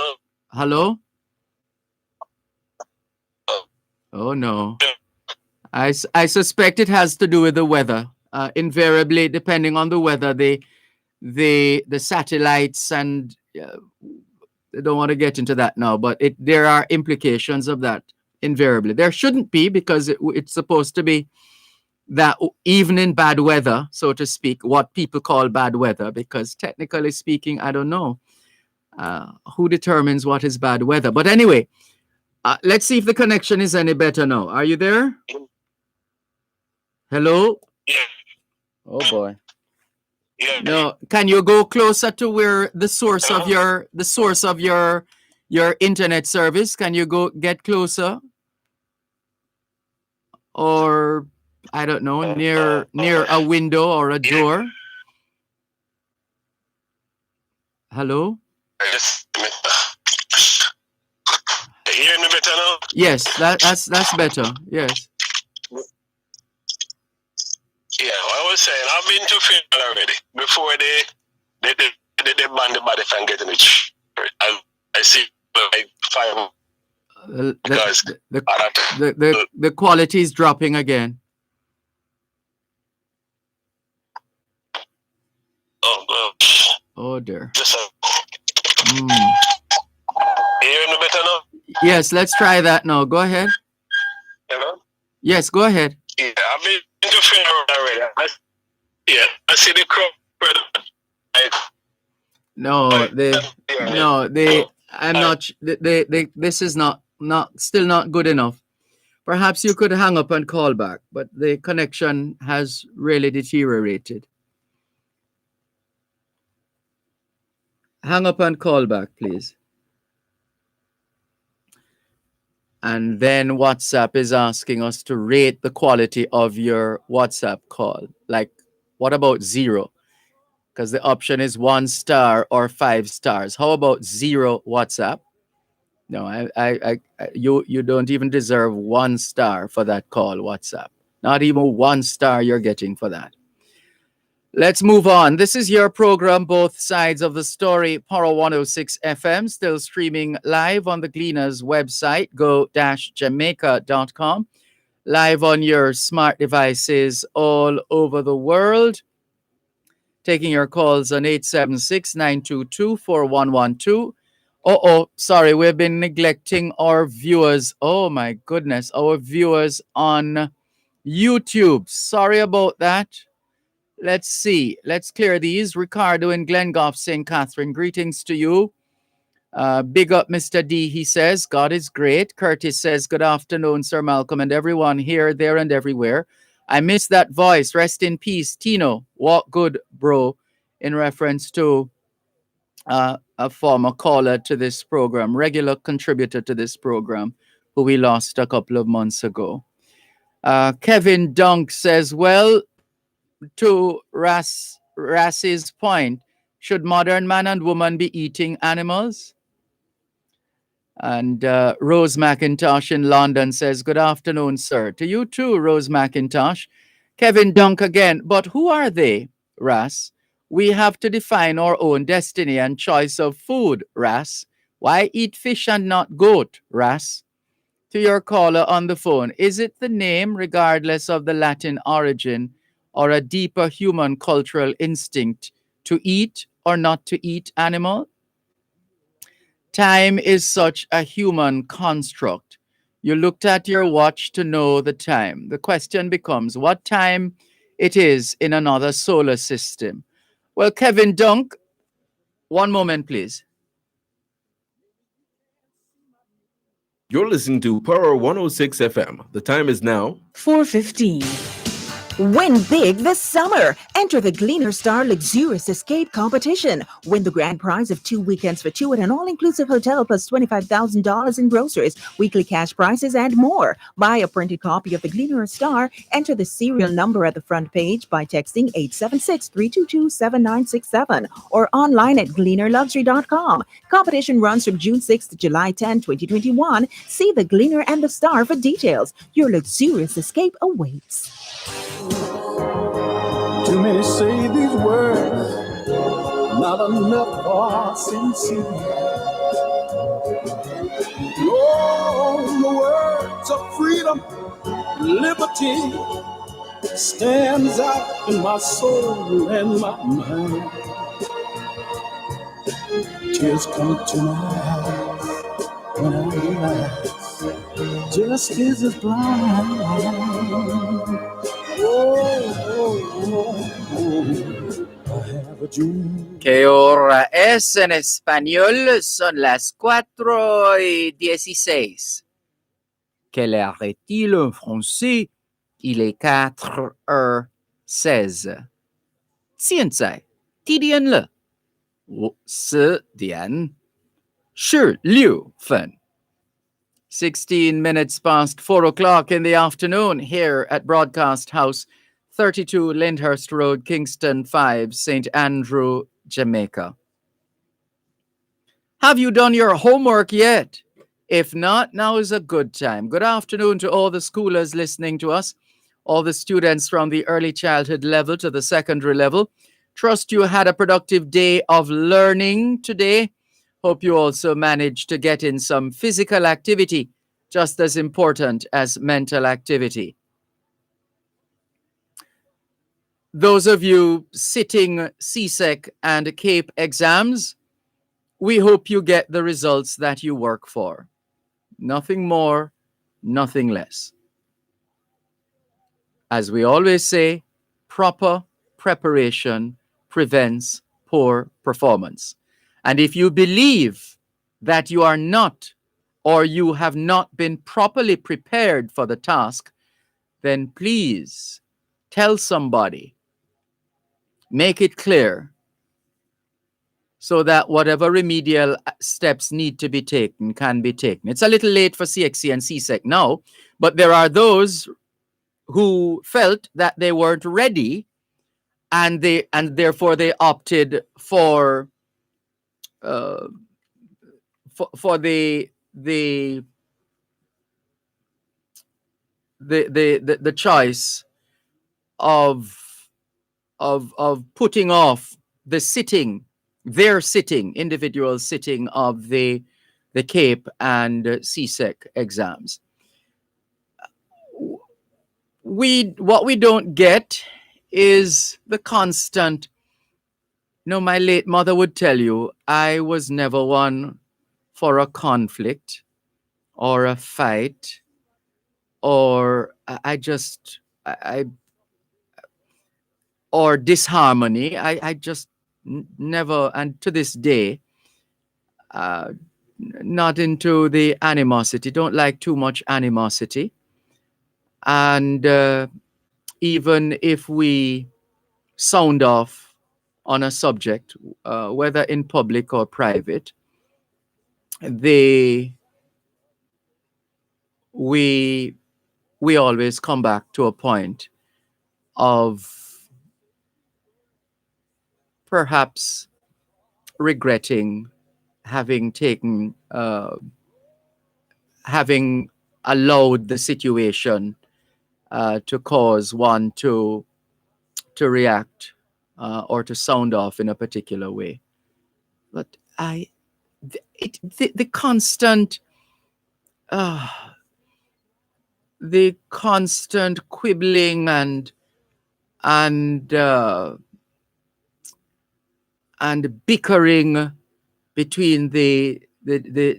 Hello? Oh no. I suspect it has to do with the weather. Invariably, depending on the weather, the satellites and I don't want to get into that now, but there are implications of that. Invariably, there shouldn't be, because it's supposed to be that even in bad weather, so to speak, what people call bad weather, because technically speaking, I don't know who determines what is bad weather. But anyway, let's see if the connection is any better now. Are you there? Hello? Yeah. Oh boy. Yeah. No, can you go closer to where the source of your internet service? Can you get closer? Or I don't know, near a window or a door? Hello? You hear me better now? Yes, that's better. Yes. Yeah, I was saying I've been to funeral already before they ban the body from getting it. I see like 5 the quality is dropping again. Oh gosh. Oh dear. You hear me better now? Yes, let's try that now. Go ahead. Hello? Yes, go ahead. Yeah, I've been to funeral already. I see the crowd. I'm not. This is not still not good enough. Perhaps you could hang up and call back, but the connection has really deteriorated. Hang up and call back, please. And then WhatsApp is asking us to rate the quality of your WhatsApp call. Like, what about 0? Because the option is 1 star or 5 stars. How about 0 WhatsApp? No, you don't even deserve 1 star for that call, WhatsApp. Not even 1 star you're getting for that. Let's move on. This is your program, Both Sides of the Story, Power 106 FM, still streaming live on the Gleaners website, go-jamaica.com, live on your smart devices all over the world. Taking your calls on 876-922-4112. Sorry, we've been neglecting our viewers. Oh my goodness, our viewers on YouTube. Sorry about that. Let's see. Let's clear these. Ricardo in Glengoff, St. Catherine. Greetings to you. Big up, Mr. D, he says. God is great. Curtis says, good afternoon, Sir Malcolm, and everyone here, there, and everywhere. I miss that voice. Rest in peace, Tino. Walk good, bro, in reference to a former caller to this program, regular contributor to this program, who we lost a couple of months ago. Kevin Dunk says, well, to Rass's point, should modern man and woman be eating animals? And Rose McIntosh in London says, good afternoon, sir. To you too, Rose McIntosh. Kevin Dunk again, but who are they, Rass? We have to define our own destiny and choice of food, Rass. Why eat fish and not goat, Rass? To your caller on the phone, is it the name, regardless of the Latin origin, or a deeper human cultural instinct to eat or not to eat animal? Time is such a human construct. You looked at your watch to know the time. The question becomes what time it is in another solar system. Well, Kevin Dunk, one moment, please. You're listening to Power 106 FM. The time is now 4:15. Win big this summer. Enter the Gleaner Star Luxurious Escape Competition. Win the grand prize of 2 weekends for two at an all-inclusive hotel plus $25,000 in groceries, weekly cash prizes, and more. Buy a printed copy of the Gleaner Star. Enter the serial number at the front page by texting 876-322-7967 or online at gleanerluxury.com. Competition runs from June 6 to July 10, 2021. See the Gleaner and the Star for details. Your luxurious escape awaits. Too many say these words, not enough are sincere. Oh, the words of freedom, liberty stands out in my soul and my mind. Tears come to my eyes when I realize justice is blind. ¿Qué hora es en español? Son las 4:16. Quelle heure est-il en français? Il est 4:16. 现在几点了？10点16分。16 minutes past 4 o'clock in the afternoon here at Broadcast House, 32 Lyndhurst Road, Kingston 5, St. Andrew, Jamaica. Have you done your homework yet? If not, now is a good time. Good afternoon to all the schoolers listening to us, all the students from the early childhood level to the secondary level. Trust you had a productive day of learning today. Hope you also managed to get in some physical activity, just as important as mental activity. Those of you sitting CSEC and CAPE exams, we hope you get the results that you work for. Nothing more, nothing less. As we always say, proper preparation prevents poor performance. And if you believe that you are not or you have not been properly prepared for the task, then please tell somebody, make it clear, so that whatever remedial steps need to be taken can be taken. It's a little late for CXC and CSEC now, but there are those who felt that they weren't ready and therefore they opted for the choice of putting off their individual sitting of the CAPE and CSEC exams. What we don't get is the constant. My late mother would tell you, I was never one for a conflict or a fight, or or disharmony. I just never, and to this day, not into the animosity, don't like too much animosity. And even if we sound off on a subject, whether in public or private, we always come back to a point of perhaps regretting having allowed the situation to cause one to react or to sound off in a particular way. But the constant quibbling and and bickering between the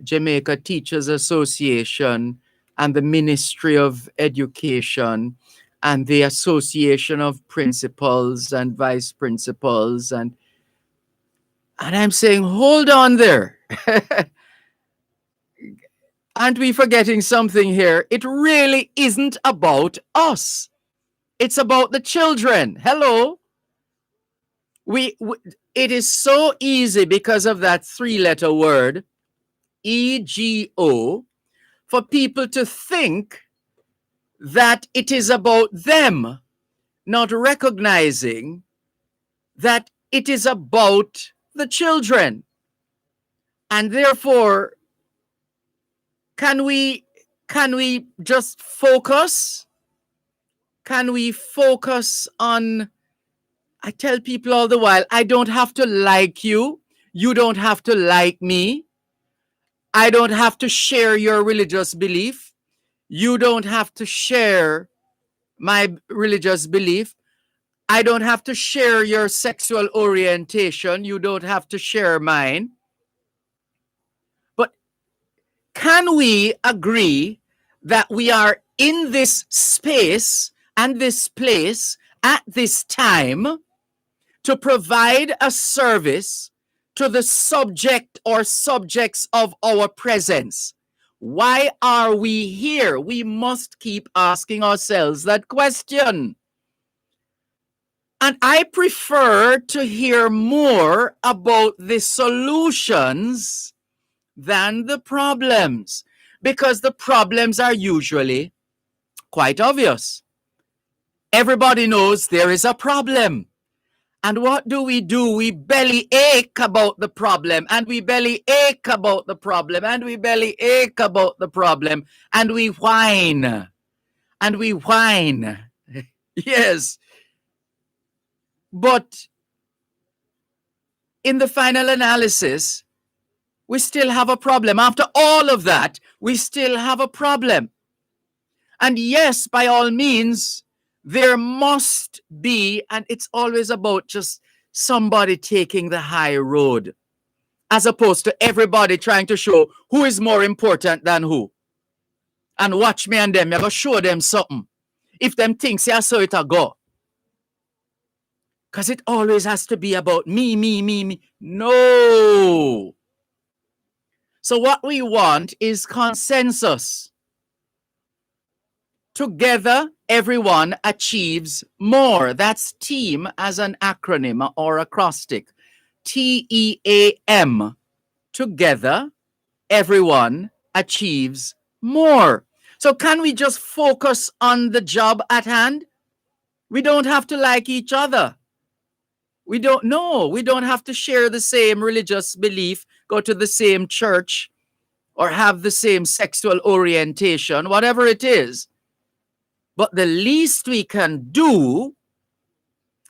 Jamaica Teachers Association and the Ministry of Education and the Association of Principals and Vice Principals. And I'm saying, hold on there. Aren't we forgetting something here? It really isn't about us. It's about the children. Hello. It is so easy because of that three-letter word, EGO, for people to think that it is about them, not recognizing that it is about the children. And therefore, can we just focus? Can we focus on, I tell people all the while, I don't have to like you. You don't have to like me. I don't have to share your religious belief. You don't have to share my religious belief. I don't have to share your sexual orientation. You don't have to share mine. But can we agree that we are in this space and this place at this time to provide a service to the subject or subjects of our presence? Why are we here? We must keep asking ourselves that question. And I prefer to hear more about the solutions than the problems, because the problems are usually quite obvious. Everybody knows there is a problem. And what do? We belly ache about the problem, and we belly ache about the problem, and we belly ache about the problem, and we whine, and we whine. Yes. But in the final analysis, we still have a problem. After all of that, we still have a problem. And yes, by all means, there must be, and it's always about just somebody taking the high road, as opposed to everybody trying to show who is more important than who. And watch me and them, you're going to show them something. If them thinks, yeah, so it'll go. Because it always has to be about me, me, me, me. No. So what we want is consensus. Together, everyone achieves more. That's TEAM as an acronym or acrostic. TEAM. Together, everyone achieves more. So can we just focus on the job at hand? We don't have to like each other. We don't know. We don't have to share the same religious belief, go to the same church, or have the same sexual orientation, whatever it is. But the least we can do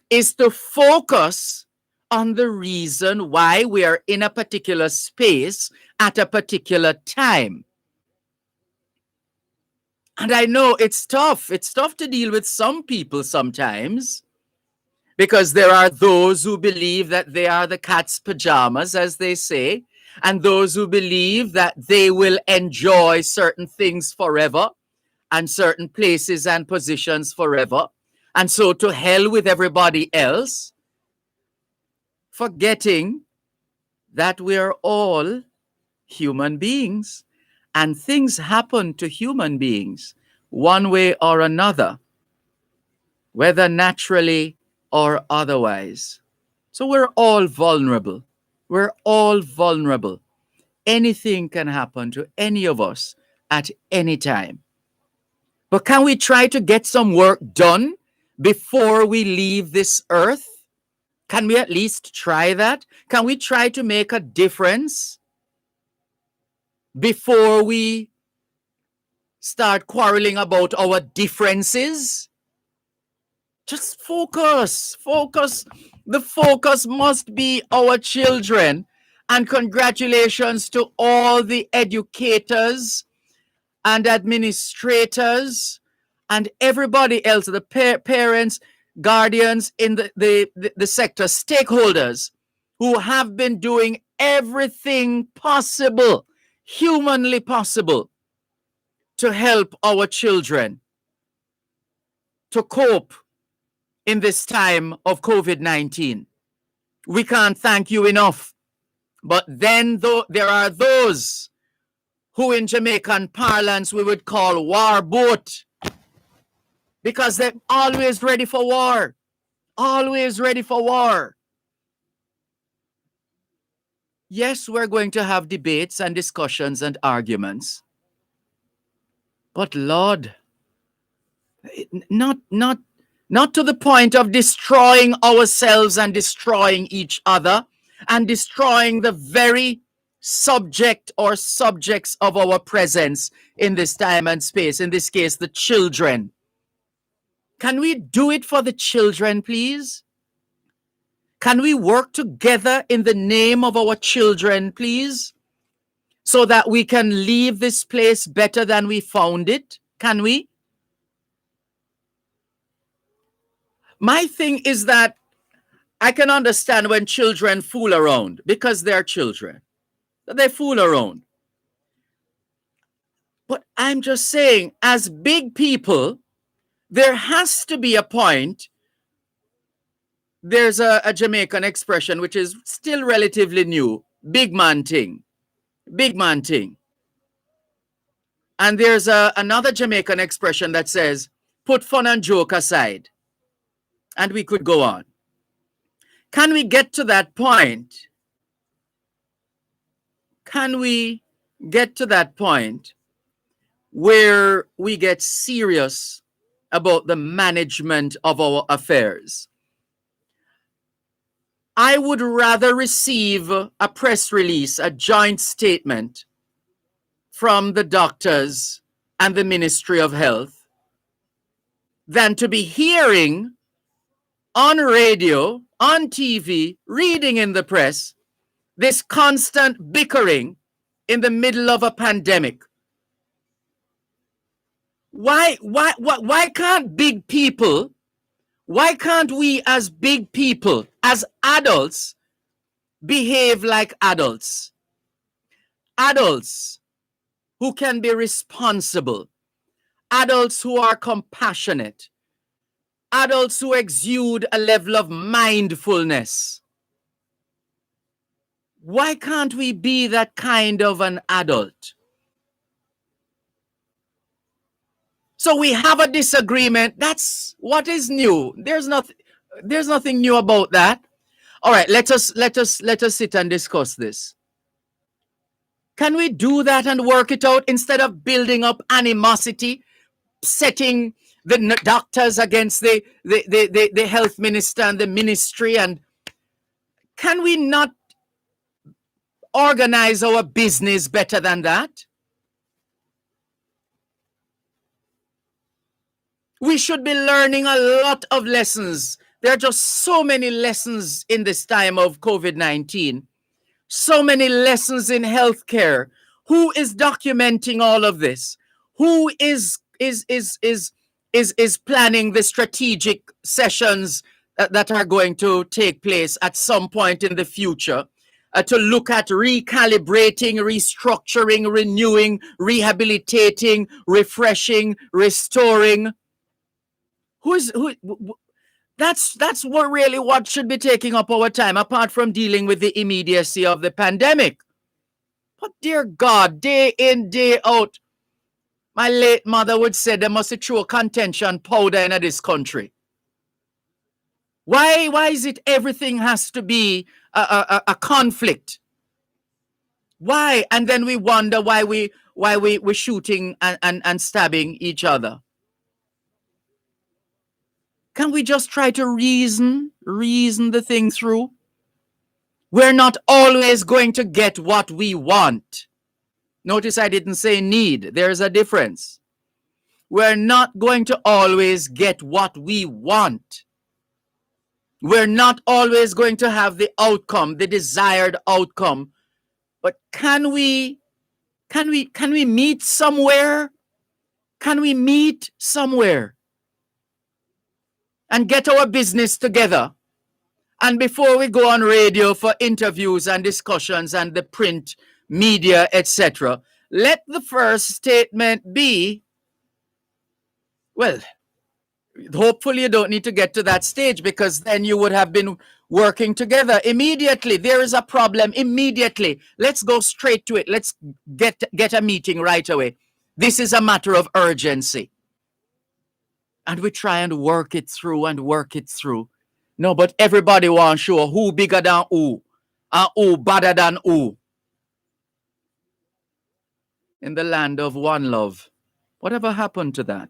is to focus on the reason why we are in a particular space at a particular time. And I know it's tough. It's tough to deal with some people sometimes, because there are those who believe that they are the cat's pajamas, as they say, and those who believe that they will enjoy certain things forever and certain places and positions forever. And so to hell with everybody else, forgetting that we are all human beings and things happen to human beings one way or another, whether naturally or otherwise. So we're all vulnerable. We're all vulnerable. Anything can happen to any of us at any time. But can we try to get some work done before we leave this earth? Can we at least try that? Can we try to make a difference before we start quarreling about our differences? Just focus. The focus must be our children. And congratulations to all the educators and administrators and everybody else, the parents. guardians in the sector, stakeholders who have been doing everything possible, humanly possible, to help our children to cope in this time of COVID-19. We can't thank you enough. But then there are those who in Jamaican parlance we would call war boat, because they're always ready for war. Always ready for war. Yes, we're going to have debates and discussions and arguments. But Lord, not to the point of destroying ourselves and destroying each other and destroying the very subject or subjects of our presence in this time and space, in this case, the children. Can we do it for the children, please? Can we work together in the name of our children, please? So that we can leave this place better than we found it? Can we? My thing is that I can understand when children fool around, because they're children. They fool around. But I'm just saying, as big people, there has to be a point. There's a Jamaican expression which is still relatively new, big man thing. Big man thing. And there's another Jamaican expression that says, put fun and joke aside. And we could go on. Can we get to that point? Can we get to that point where we get serious about the management of our affairs? I would rather receive a press release, a joint statement from the doctors and the Ministry of Health than to be hearing on radio, on TV, reading in the press, this constant bickering in the middle of a pandemic. Why can't big people, why can't we as big people, as adults, behave like adults? Adults who can be responsible, adults who are compassionate, adults who exude a level of mindfulness. Why can't we be that kind of an adult? So we have a disagreement. That's what is new. There's nothing new about that. All right, let us sit and discuss this. Can we do that and work it out instead of building up animosity, setting the doctors against the health minister and the ministry? And can we not organize our business better than that? We should be learning a lot of lessons. There are just so many lessons in this time of COVID-19. So many lessons in healthcare. Who is documenting all of this? Who is planning the strategic sessions that are going to take place at some point in the future to look at recalibrating, restructuring, renewing, rehabilitating, refreshing, restoring? That's what should be taking up our time, apart from dealing with the immediacy of the pandemic. But dear God, day in, day out, my late mother would say there must be true contention powder in this country. Why is it everything has to be a conflict? Why? And then we wonder why we're shooting and stabbing each other. Can we just try to reason the thing through? We're not always going to get what we want. Notice I didn't say need. There's a difference. We're not going to always get what we want. We're not always going to have the outcome, the desired outcome. But can we meet somewhere? Can we meet somewhere? and get our business together. And before we go on radio for interviews and discussions and the print media, etc., let the first statement be, well, hopefully you don't need to get to that stage, because then you would have been working together immediately. There is a problem immediately. Let's go straight to it. Let's get a meeting right away. This is a matter of urgency. And we try and work it through and work it through. No, but everybody wants to show who bigger than who and who better than who. In the land of one love, whatever happened to that?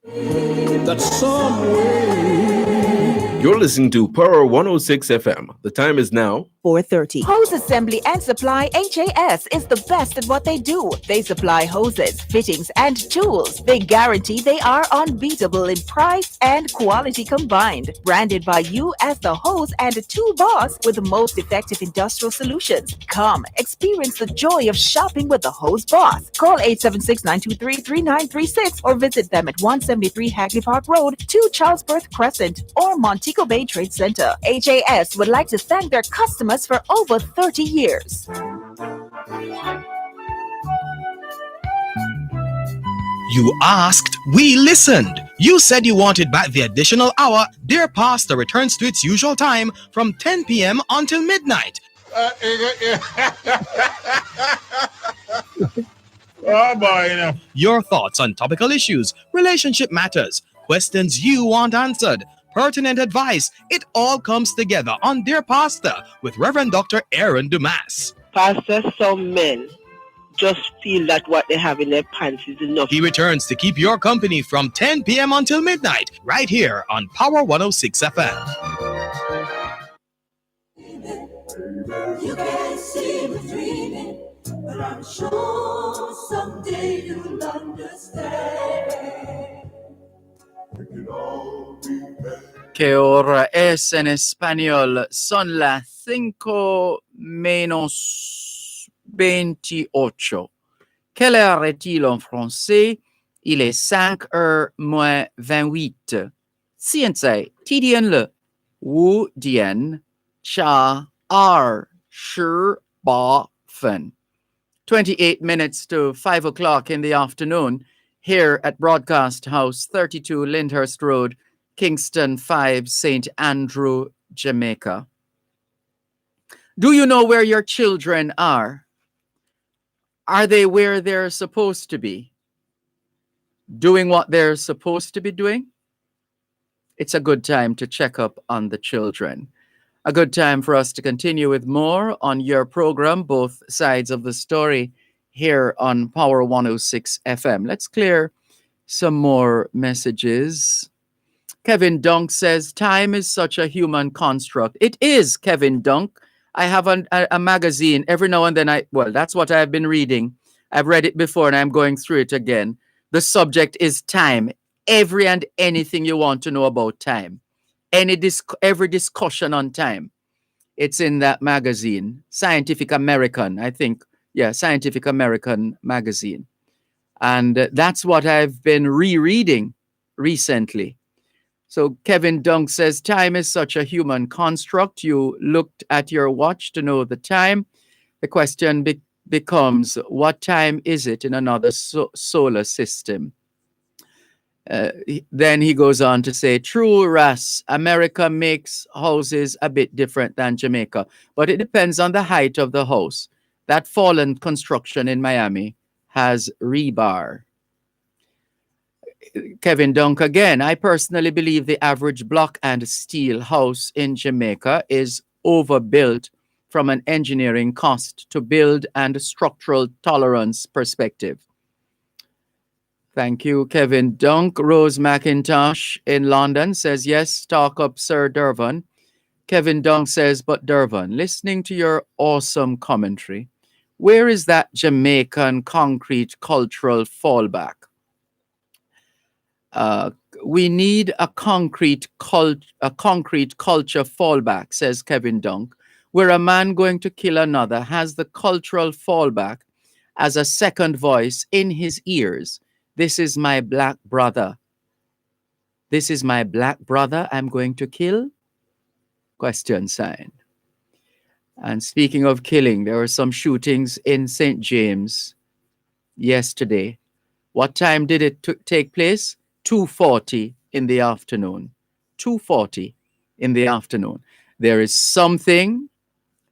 That some way. You're listening to Power 106 FM. The time is now 4:30. Hose Assembly and Supply HAS is the best at what they do. They supply hoses, fittings, and tools. They guarantee they are unbeatable in price and quality combined. Branded by you as the hose and tool boss with the most effective industrial solutions. Come, experience the joy of shopping with the hose boss. Call 876-923-3936 or visit them at 173 Hagley Park Road, 2 Charlesworth Crescent, or Montego Bay Trade Center. HAS would like to thank their customers for over 30 years. You asked, we listened. You said you wanted back the additional hour. Dear Pastor returns to its usual time from 10 p.m. until midnight. Oh boy, Your thoughts on topical issues, relationship matters, questions you want answered, pertinent advice, it all comes together on Dear Pastor with Reverend Dr. Aaron Dumas. Pastor, some men just feel that what they have in their pants is enough. He returns to keep your company from 10 p.m. until midnight, right here on Power 106 FM. You can't see me dreaming, but I'm sure someday you'll understand. Que hora es en español? Son las 5:28. Quelle heure est-il en français? Il est 5h moins 28. Hiện tại, thời gian là 5 điểm cha 2 10 phân. 28 minutes to 5 o'clock in the afternoon here at Broadcast House, 32 Lyndhurst Road, Kingston 5, St. Andrew, Jamaica. Do you know where your children are? Are they where they're supposed to be? Doing what they're supposed to be doing? It's a good time to check up on the children. A good time for us to continue with more on your program, both sides of the story, here on Power 106 FM. Let's clear some more messages. Kevin Dunk says, time is such a human construct. It is, Kevin Dunk. I have a magazine every now and then. That's what I've been reading. I've read it before and I'm going through it again. The subject is time. Every and anything you want to know about time. Every discussion on time. It's in that magazine. Scientific American, I think. Yeah, Scientific American magazine. And that's what I've been rereading recently. So Kevin Dunk says, time is such a human construct. You looked at your watch to know the time. The question becomes, what time is it in another solar system? Then he goes on to say, true, Ras, America makes houses a bit different than Jamaica, but it depends on the height of the house. That fallen construction in Miami has rebar. Kevin Dunk again, I personally believe the average block and steel house in Jamaica is overbuilt from an engineering cost to build and structural tolerance perspective. Thank you, Kevin Dunk. Rose McIntosh in London says, yes, talk up Sir Dervan. Kevin Dunk says, but Dervan, listening to your awesome commentary, where is that Jamaican concrete cultural fallback? We need a concrete culture fallback, says Kevin Dunk, where a man going to kill another has the cultural fallback as a second voice in his ears. This is my black brother. This is my black brother I'm going to kill? Question sign. And speaking of killing, there were some shootings in St. James yesterday. What time did it take place? 2:40 in the afternoon. 2:40 in the afternoon. There is something,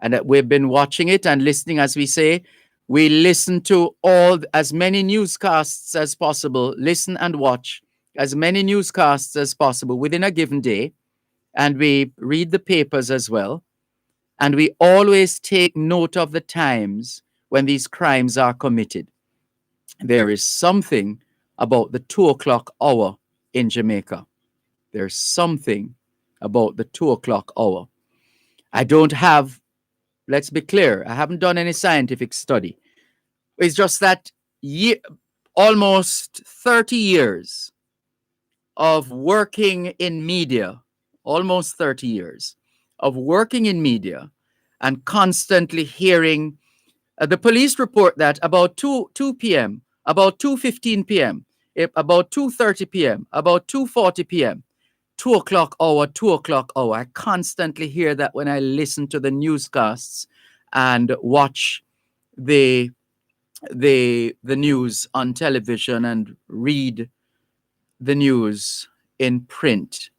and that we've been watching it and listening, as we say. We listen to as many newscasts as possible, listen and watch as many newscasts as possible within a given day. And we read the papers as well. And we always take note of the times when these crimes are committed. There is something about the 2 o'clock hour in Jamaica. There's something about the 2 o'clock hour. I don't have, let's be clear, I haven't done any scientific study. It's just that almost 30 years of working in media, almost 30 years of working in media and constantly hearing the police report that about 2 p.m., about 2:15 p.m., about 2:30 p.m., about 2:40 p.m., 2 o'clock hour, 2 o'clock hour. I constantly hear that when I listen to the newscasts and watch the news on television and read the news in print.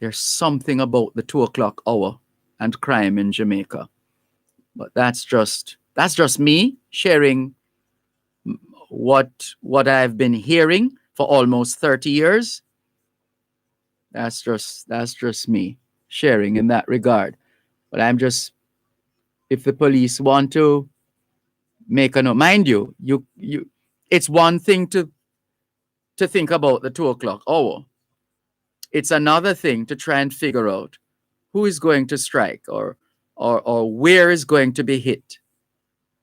There's something about the 2 o'clock hour and crime in Jamaica. But that's just me sharing what I've been hearing for almost 30 years. That's just me sharing in that regard. But I'm just, if the police want to make a note, mind you, it's one thing to think about the 2 o'clock hour. It's another thing to try and figure out who is going to strike or where is going to be hit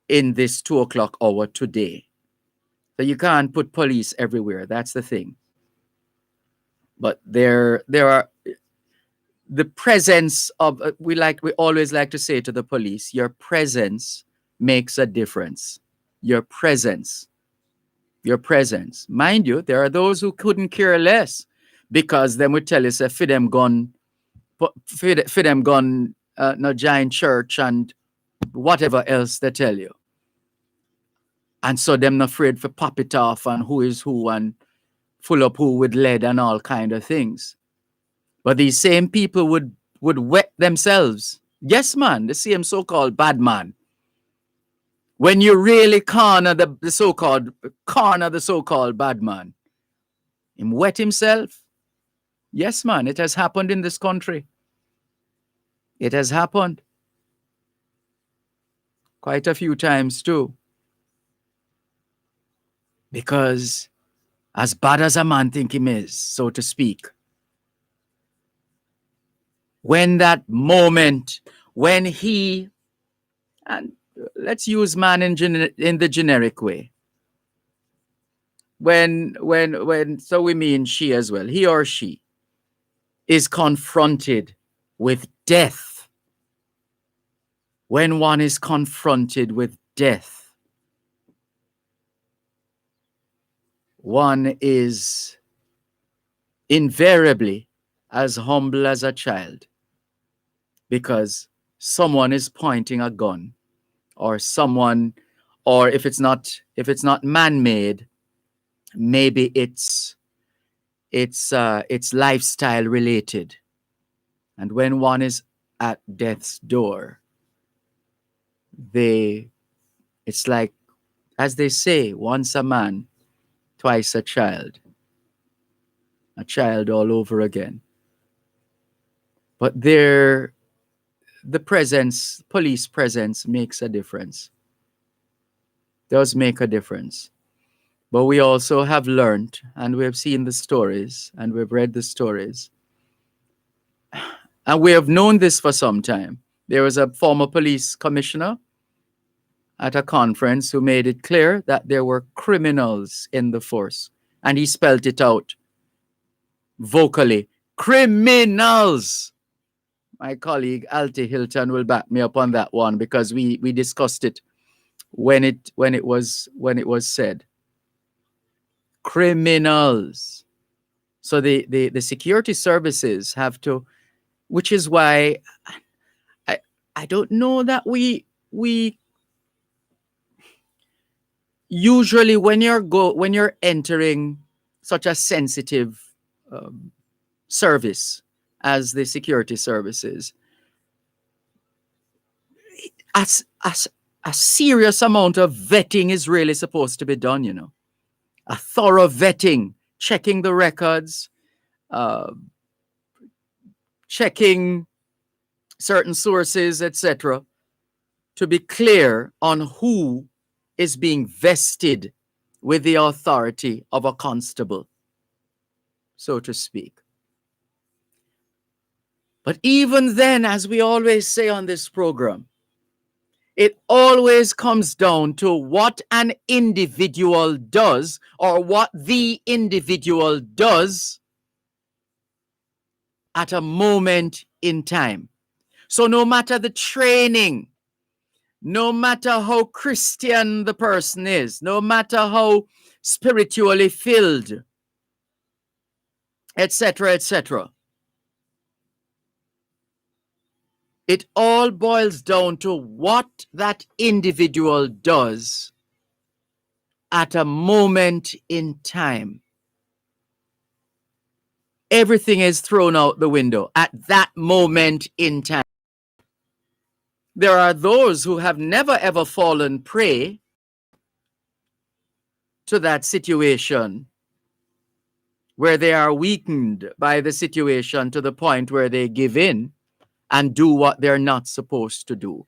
in this 2 o'clock hour today. So you can't put police everywhere. That's the thing. But there are the presence of we always like to say to the police, your presence makes a difference. Your presence. Mind you, there are those who couldn't care less because them would tell you, say, for them gun, no giant church and whatever else they tell you. And so them not afraid for pop it off and who is who and full up who with lead and all kind of things. But these same people would wet themselves. Yes, man, the same so-called bad man. When you really corner the so-called bad man, him wet himself. Yes, man, it has happened in this country. It has happened quite a few times too. Because as bad as a man think him is, so to speak, when that moment, when he, and let's use man in the generic way, so we mean she as well, he or she is confronted with death. When one is confronted with death, one is invariably as humble as a child because someone is pointing a gun, or someone, or if it's not man-made, maybe it's lifestyle related. And when one is at death's door, it's like, as they say, once a man, twice a child all over again. But the police presence makes a difference. Does make a difference. But we also have learned, and we have seen the stories, and we've read the stories, and we have known this for some time. There was a former police commissioner at a conference who made it clear that there were criminals in the force, and he spelled it out vocally. Criminals! My colleague Alti Hilton will back me up on that one because we discussed it when it was said. Criminals. So the security services have to, which is why I don't know that we usually when you're entering such a sensitive service as the security services, as a serious amount of vetting is really supposed to be done, you know, a thorough vetting, checking the records, checking certain sources, etc., to be clear on who is being vested with the authority of a constable, so to speak. But even then, as we always say on this program, it always comes down to what an individual does or what the individual does at a moment in time. So no matter the training, no matter how Christian the person is, no matter how spiritually filled, etc., etc., it all boils down to what that individual does at a moment in time. Everything is thrown out the window at that moment in time. There are those who have never ever fallen prey to that situation where they are weakened by the situation to the point where they give in and do what they're not supposed to do.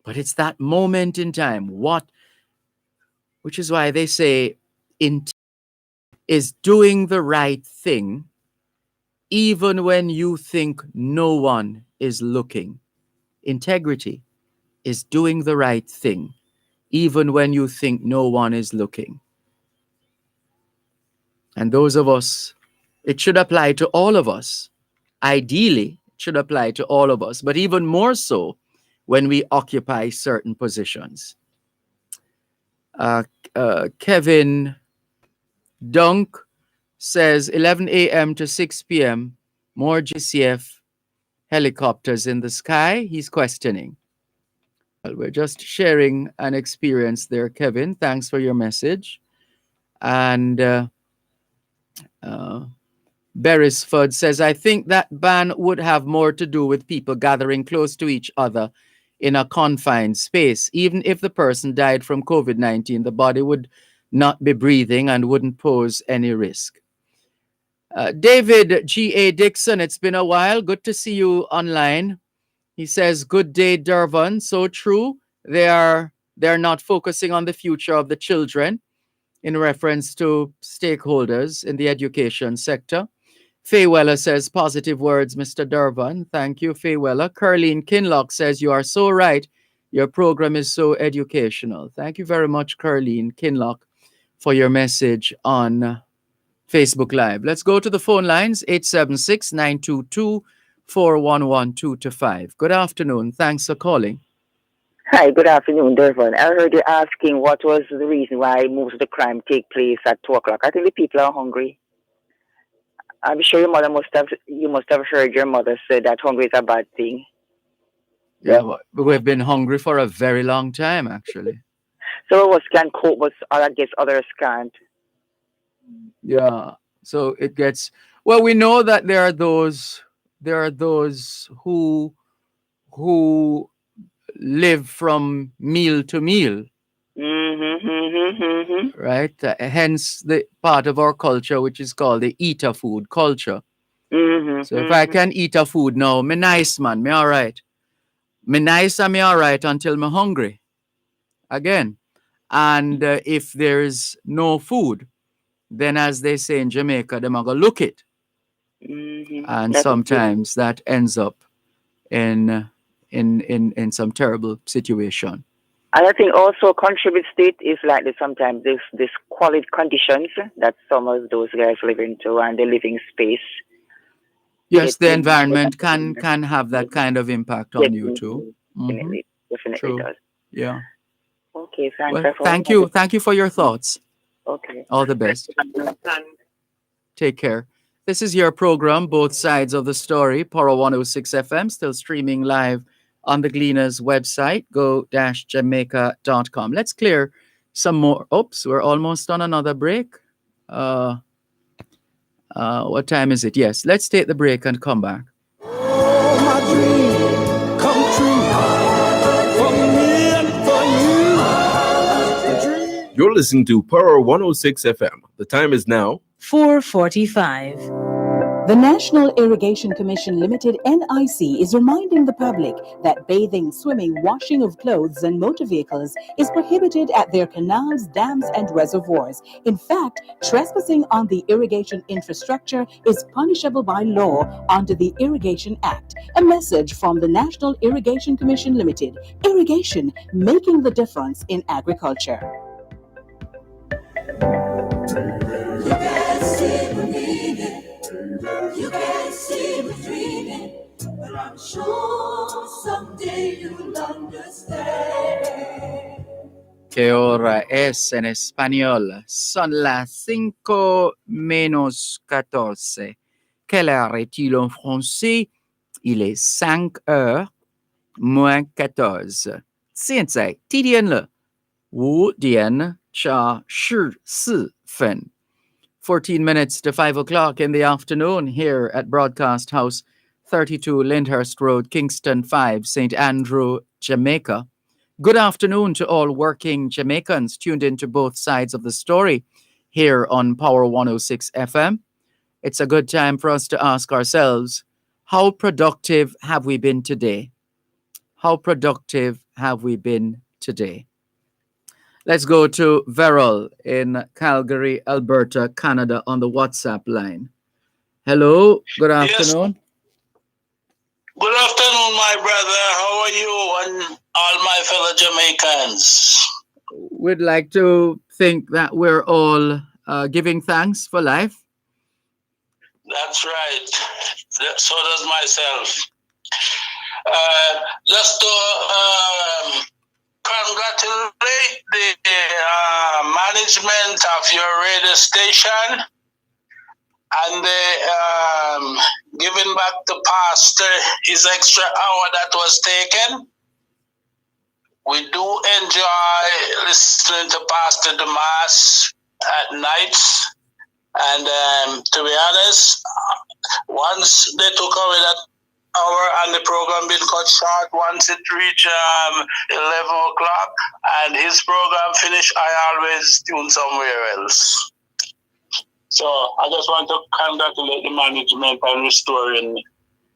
But it's that moment in time, which is why they say is doing the right thing even when you think no one is looking. Integrity is doing the right thing even when you think no one is looking. And those of us, it should apply to all of us. Ideally, it should apply to all of us, but even more so when we occupy certain positions. Kevin Dunk says 11 a.m. to 6 p.m., more GCF helicopters in the sky. He's questioning. Well, we're just sharing an experience there, Kevin. Thanks for your message. And Beresford says, I think that ban would have more to do with people gathering close to each other in a confined space. Even if the person died from COVID-19, the body would not be breathing and wouldn't pose any risk. David G.A. Dixon, it's been a while. Good to see you online. He says, good day, Dervan. So true. They're not focusing on the future of the children in reference to stakeholders in the education sector. Faye Weller says, positive words, Mr. Dervan. Thank you, Faye Weller. Curleen Kinlock says, you are so right. Your program is so educational. Thank you very much, Curleen Kinlock, for your message on Facebook Live. Let's go to the phone lines, 876-922-4112-5. Good afternoon. Thanks for calling. Hi, good afternoon, Dervan. I heard you asking what was the reason why most of the crime take place at 2 o'clock. I think the people are hungry. I'm sure you must have heard your mother say that hungry is a bad thing. Yeah, we've been hungry for a very long time, actually. So what can cope, but I guess others can't. Yeah. So it gets, well, we know that there are those who live from meal to meal. Right? Hence the part of our culture which is called the eater food culture. So if I can eat a food now, me nice man, me all right. Me nice and me all right until me hungry again. And if there's no food, then as they say in Jamaica, them are gonna look it. And sometimes that ends up in some terrible situation. And I think also contributes to it is like sometimes this quality conditions that some of those guys live into and the living space. Yes, the environment can have that kind of impact on you too. Definitely does. Yeah. Okay, thanks. Well, thank you for your thoughts. Okay. All the best. Take care. This is your program, Both Sides of the Story, Power 106 FM, still streaming live on the Gleaners website, go-jamaica.com. Let's clear some more. Oops, we're almost on another break. What time is it? Yes, let's take the break and come back. Oh, my dream come true for me and for you. You're listening to Power 106 FM. The time is now 4:45. The National Irrigation Commission Limited NIC is reminding the public that bathing, swimming, washing of clothes and motor vehicles is prohibited at their canals, dams and reservoirs. In fact, trespassing on the irrigation infrastructure is punishable by law under the Irrigation Act. A message from the National Irrigation Commission Limited. Irrigation, making the difference in agriculture. You can't see me meaning. You can't see me dreaming. But I'm sure someday you'll understand. ¿Qué hora es en español? Son las 5:14. Quelle heure est-il en français? Il est 5:14. 现在几点了？5:14 14 minutes to 5 o'clock in the afternoon here at Broadcast House, 32 Lyndhurst Road, Kingston 5, St. Andrew, Jamaica. Good afternoon to all working Jamaicans tuned into both sides of the story here on Power 106 FM. It's a good time for us to ask ourselves, how productive have we been today? How productive have we been today? Let's go to Veril in Calgary, Alberta, Canada on the WhatsApp line. Hello, good afternoon. Good afternoon, my brother. How are you and all my fellow Jamaicans? We'd like to think that we're all giving thanks for life. That's right. So does myself. Just to congratulate the management of your radio station and giving back the pastor his extra hour that was taken. We do enjoy listening to Pastor Damas at nights. And to be honest, once they took away that hour and the program been cut short, once it reached 11 o'clock and his program finished, I always tune somewhere else. So I just want to congratulate the management on restoring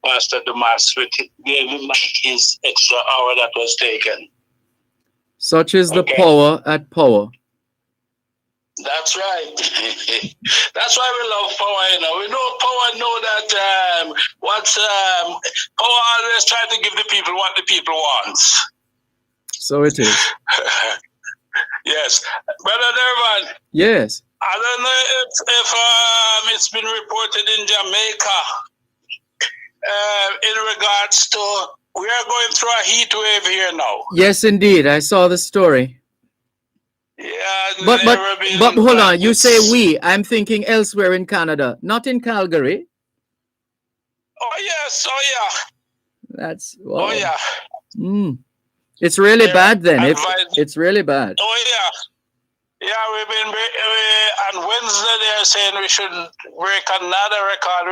Pastor Damas with giving back his extra hour that was taken. Such is the power at power. That's right. That's why we love power, you know. We know power, know that power always try to give the people what the people want. So it is. Yes. Brother Dervan. Yes. I don't know if it's been reported in Jamaica in regards to, we are going through a heat wave here now. Yes, indeed. I saw the story. Yeah, but hold on. You say we. I'm thinking elsewhere in Canada, not in Calgary. Oh yes. Oh yeah. That's. Wow. Oh yeah. It's really bad then. It's really bad. Oh yeah. Yeah, we've been on Wednesday. They're saying we should break another record.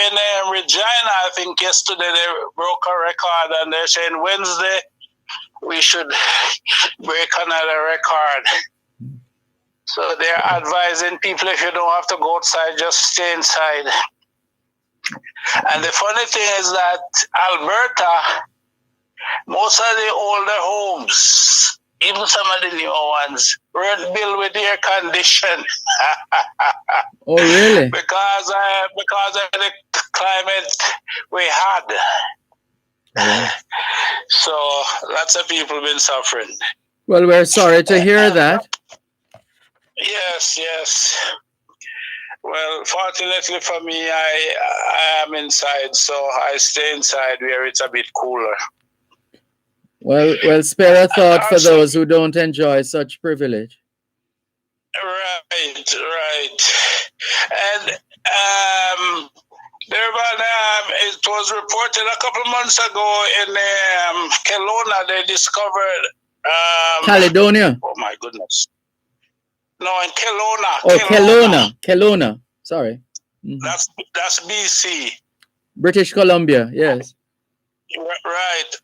In Regina, I think yesterday they broke a record, and they're saying Wednesday we should break another record. So they're advising people, if you don't have to go outside, just stay inside. And the funny thing is that Alberta, most of the older homes, even some of the newer ones, weren't built with air condition. Oh, really? because of the climate we had. Yeah. So lots of people been suffering. Well, we're sorry to hear that. Yes. Well, fortunately for me, I am inside, so I stay inside where it's a bit cooler. Well, spare a thought for those who don't enjoy such privilege. Right. And Dervan, it was reported a couple of months ago in Kelowna, they discovered Caledonia. oh my goodness. No, in Kelowna. Oh, Kelowna. Sorry. Mhm. That's BC. British Columbia, yes. Right.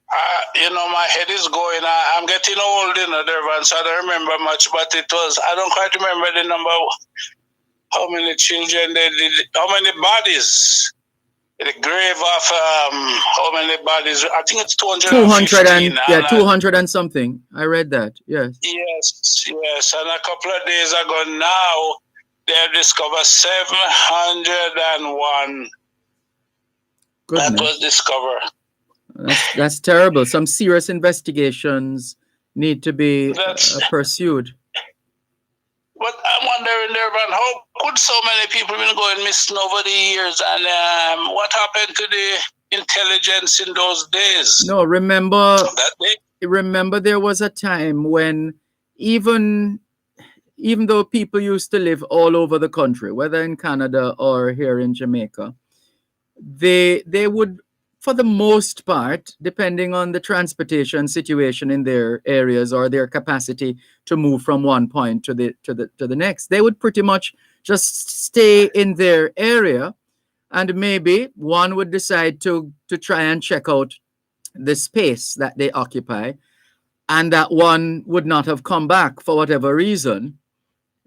My head is going. I'm getting old, Dervan, so I don't remember much, but I don't quite remember the number, how many children they did, how many bodies. The grave of how many bodies? I think it's 215. 200 and something. I read that. Yes. Yes. And a couple of days ago now, they have discovered 701. Goodness. That was discovered. That's terrible. Some serious investigations need to be pursued. But I'm wondering, Dervan, how could so many people been going missing over the years, and what happened to the intelligence in those days? No, remember there was a time when even though people used to live all over the country, whether in Canada or here in Jamaica, they would, for the most part, depending on the transportation situation in their areas or their capacity to move from one point to the next, they would pretty much just stay in their area, and maybe one would decide to try and check out the space that they occupy, and that one would not have come back for whatever reason,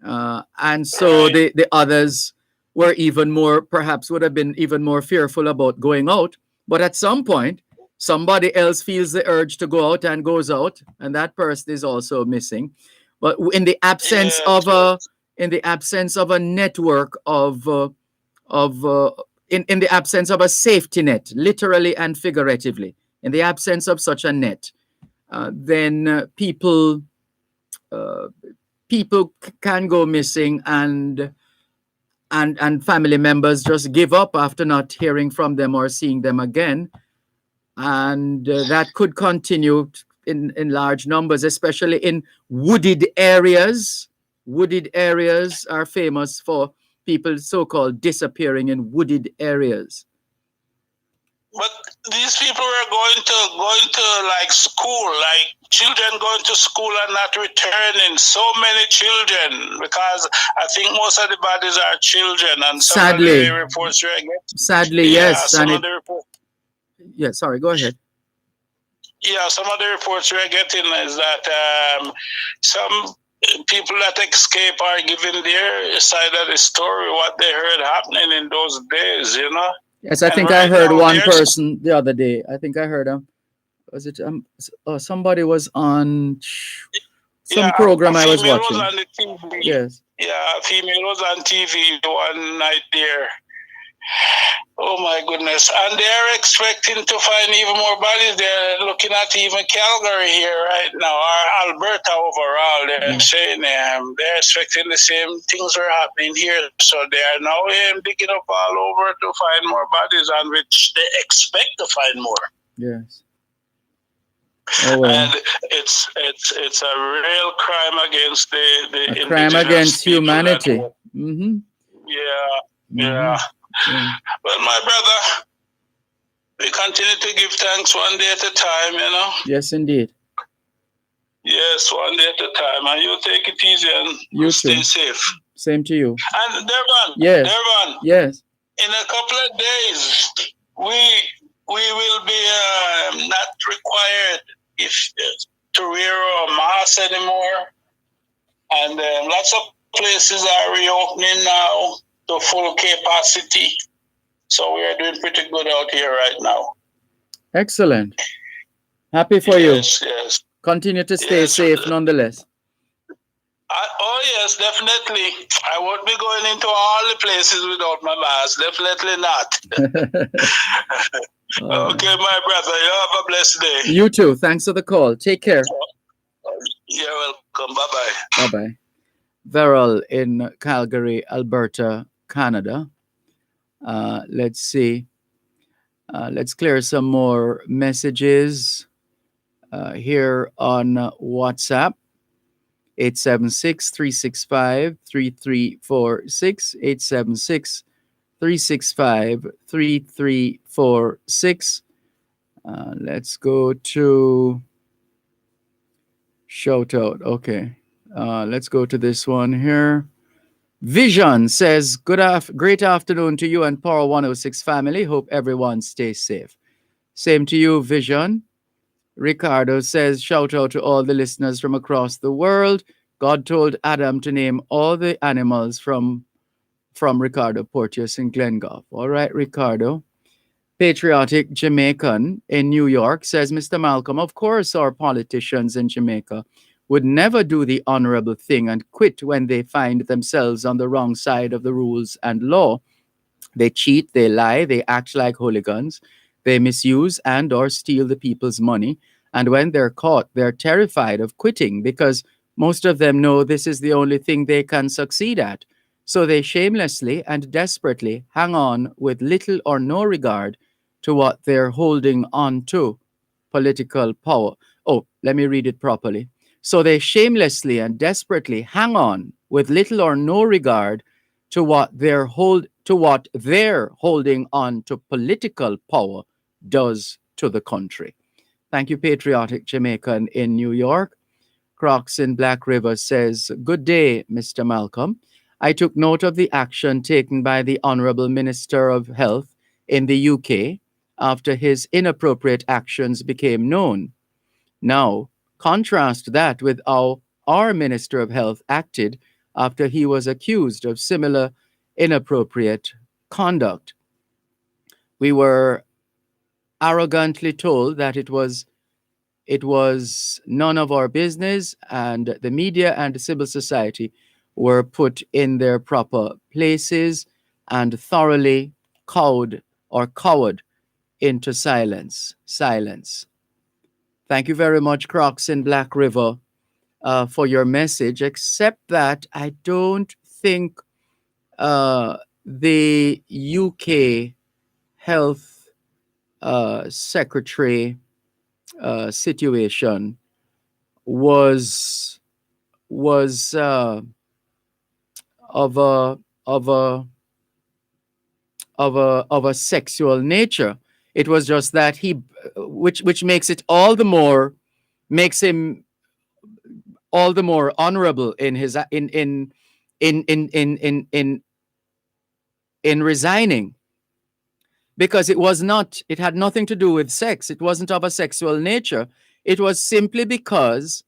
and so the others were perhaps would have been even more fearful about going out. But at some point, somebody else feels the urge to go out and goes out, and that person is also missing. But in the absence of a network in the absence of a safety net, literally and figuratively, in the absence of such a net, then people can go missing, and family members just give up after not hearing from them or seeing them again. And that could continue in large numbers, especially in wooded areas. Wooded areas are famous for people so-called disappearing in wooded areas. But these people were going to like school, like children going to school and not returning. So many children, because I think most of the bodies are children, and some of the reports we get. Sadly, yes. Sorry, go ahead. Yeah, some of the reports we're getting is that some people that escape are giving their side of the story, what they heard happening in those days, Yes, I think I heard one person the other day. I think I heard was it somebody was on some program I was watching. Was on the TV. Yes. Yeah, a female was on TV one night there. Oh my goodness. And they're expecting to find even more bodies. They're looking at even Calgary here right now, or Alberta overall. They're saying they're expecting the same things are happening here. So they are now digging up all over to find more bodies, on which they expect to find more. Yes. Oh, well. And it's a real crime against the a crime against humanity. Mm-hmm. Yeah. Well, my brother, we continue to give thanks one day at a time, Yes, indeed. Yes, one day at a time. And you take it easy and you stay safe. Same to you. And Dervan, yes. In a couple of days, we will be not required to wear a mask anymore. And lots of places are reopening now to full capacity. So we are doing pretty good out here right now. Excellent. Happy for you. Yes. Continue to stay safe nonetheless. Oh, yes, definitely. I won't be going into all the places without my mask. Definitely not. Okay, my brother. You have a blessed day. You too. Thanks for the call. Take care. You're welcome. Bye-bye. Bye-bye. Veril in Calgary, Alberta, Canada. Let's see. Let's clear some more messages here on WhatsApp. 876-365-3346. 876-365-3346. Let's go to shout out. Okay. Let's go to this one here. Vision says, great afternoon to you and Power 106 family. Hope everyone stays safe. Same to you, Vision. Ricardo says, shout out to all the listeners from across the world. God told Adam to name all the animals from Ricardo Porteous in Glengoff. All right, Ricardo. Patriotic Jamaican in New York says, Mr. Malcolm, of course our politicians in Jamaica would never do the honorable thing and quit when they find themselves on the wrong side of the rules and law. They cheat, they lie, they act like hooligans, they misuse and or steal the people's money. And when they're caught, they're terrified of quitting because most of them know this is the only thing they can succeed at. So they shamelessly and desperately hang on with little or no regard to what they're holding on to, political power. Oh, let me read it properly. So they shamelessly and desperately hang on with little or no regard to what they're holding on to political power does to the country. Thank you, Patriotic Jamaican in New York. Crocs in Black River says, good day, Mr. Malcolm. I took note of the action taken by the Honorable Minister of Health in the UK after his inappropriate actions became known. Now, contrast that with how our Minister of Health acted after he was accused of similar inappropriate conduct. We were arrogantly told that it was none of our business, and the media and the civil society were put in their proper places and thoroughly cowed into silence. Thank you very much, Crocs in Black River, for your message, except that I don't think the UK health secretary situation was of a sexual nature. It was just that which makes him all the more honorable in his in resigning, because it had nothing to do with sex. It wasn't of a sexual nature. It was simply because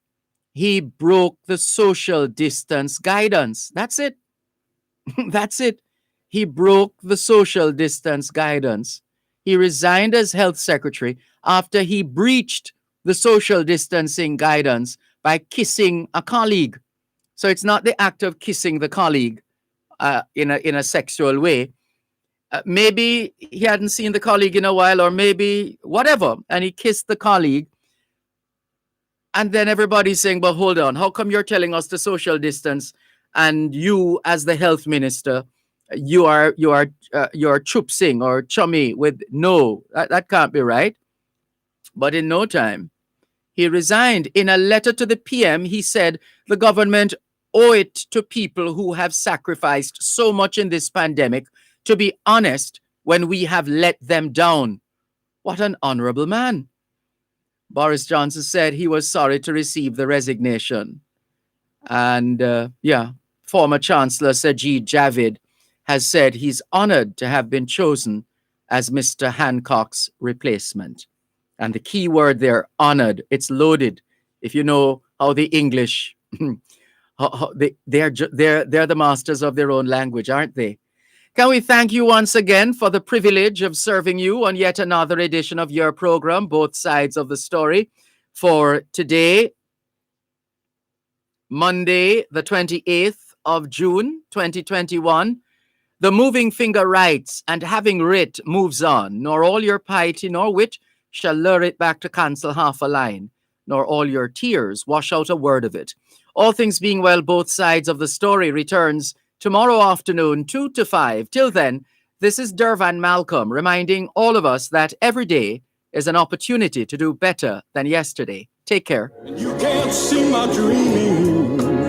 he broke the social distance guidance. That's it. That's it. He broke the social distance guidance. He resigned as health secretary after he breached the social distancing guidance by kissing a colleague. So it's not the act of kissing the colleague in a sexual way. Maybe he hadn't seen the colleague in a while, or maybe whatever, and he kissed the colleague. And then everybody's saying, well, hold on, how come you're telling us to social distance, and you, as the health minister, you are chupsing or chummy with? No, that can't be right. But in no time, he resigned. In a letter to the PM, he said the government owe it to people who have sacrificed so much in this pandemic to be honest when we have let them down. What an honorable man. Boris Johnson said he was sorry to receive the resignation. And former Chancellor Sajid Javid has said he's honored to have been chosen as Mr. Hancock's replacement. And the key word there, honored, it's loaded. If you know how the English, they're the masters of their own language, aren't they? Can we thank you once again for the privilege of serving you on yet another edition of your program, Both Sides of the Story, for today, Monday, the 28th of June, 2021. The moving finger writes, and having writ moves on, nor all your piety nor wit shall lure it back to cancel half a line, nor all your tears wash out a word of it. All things being well, Both Sides of the Story returns tomorrow afternoon, 2 to 5. Till then, this is Dervan Malcolm reminding all of us that every day is an opportunity to do better than yesterday. Take care. You can't see my dream.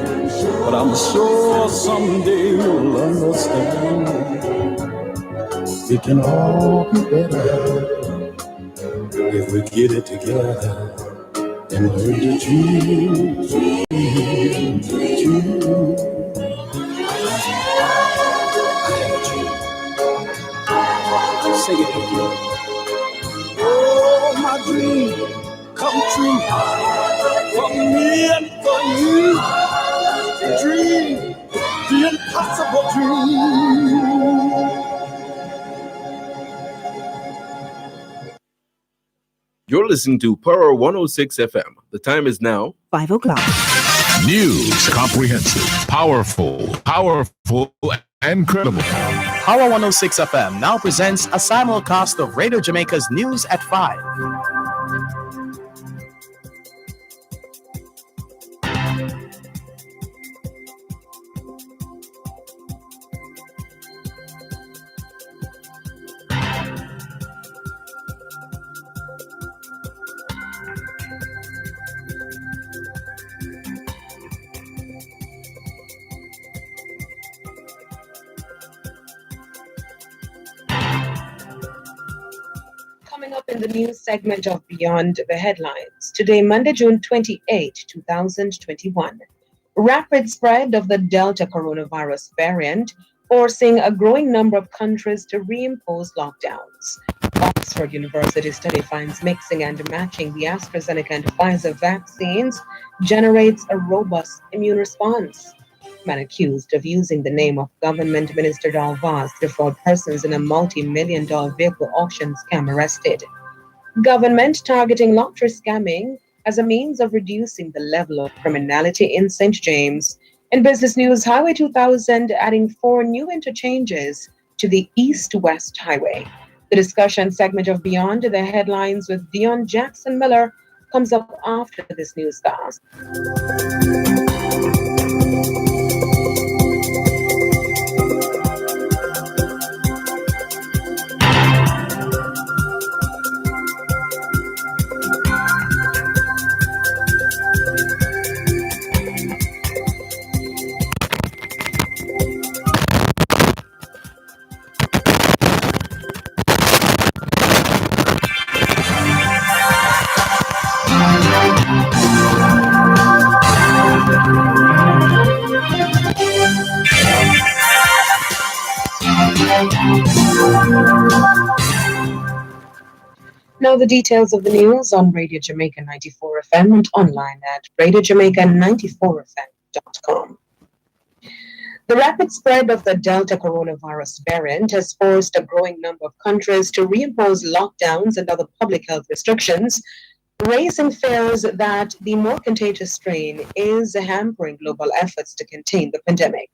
But I'm sure someday you'll understand. It can all be better if we get it together and learn to dream. Sing it with me. Oh, my dream come true for me and for you. Dream the impossible dream. You're listening to Power 106 FM. The time is now 5 o'clock. News, comprehensive, powerful, and credible. Power 106 FM now presents a simulcast of Radio Jamaica's news at 5. Coming up in the news segment of Beyond the Headlines. Today, Monday, June 28, 2021. Rapid spread of the Delta coronavirus variant forcing a growing number of countries to reimpose lockdowns. Oxford University study finds mixing and matching the AstraZeneca and Pfizer vaccines generates a robust immune response. Man accused of using the name of Government Minister Dervan to defraud persons in a multi-million-dollar vehicle auction scam arrested. Government targeting lottery scamming as a means of reducing the level of criminality in St. James. In business news, Highway 2000 adding 4 new interchanges to the East-West Highway. The discussion segment of Beyond the Headlines with Dion Jackson Miller comes up after this newscast. Now the details of the news on Radio Jamaica 94 FM and online at radiojamaica94fm.com. The rapid spread of the Delta coronavirus variant has forced a growing number of countries to reimpose lockdowns and other public health restrictions, raising fears that the more contagious strain is hampering global efforts to contain the pandemic.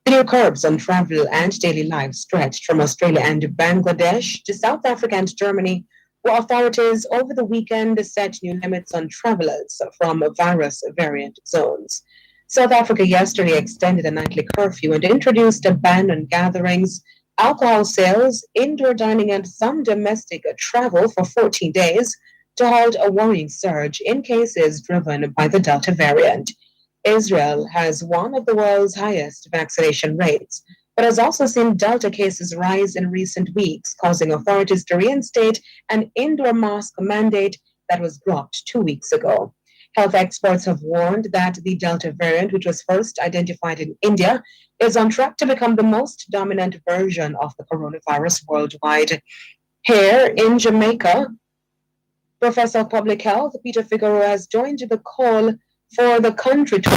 The new curbs on travel and daily life stretched from Australia and Bangladesh to South Africa and Germany, where authorities over the weekend set new limits on travelers from virus variant zones. South Africa yesterday extended a nightly curfew and introduced a ban on gatherings, alcohol sales, indoor dining, and some domestic travel for 14 days to halt a worrying surge in cases driven by the Delta variant. Israel has one of the world's highest vaccination rates, but has also seen Delta cases rise in recent weeks, causing authorities to reinstate an indoor mask mandate that was dropped 2 weeks ago. Health experts have warned that the Delta variant, which was first identified in India, is on track to become the most dominant version of the coronavirus worldwide. Here in Jamaica, Professor of Public Health Peter Figueroa has joined the call for the country to